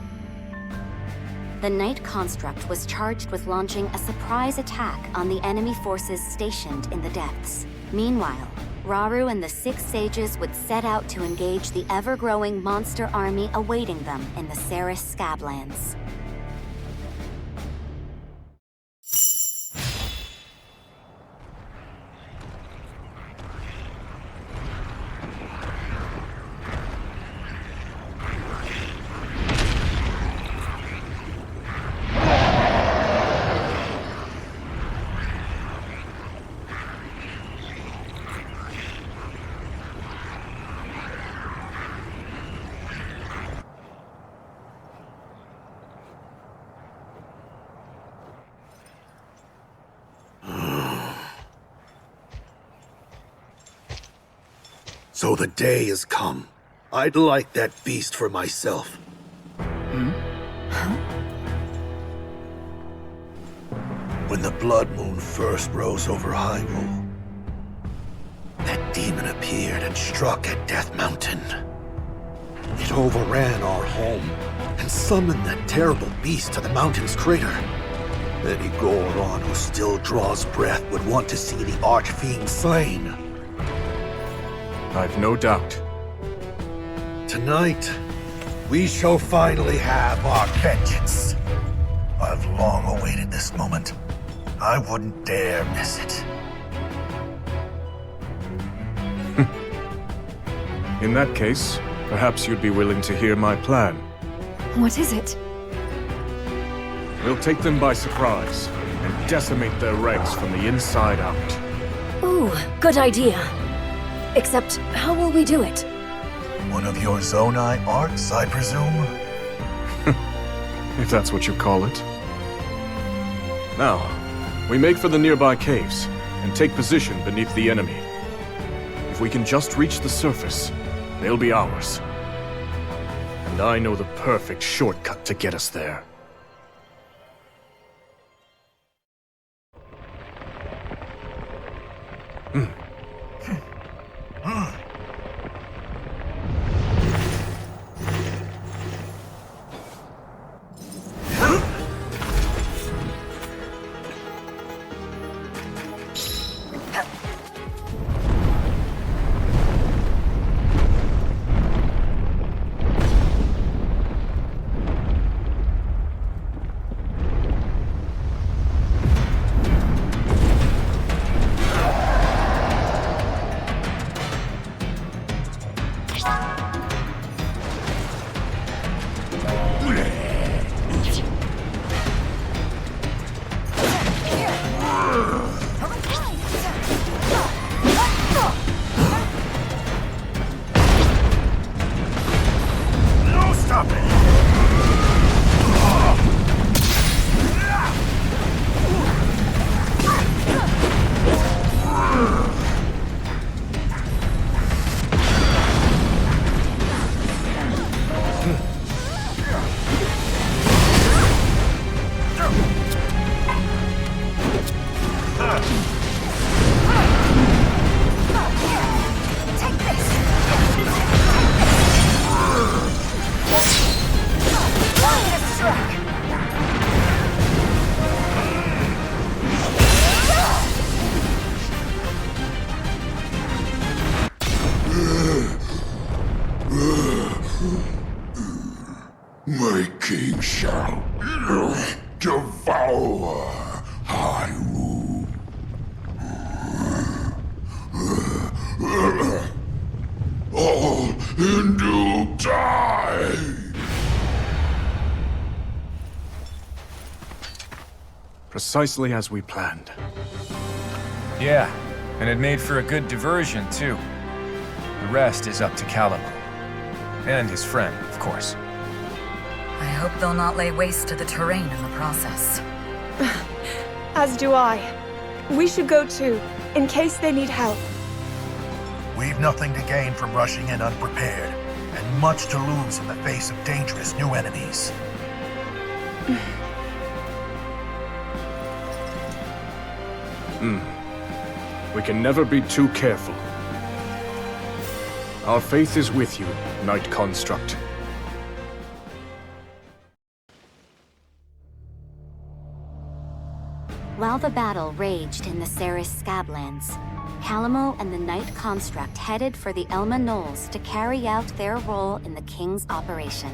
The Knight Construct was charged with launching a surprise attack on the enemy forces stationed in the depths. Meanwhile, Rauru and the 6 sages would set out to engage the ever-growing monster army awaiting them in the Ceres Scablands. So the day has come. I'd like that beast for myself. When the Blood Moon first rose over Hyrule, that demon appeared and struck at Death Mountain. It overran our home and summoned that terrible beast to the mountain's crater. Any Goron who still draws breath would want to see the Archfiend slain. I've no doubt. Tonight, we shall finally have our vengeance. I've long awaited this moment. I wouldn't dare miss it. In that case, perhaps you'd be willing to hear my plan. What is it? We'll take them by surprise and decimate their ranks from the inside out. Ooh, good idea. Except, how will we do it? One of your Zonai arts, I presume? If that's what you call it. Now, we make for the nearby caves and take position beneath the enemy. If we can just reach the surface, they'll be ours. And I know the perfect shortcut to get us there. My king shall devour Hyrule. All Hindu die! Precisely as we planned. Yeah, and it made for a good diversion, too. The rest is up to Callum. And his friend, of course. I hope they'll not lay waste to the terrain in the process. As do I. We should go too, in case they need help. We've nothing to gain from rushing in unprepared, and much to lose in the face of dangerous new enemies. We can never be too careful. Our faith is with you, Knight Construct. While the battle raged in the Ceres Scablands, Calamo and the Knight Construct headed for the Elma Knolls to carry out their role in the King's operation.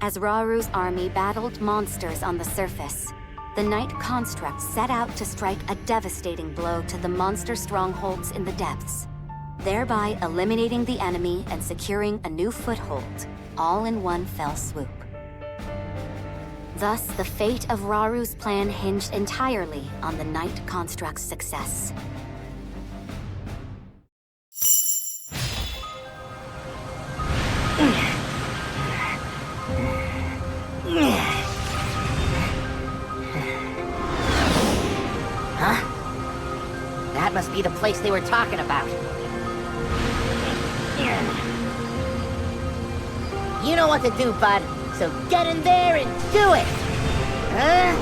As Raru's army battled monsters on the surface, the Knight Construct set out to strike a devastating blow to the monster strongholds in the depths, thereby eliminating the enemy and securing a new foothold, all in one fell swoop. Thus, the fate of Raru's plan hinged entirely on the Knight Construct's success. Huh? That must be the place they were talking about. You know what to do, bud. So get in there and do it! Huh?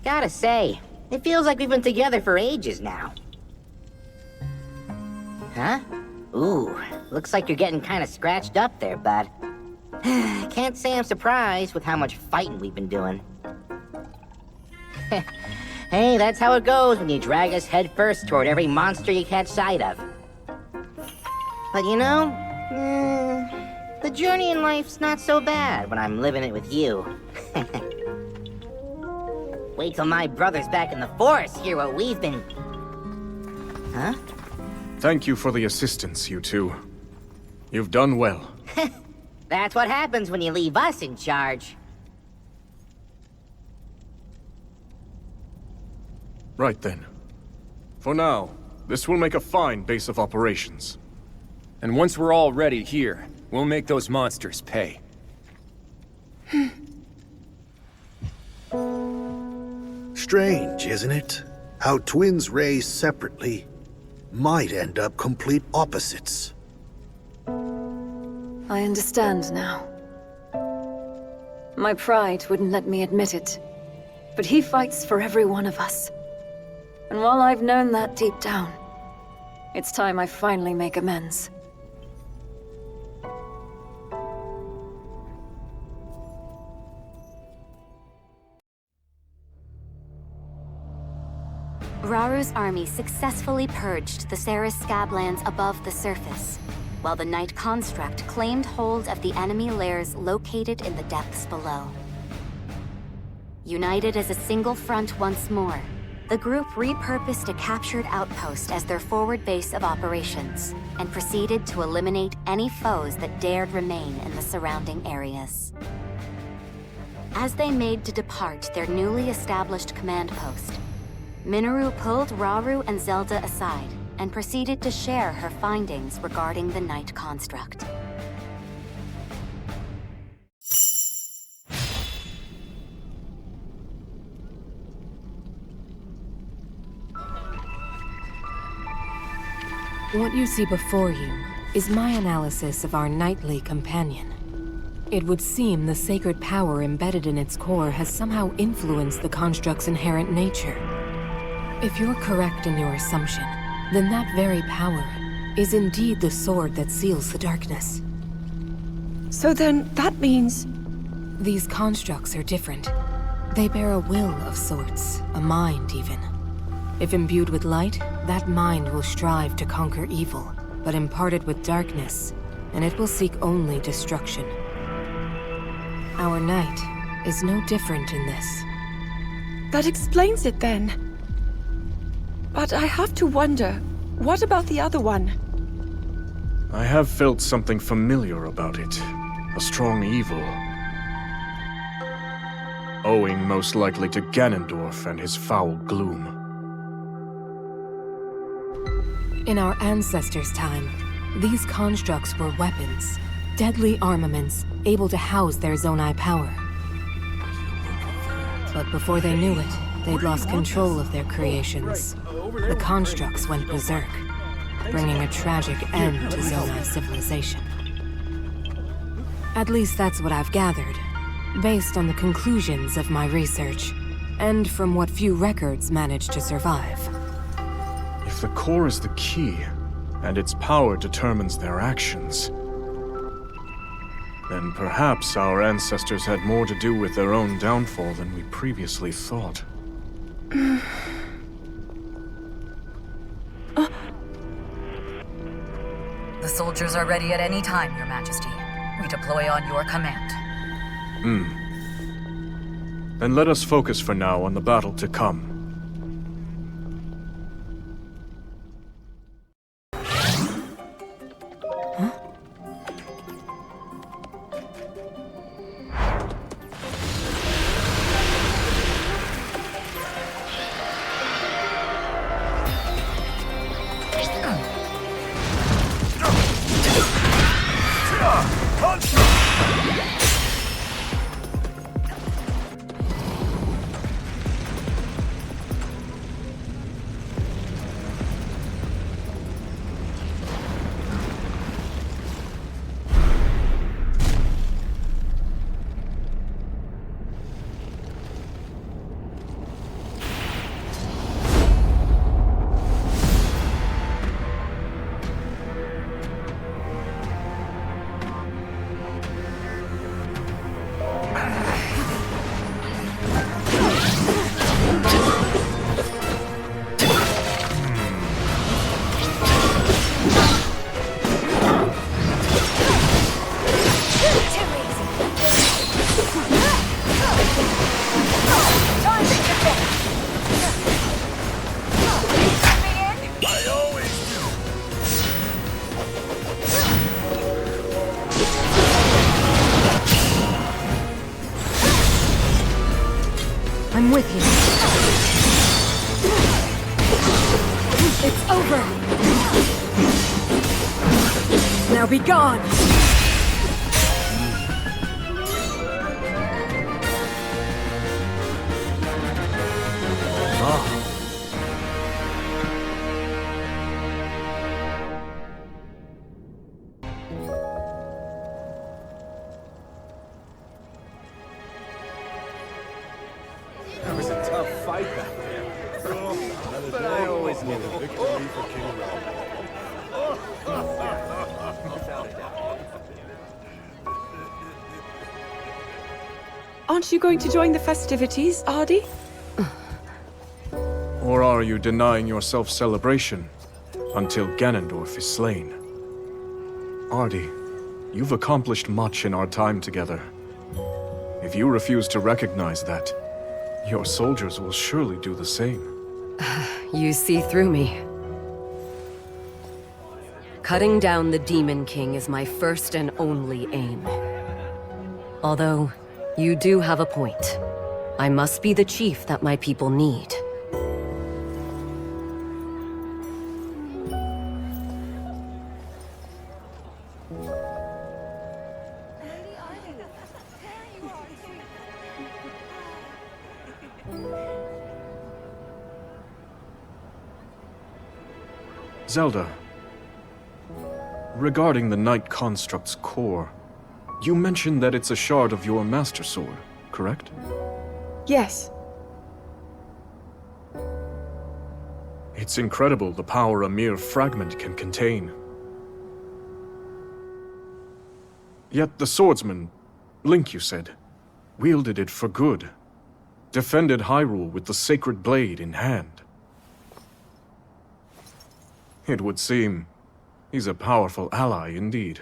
Gotta say, it feels like we've been together for ages now. Huh? Ooh, looks like you're getting kinda scratched up there, bud. Can't say I'm surprised with how much fighting we've been doing. Hey, that's how it goes when you drag us headfirst toward every monster you catch sight of. But you know, the journey in life's not so bad when I'm living it with you. Wait till my brother's back in the forest, hear what we've been... Huh? Thank you for the assistance, you two. You've done well. That's what happens when you leave us in charge. Right then. For now, this will make a fine base of operations. And once we're all ready here, we'll make those monsters pay. Strange, isn't it? How twins raised separately might end up complete opposites. I understand now. My pride wouldn't let me admit it, but he fights for every one of us. And while I've known that deep down, it's time I finally make amends. Raru's army successfully purged the Ceres scablands above the surface, while the Night Construct claimed hold of the enemy lairs located in the depths below. United as a single front once more, the group repurposed a captured outpost as their forward base of operations, and proceeded to eliminate any foes that dared remain in the surrounding areas. As they made to depart their newly established command post, Minoru pulled Raru and Zelda aside and proceeded to share her findings regarding the Night Construct. What you see before you is my analysis of our nightly companion. It would seem the sacred power embedded in its core has somehow influenced the construct's inherent nature. If you're correct in your assumption, then that very power is indeed the sword that seals the darkness. So then, that means... These constructs are different. They bear a will of sorts, a mind even. If imbued with light, that mind will strive to conquer evil, but imparted with darkness, and it will seek only destruction. Our knight is no different in this. That explains it then. But I have to wonder, what about the other one? I have felt something familiar about it. A strong evil. Owing most likely to Ganondorf and his foul gloom. In our ancestors' time, these constructs were weapons, deadly armaments, able to house their Zonai power. But before they knew it, they'd lost control of their creations. The constructs went berserk, bringing a tragic end to Zonai civilization. At least that's what I've gathered, based on the conclusions of my research, and from what few records managed to survive. If the core is the key, and its power determines their actions, then perhaps our ancestors had more to do with their own downfall than we previously thought. The soldiers are ready at any time, Your Majesty. We deploy on your command. Then let us focus for now on the battle to come. with you. It's over. Now be gone. That was a tough fight back there. But I always knew the victory for King Aren't you going to join the festivities, Ardi? Or are you denying yourself celebration until Ganondorf is slain? Ardi, you've accomplished much in our time together. If you refuse to recognize that, your soldiers will surely do the same. You see through me. Cutting down the Demon King is my first and only aim. Although, you do have a point. I must be the chief that my people need. Zelda, regarding the Night Construct's core, you mentioned that it's a shard of your Master Sword, correct? Yes. It's incredible the power a mere fragment can contain. Yet the swordsman, Link you said, wielded it for good, defended Hyrule with the sacred blade in hand. It would seem he's a powerful ally indeed.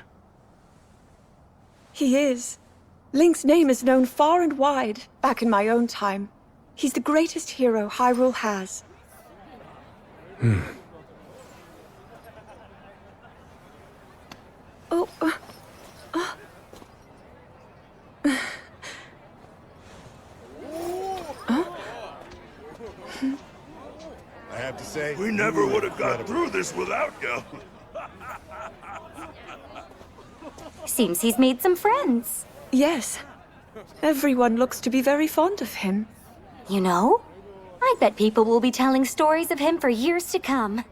He is. Link's name is known far and wide, back in my own time. He's the greatest hero Hyrule has. Oh, I have to say, We never would have got through this without you. Seems he's made some friends. Yes. Everyone looks to be very fond of him. You know, I bet people will be telling stories of him for years to come.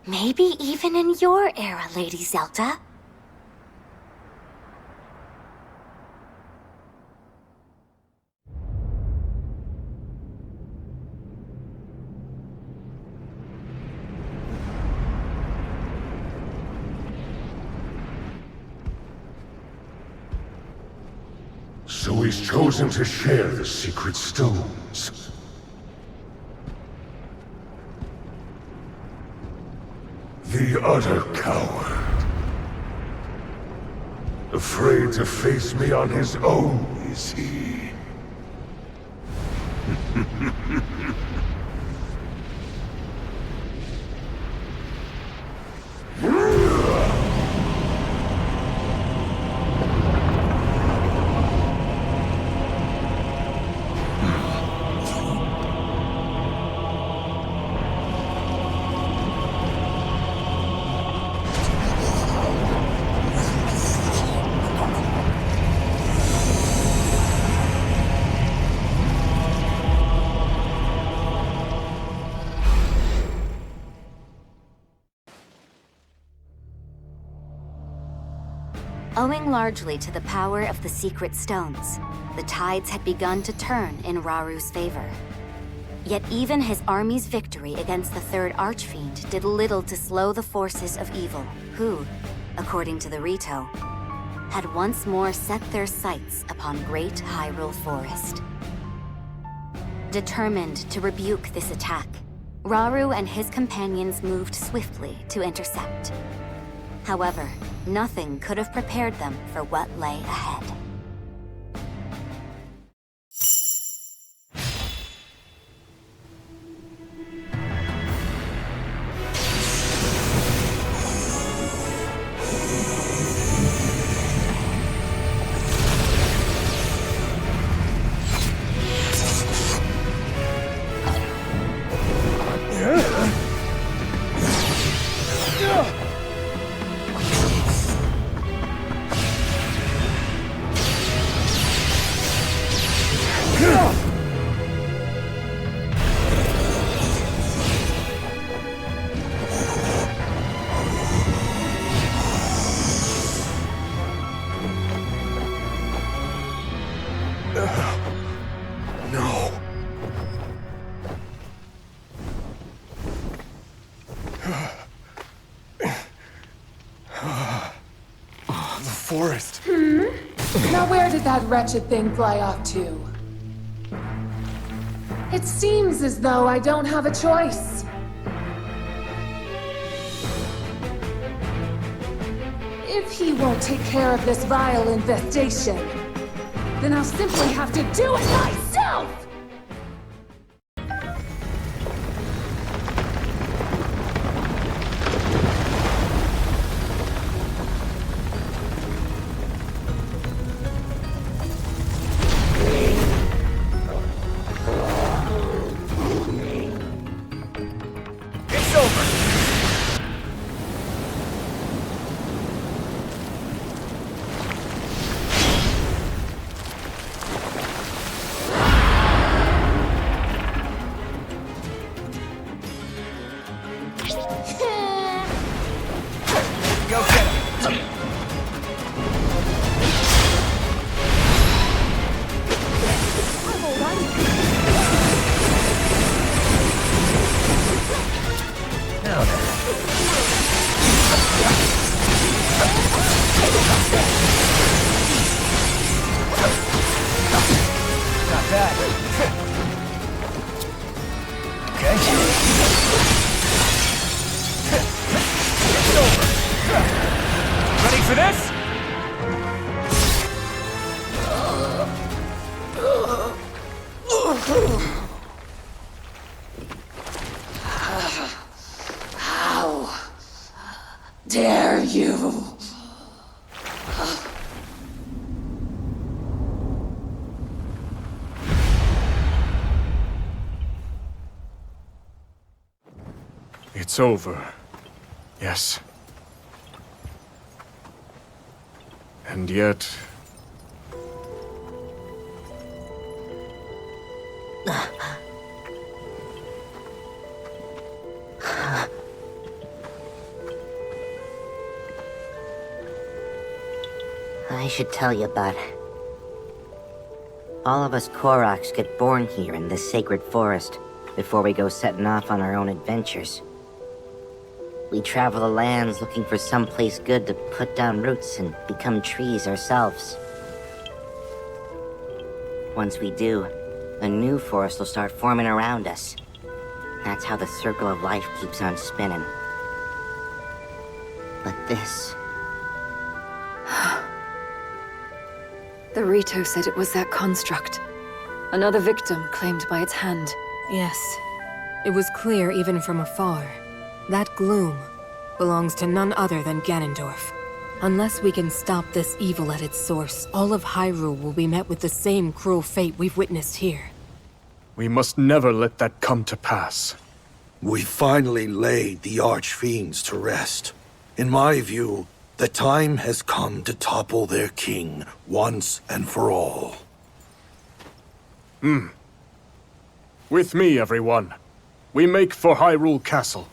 Maybe even in your era, Lady Zelda. So he's chosen to share the secret stones. The utter coward. Afraid to face me on his own, is he? Owing largely to the power of the secret stones, the tides had begun to turn in Raru's favor. Yet even his army's victory against the Third Archfiend did little to slow the forces of evil, who, according to the Rito, had once more set their sights upon Great Hyrule Forest. Determined to rebuke this attack, Raru and his companions moved swiftly to intercept. However, nothing could have prepared them for what lay ahead. forest. Now where did that wretched thing fly off to? It seems as though I don't have a choice. If he won't take care of this vile infestation, then I'll simply have to do it myself! Dare you? It's over. Yes. And yet... I should tell you, bud. All of us Koroks get born here in this sacred forest before we go setting off on our own adventures. We travel the lands looking for someplace good to put down roots and become trees ourselves. Once we do, a new forest will start forming around us. That's how the circle of life keeps on spinning. But this... The Rito said it was that construct. Another victim claimed by its hand. Yes. It was clear even from afar. That gloom belongs to none other than Ganondorf. Unless we can stop this evil at its source, all of Hyrule will be met with the same cruel fate we've witnessed here. We must never let that come to pass. We finally laid the Archfiends to rest. In my view, the time has come to topple their king once and for all. With me, everyone. We make for Hyrule Castle.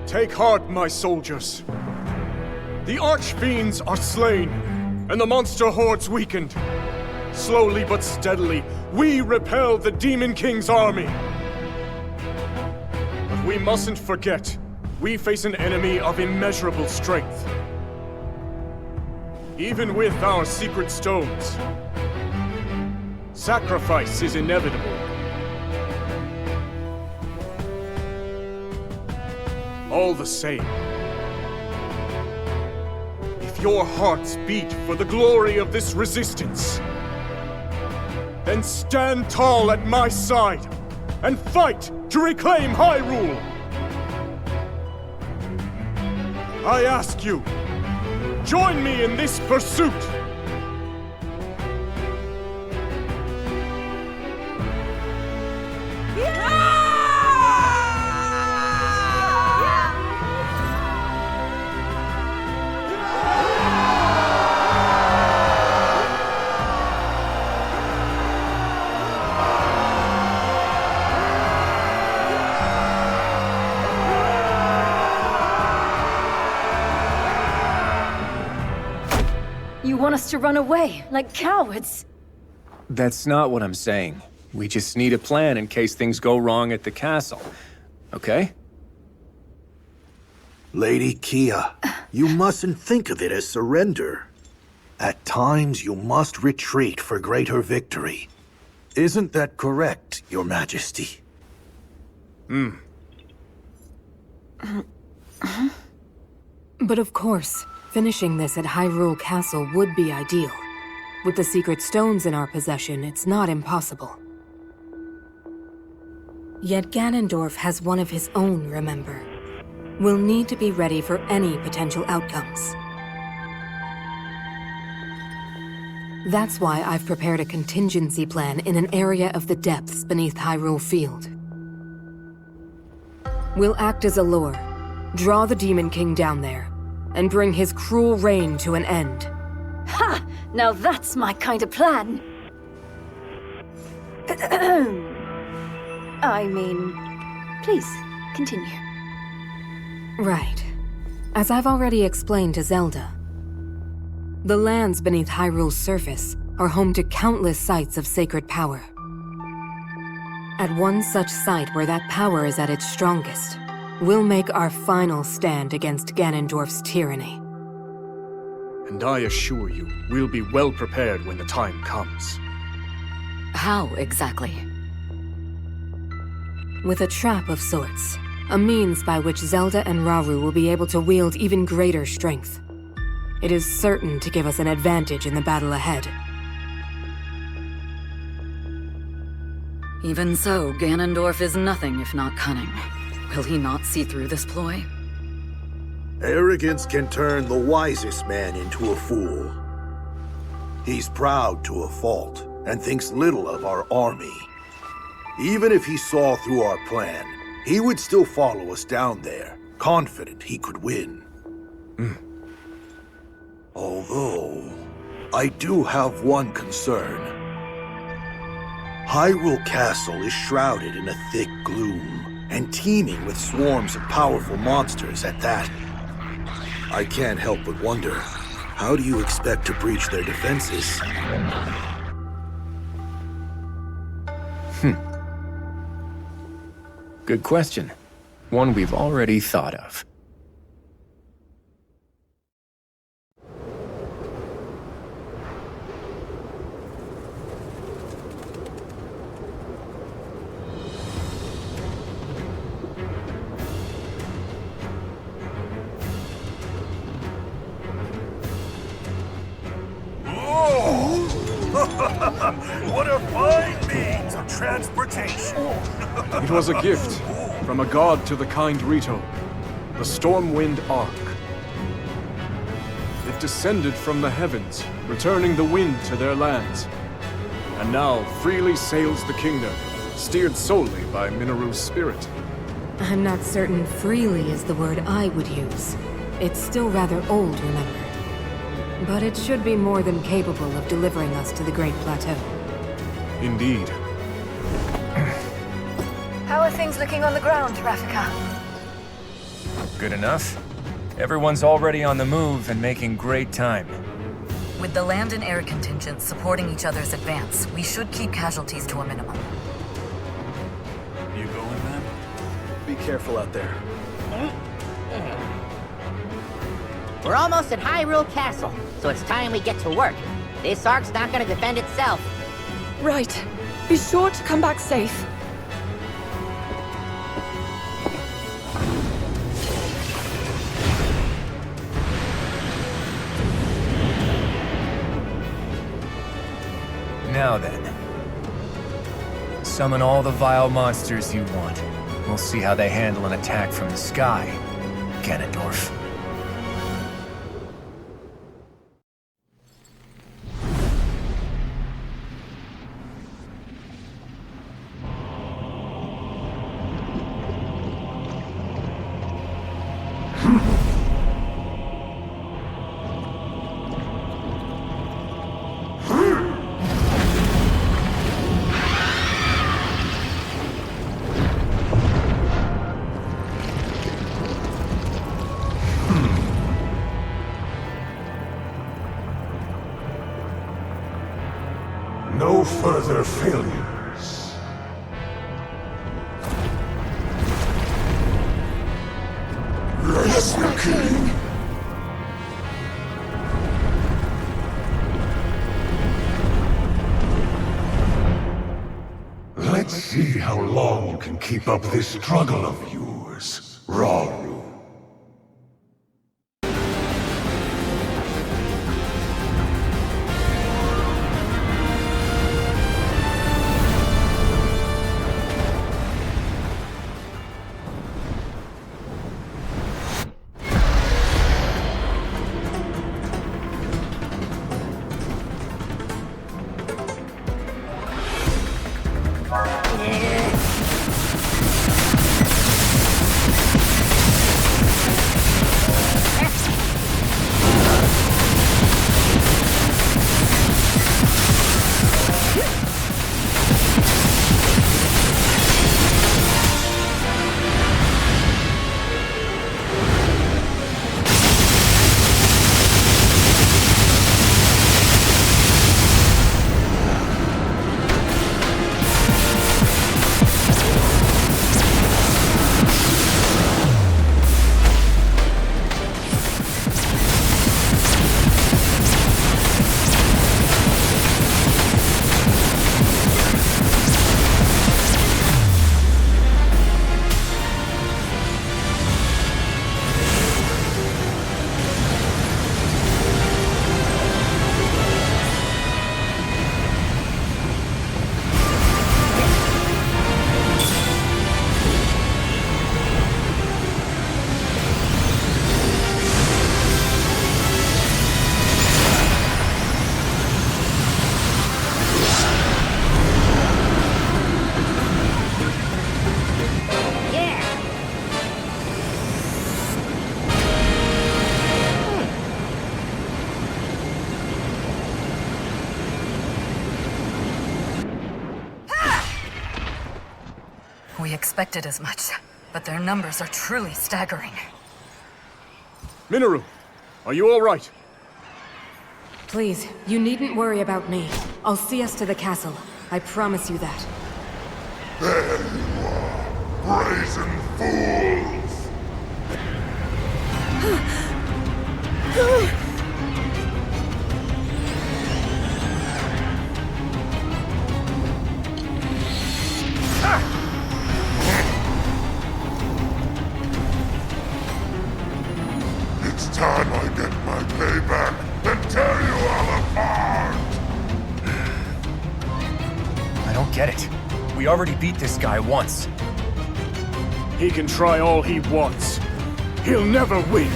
Take heart, my soldiers. The Archfiends are slain, and the monster hordes weakened. Slowly but steadily, we repel the Demon King's army. But we mustn't forget, we face an enemy of immeasurable strength. Even with our secret stones, sacrifice is inevitable. All the same, if your hearts beat for the glory of this resistance, then stand tall at my side and fight to reclaim Hyrule! I ask you, join me in this pursuit! want us to run away, like cowards? That's not what I'm saying. We just need a plan in case things go wrong at the castle. Okay? Lady Kia, you mustn't think of it as surrender. At times, you must retreat for greater victory. Isn't that correct, Your Majesty? But of course, finishing this at Hyrule Castle would be ideal. With the secret stones in our possession, it's not impossible. Yet Ganondorf has one of his own, remember. We'll need to be ready for any potential outcomes. That's why I've prepared a contingency plan in an area of the depths beneath Hyrule Field. We'll act as a lure, draw the Demon King down there, and bring his cruel reign to an end. Ha! Now that's my kind of plan. I mean, please, continue. Right. As I've already explained to Zelda, the lands beneath Hyrule's surface are home to countless sites of sacred power. At one such site where that power is at its strongest, we'll make our final stand against Ganondorf's tyranny. And I assure you, we'll be well prepared when the time comes. How exactly? With a trap of sorts. A means by which Zelda and Rauru will be able to wield even greater strength. It is certain to give us an advantage in the battle ahead. Even so, Ganondorf is nothing if not cunning. Will he not see through this ploy? Arrogance can turn the wisest man into a fool. He's proud to a fault and thinks little of our army. Even if he saw through our plan, he would still follow us down there, confident he could win. Although, I do have one concern. Hyrule Castle is shrouded in a thick gloom, and teeming with swarms of powerful monsters at that. I can't help but wonder, how do you expect to breach their defenses? Good question. One we've already thought of. What a fine means of transportation! It was a gift from a god to the kind Rito, the Stormwind Ark. It descended from the heavens, returning the wind to their lands, and now freely sails the kingdom, steered solely by Minoru's spirit. I'm not certain freely is the word I would use. It's still rather old, remember. But it should be more than capable of delivering us to the Great Plateau. Indeed. How are things looking on the ground, Rafika? Good enough. Everyone's already on the move and making great time. With the land and air contingents supporting each other's advance, we should keep casualties to a minimum. You going, man? Be careful out there. We're almost at Hyrule Castle, so it's time we get to work. This ark's not gonna defend itself. Right. Be sure to come back safe. Now then. Summon all the vile monsters you want. We'll see how they handle an attack from the sky, Ganondorf. further failures. Yes, my king. Let's see how long you can keep up this struggle of yours, Raru. We expected as much, but their numbers are truly staggering. Minoru, are you all right? Please, you needn't worry about me. I'll see us to the castle. I promise you that. There you are, brazen fools! It's time I get my payback and tear you all apart! I don't get it. We already beat this guy once. He can try all he wants. He'll never win.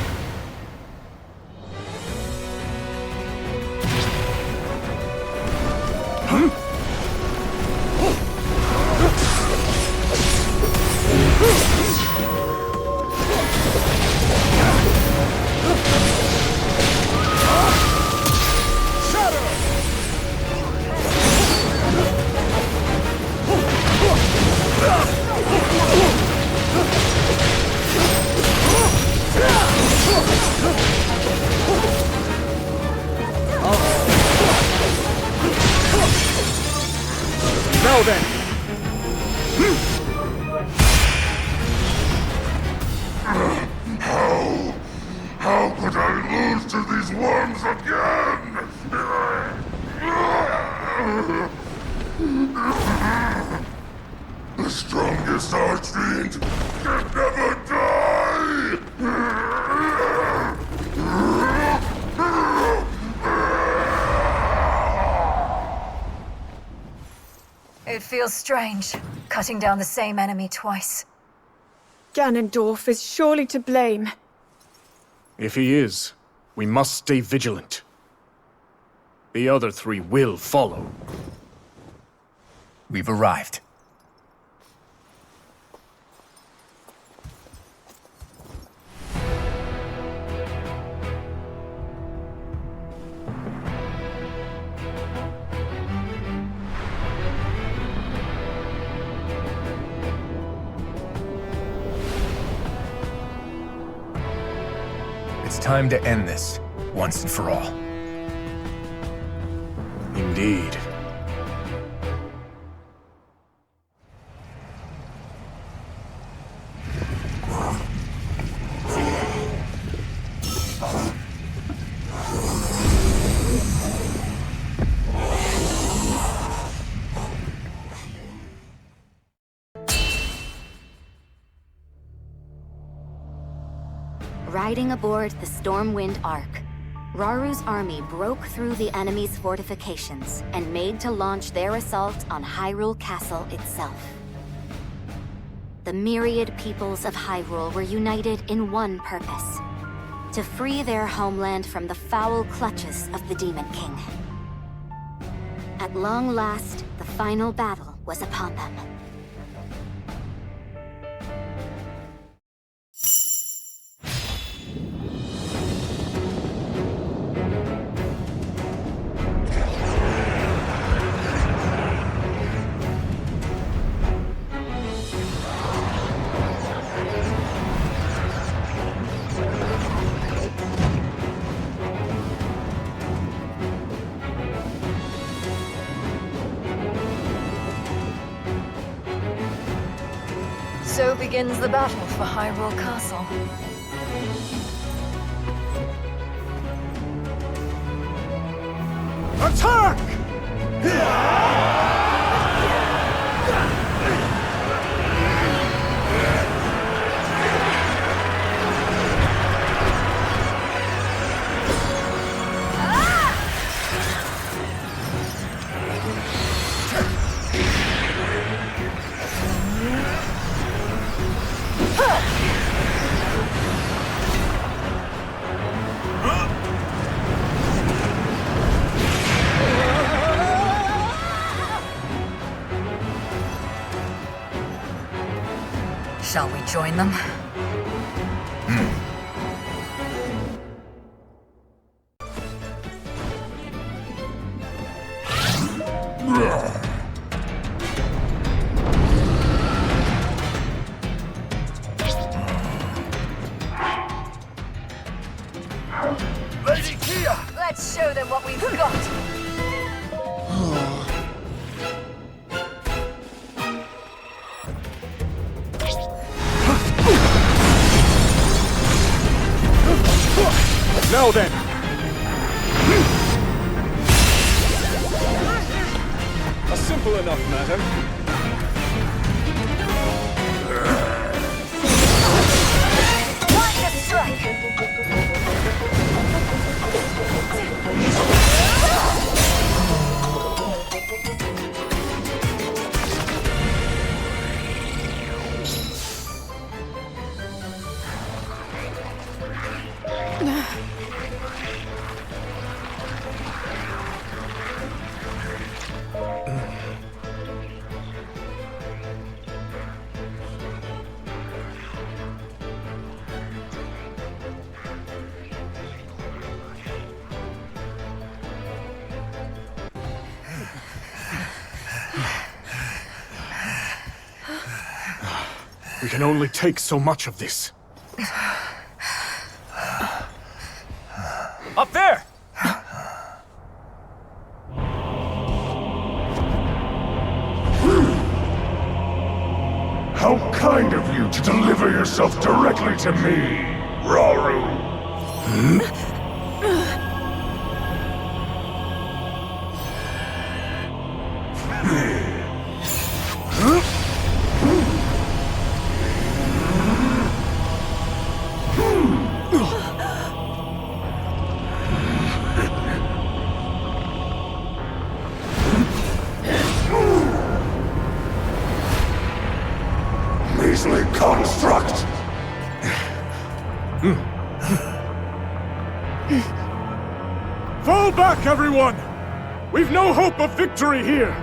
Now then! How could I lose to these worms again? The strongest archfiend can never die! It feels strange, cutting down the same enemy twice. Ganondorf is surely to blame. If he is, we must stay vigilant. The other three will follow. We've arrived. It's time to end this, once and for all. Indeed. Riding aboard the Stormwind Ark, Raru's army broke through the enemy's fortifications and made to launch their assault on Hyrule Castle itself. The myriad peoples of Hyrule were united in one purpose: to free their homeland from the foul clutches of the Demon King. At long last, the final battle was upon them. So begins the battle for Hyrule Castle. Attack! Shall we join them? Lady Kia! Let's show them what we've got! Now then! A simple enough matter. Time to strike! We can only take so much of this. Up there! How kind of you to deliver yourself directly to me, Raru. Measly construct! Fall back, everyone! We've no hope of victory here!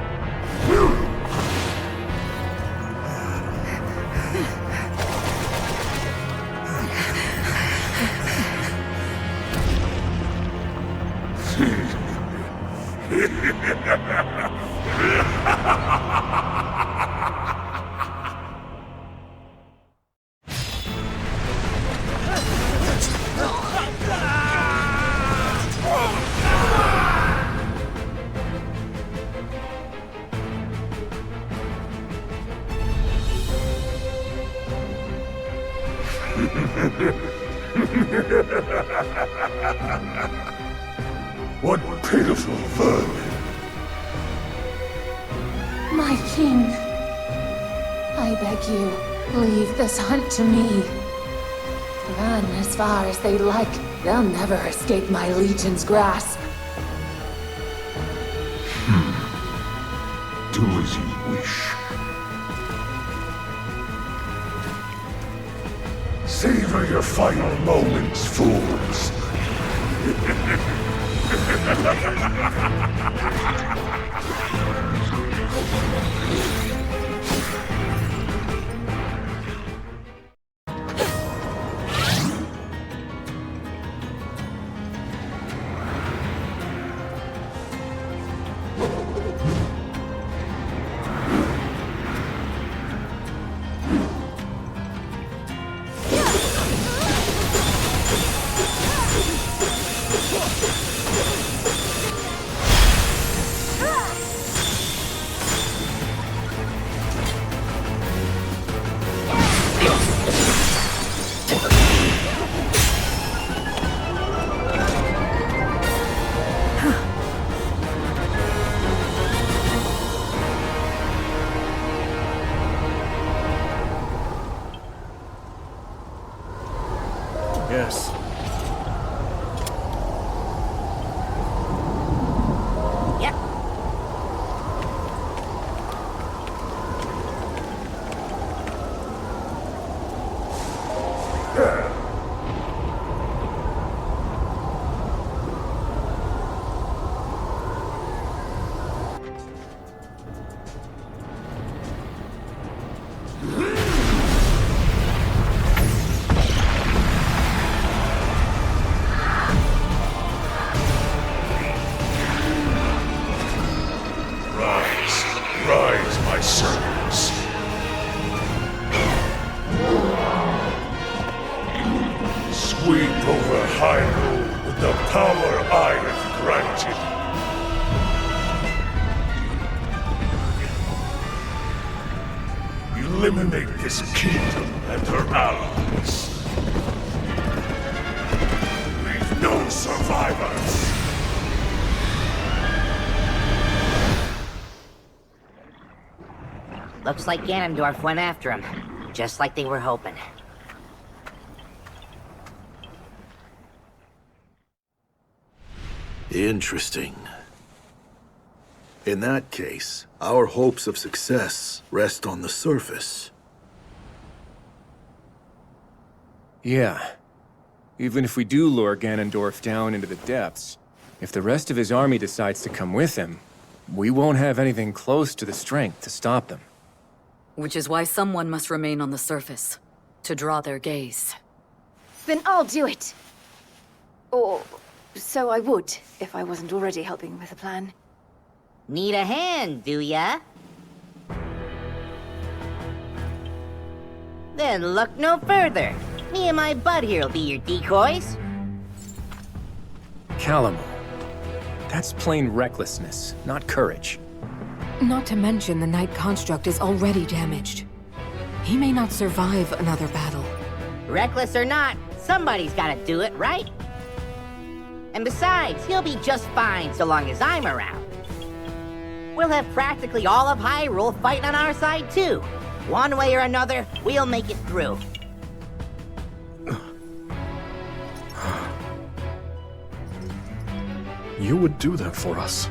What pitiful vermin! My king, I beg you, leave this hunt to me. Run as far as they like. They'll never escape my legion's grasp. Do as you wish. Savor your final moments, fools. Yes. Yep. Rise, my servants. Sweep over Hyrule with the power I have granted. Eliminate this kingdom and her allies. Leave no survivors. Looks like Ganondorf went after him, just like they were hoping. Interesting. In that case, our hopes of success rest on the surface. Yeah. Even if we do lure Ganondorf down into the depths, if the rest of his army decides to come with him, we won't have anything close to the strength to stop them. Which is why someone must remain on the surface, to draw their gaze. Then I'll do it. Or so I would, if I wasn't already helping with the plan. Need a hand, do ya? Then look no further. Me and my bud here'll be your decoys. Calamo. That's plain recklessness, not courage. Not to mention the Knight construct is already damaged. He may not survive another battle. Reckless or not, somebody's gotta do it, right? And besides, he'll be just fine so long as I'm around. We'll have practically all of Hyrule fighting on our side too. One way or another, we'll make it through. You would do that for us?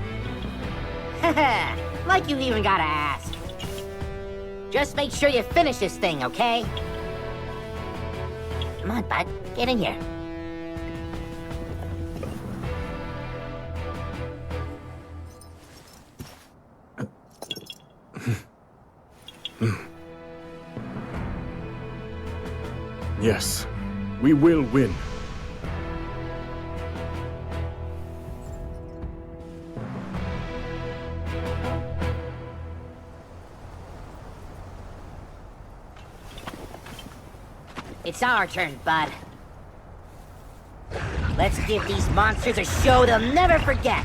Haha, like you even gotta ask. Just make sure you finish this thing, okay? Come on, bud, get in here. Yes, we will win. It's our turn, bud. Let's give these monsters a show they'll never forget.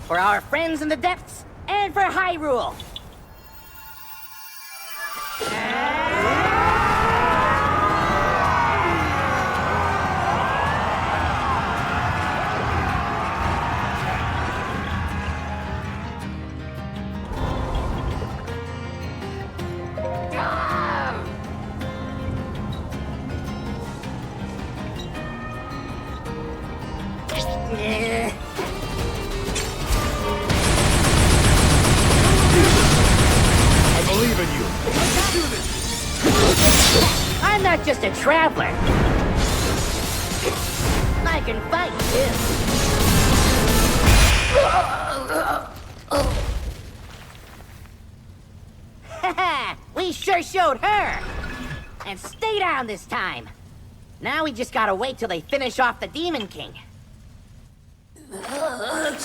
For our friends in the depths, and for Hyrule. I believe in you. Let's do this. I'm not just a traveler. I can fight too. We sure showed her. And stay down this time. Now we just gotta wait till they finish off the Demon King. Bud!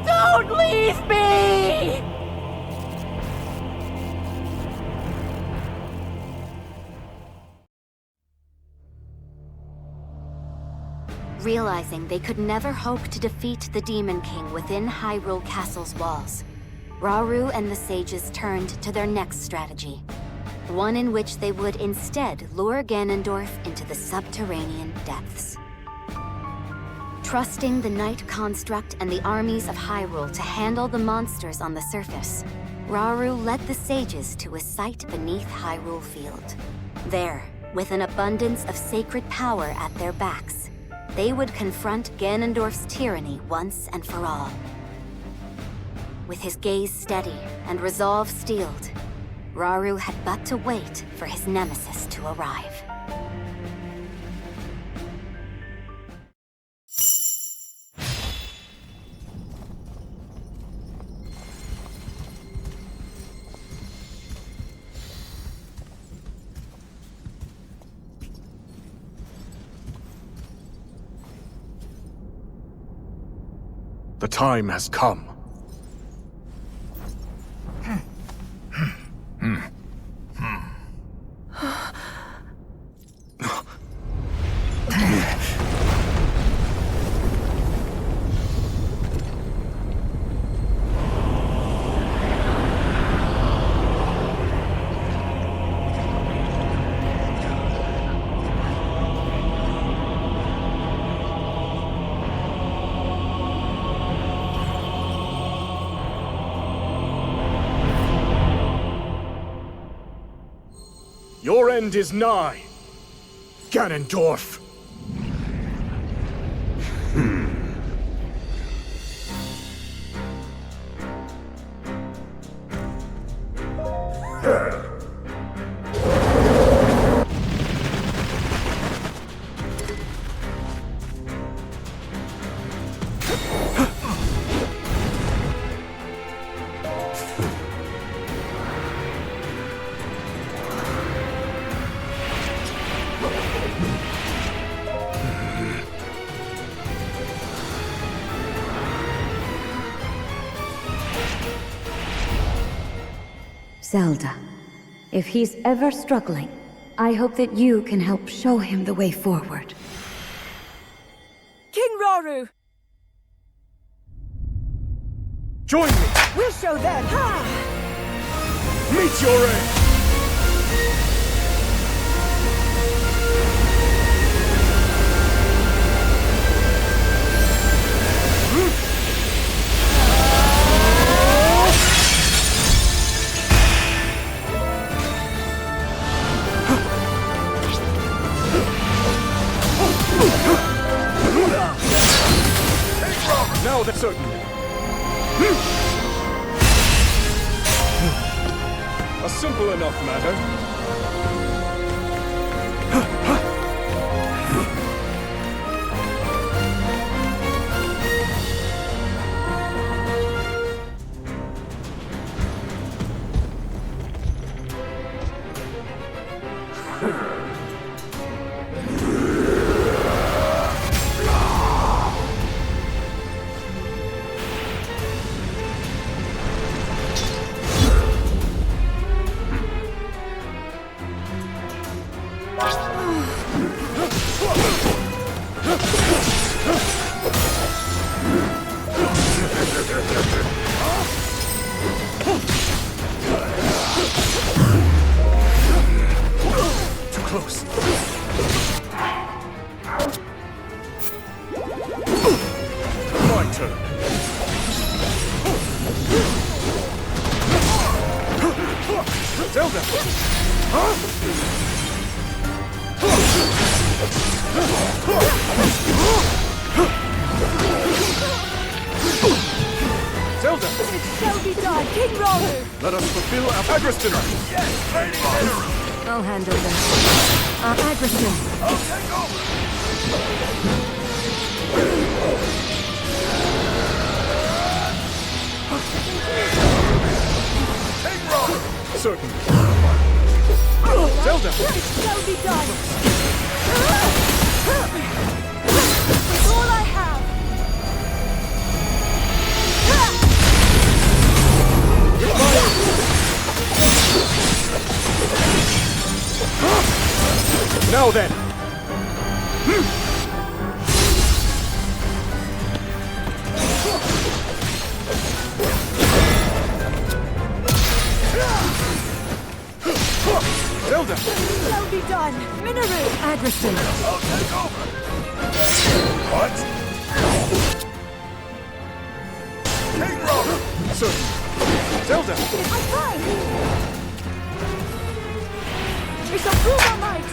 Don't leave me! Realizing they could never hope to defeat the Demon King within Hyrule Castle's walls, Rauru and the sages turned to their next strategy. One in which they would instead lure Ganondorf into the subterranean depths. Trusting the Night Construct and the armies of Hyrule to handle the monsters on the surface, Rauru led the sages to a site beneath Hyrule Field. There, with an abundance of sacred power at their backs, they would confront Ganondorf's tyranny once and for all. With his gaze steady and resolve steeled, Rauru had but to wait for his nemesis to arrive. The time has come. Your end is nigh, Ganondorf. Zelda, if he's ever struggling, I hope that you can help show him the way forward. King Rauru! Join me! We'll show them! Ha! Meet your end! Now that's certain. A simple enough matter. Zelda! Huh? Zelda! It shall be done, King Rauru! Let us fulfill our Agriston! Yes, Lady Mineru! I'll handle them. Agriston. I'll take over! King Rauru! Certainly. Zelda! It shall be done! With all I have! Now then! Zelda! It shall be done! Mineru! Agriston. I'll take over! What? King Rauru! Certainly. Zelda! I'm fine! We shall prove our might!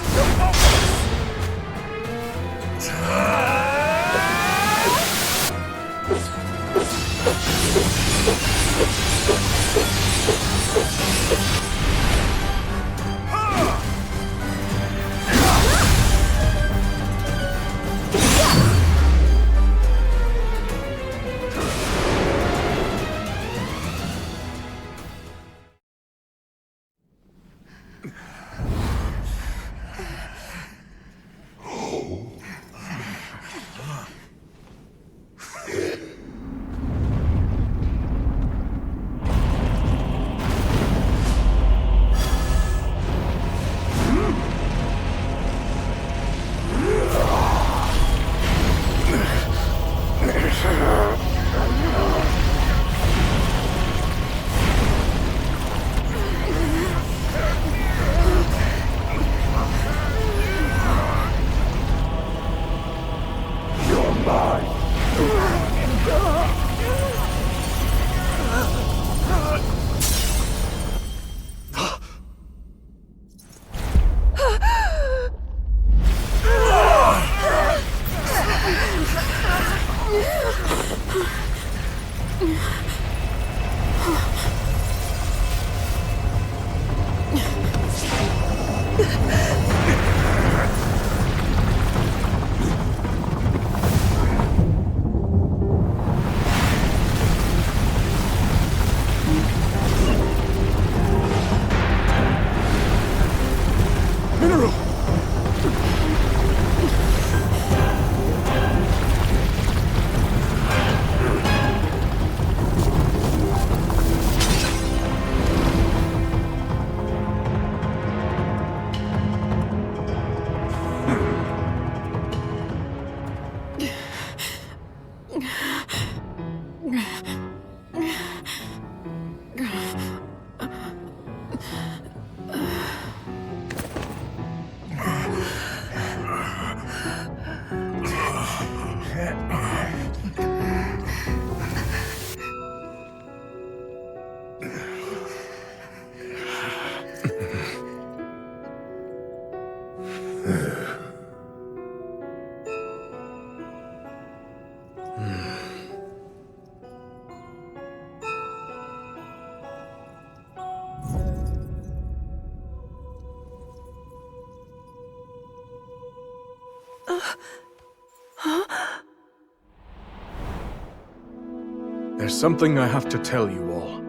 There's something I have to tell you all.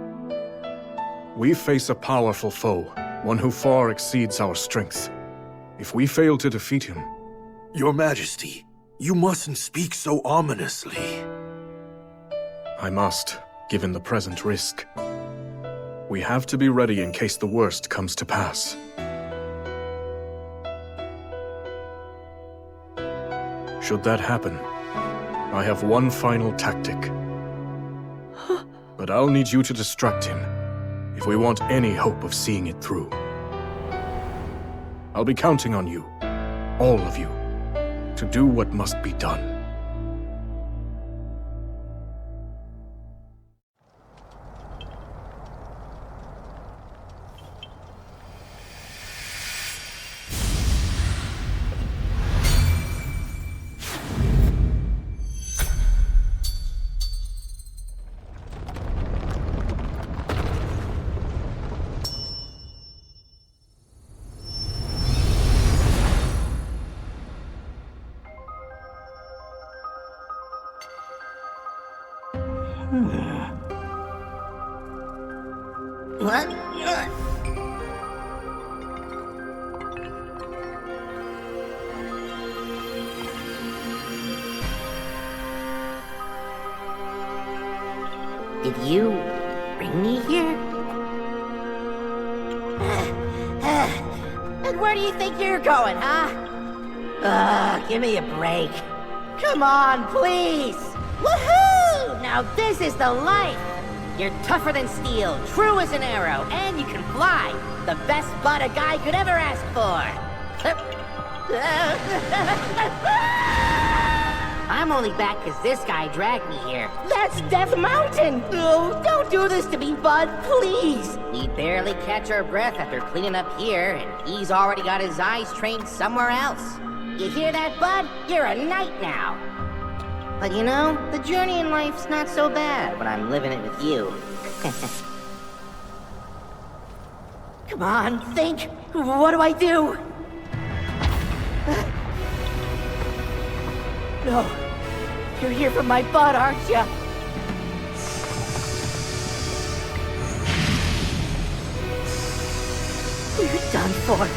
We face a powerful foe, one who far exceeds our strength. If we fail to defeat him... Your Majesty, you mustn't speak so ominously. I must, given the present risk. We have to be ready in case the worst comes to pass. Should that happen, I have one final tactic. But I'll need you to distract him, if we want any hope of seeing it through. I'll be counting on you, all of you, to do what must be done. Did you bring me here? And where do you think you're going, huh? Give me a break. Come on, please! Woohoo! Now this is the life! You're tougher than steel, true as an arrow, and you can fly! The best butt a guy could ever ask for! I'm only back because this guy dragged me here. That's Death Mountain! Oh, don't do this to me, bud, please! We barely catch our breath after cleaning up here, and he's already got his eyes trained somewhere else. You hear that, bud? You're a knight now! But you know, the journey in life's not so bad when I'm living it with you. Come on, think! What do I do? No. You're here for my butt, aren't you? We're done for.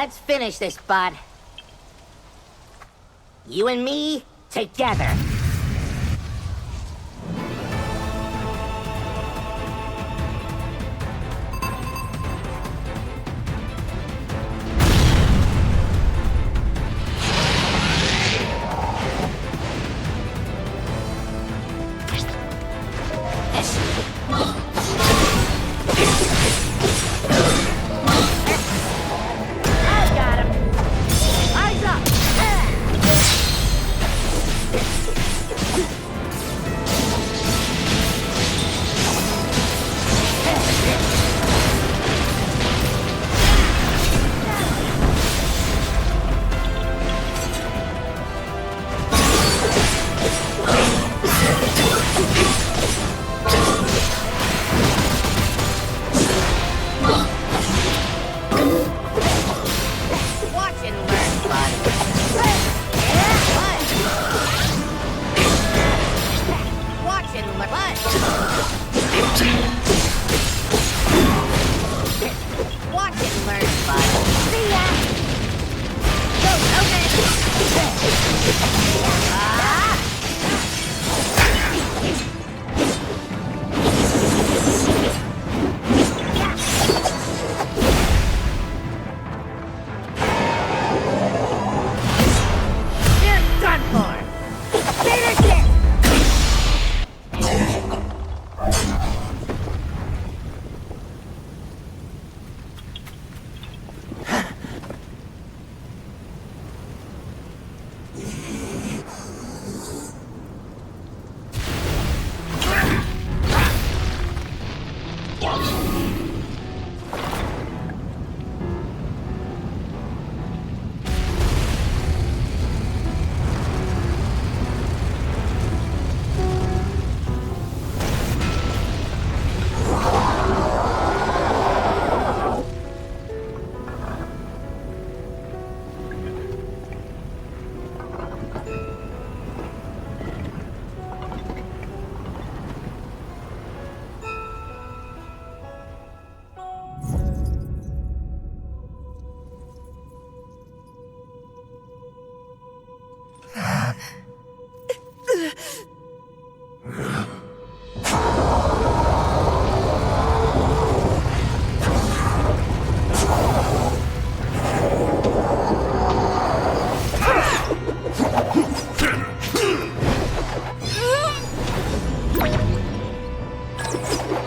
Let's finish this, bud. You and me, together.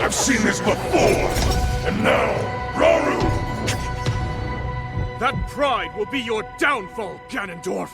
I've seen this before! And now, Rauru! That pride will be your downfall, Ganondorf!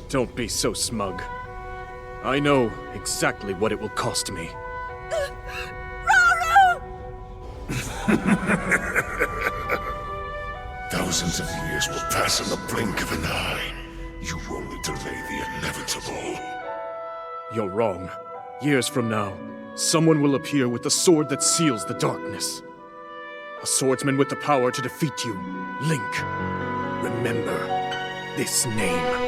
Don't be so smug. I know exactly what it will cost me. Thousands of years will pass in the blink of an eye. You only delay the inevitable. You're wrong. Years from now, someone will appear with the sword that seals the darkness. A swordsman with the power to defeat you. Link. Remember this name.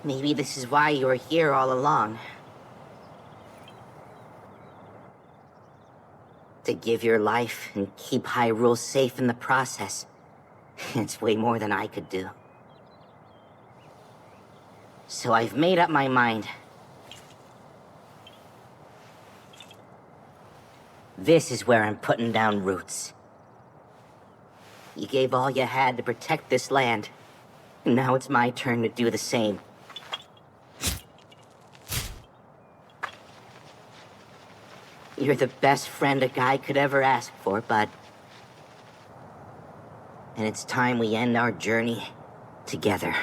Maybe this is why you were here all along. To give your life and keep Hyrule safe in the process. It's way more than I could do. So I've made up my mind. This is where I'm putting down roots. You gave all you had to protect this land. And now it's my turn to do the same. You're the best friend a guy could ever ask for, bud. And it's time we end our journey together.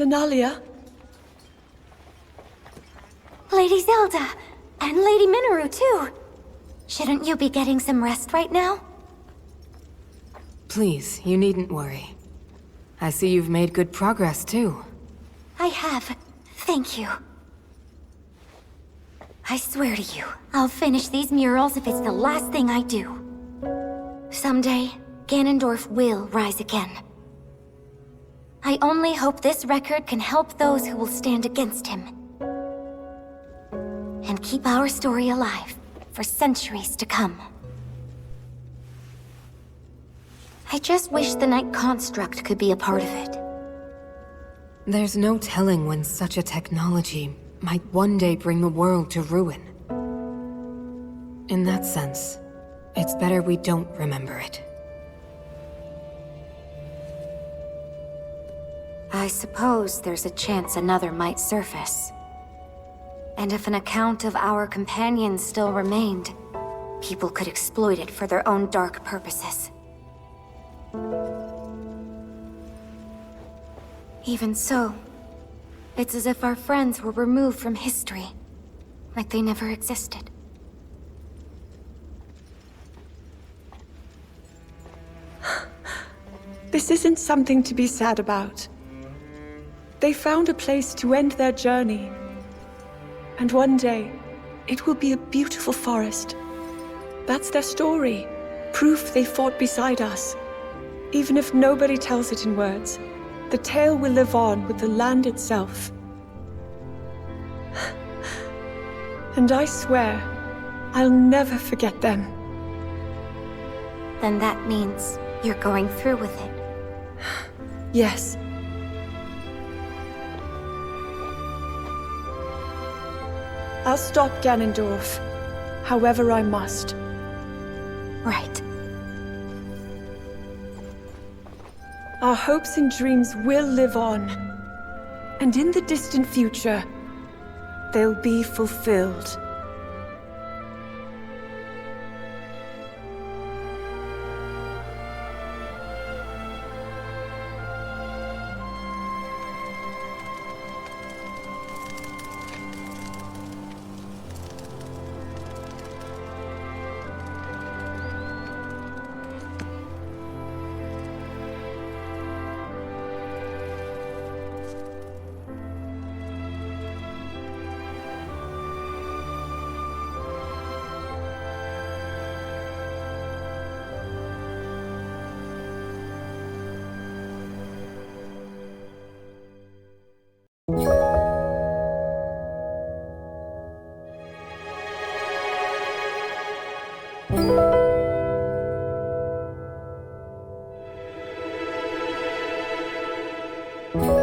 Lunalia? Lady Zelda! And Lady Minoru, too! Shouldn't you be getting some rest right now? Please, you needn't worry. I see you've made good progress, too. I have. Thank you. I swear to you, I'll finish these murals if it's the last thing I do. Someday, Ganondorf will rise again. I only hope this record can help those who will stand against him. And keep our story alive for centuries to come. I just wish the Night Construct could be a part of it. There's no telling when such a technology might one day bring the world to ruin. In that sense, it's better we don't remember it. I suppose there's a chance another might surface. And if an account of our companions still remained, people could exploit it for their own dark purposes. Even so, it's as if our friends were removed from history, like they never existed. This isn't something to be sad about. They found a place to end their journey. And one day, it will be a beautiful forest. That's their story. Proof they fought beside us. Even if nobody tells it in words, the tale will live on with the land itself. And I swear, I'll never forget them. Then that means you're going through with it. Yes. I'll stop Ganondorf, however I must. Right. Our hopes and dreams will live on. And in the distant future, they'll be fulfilled. Thank you.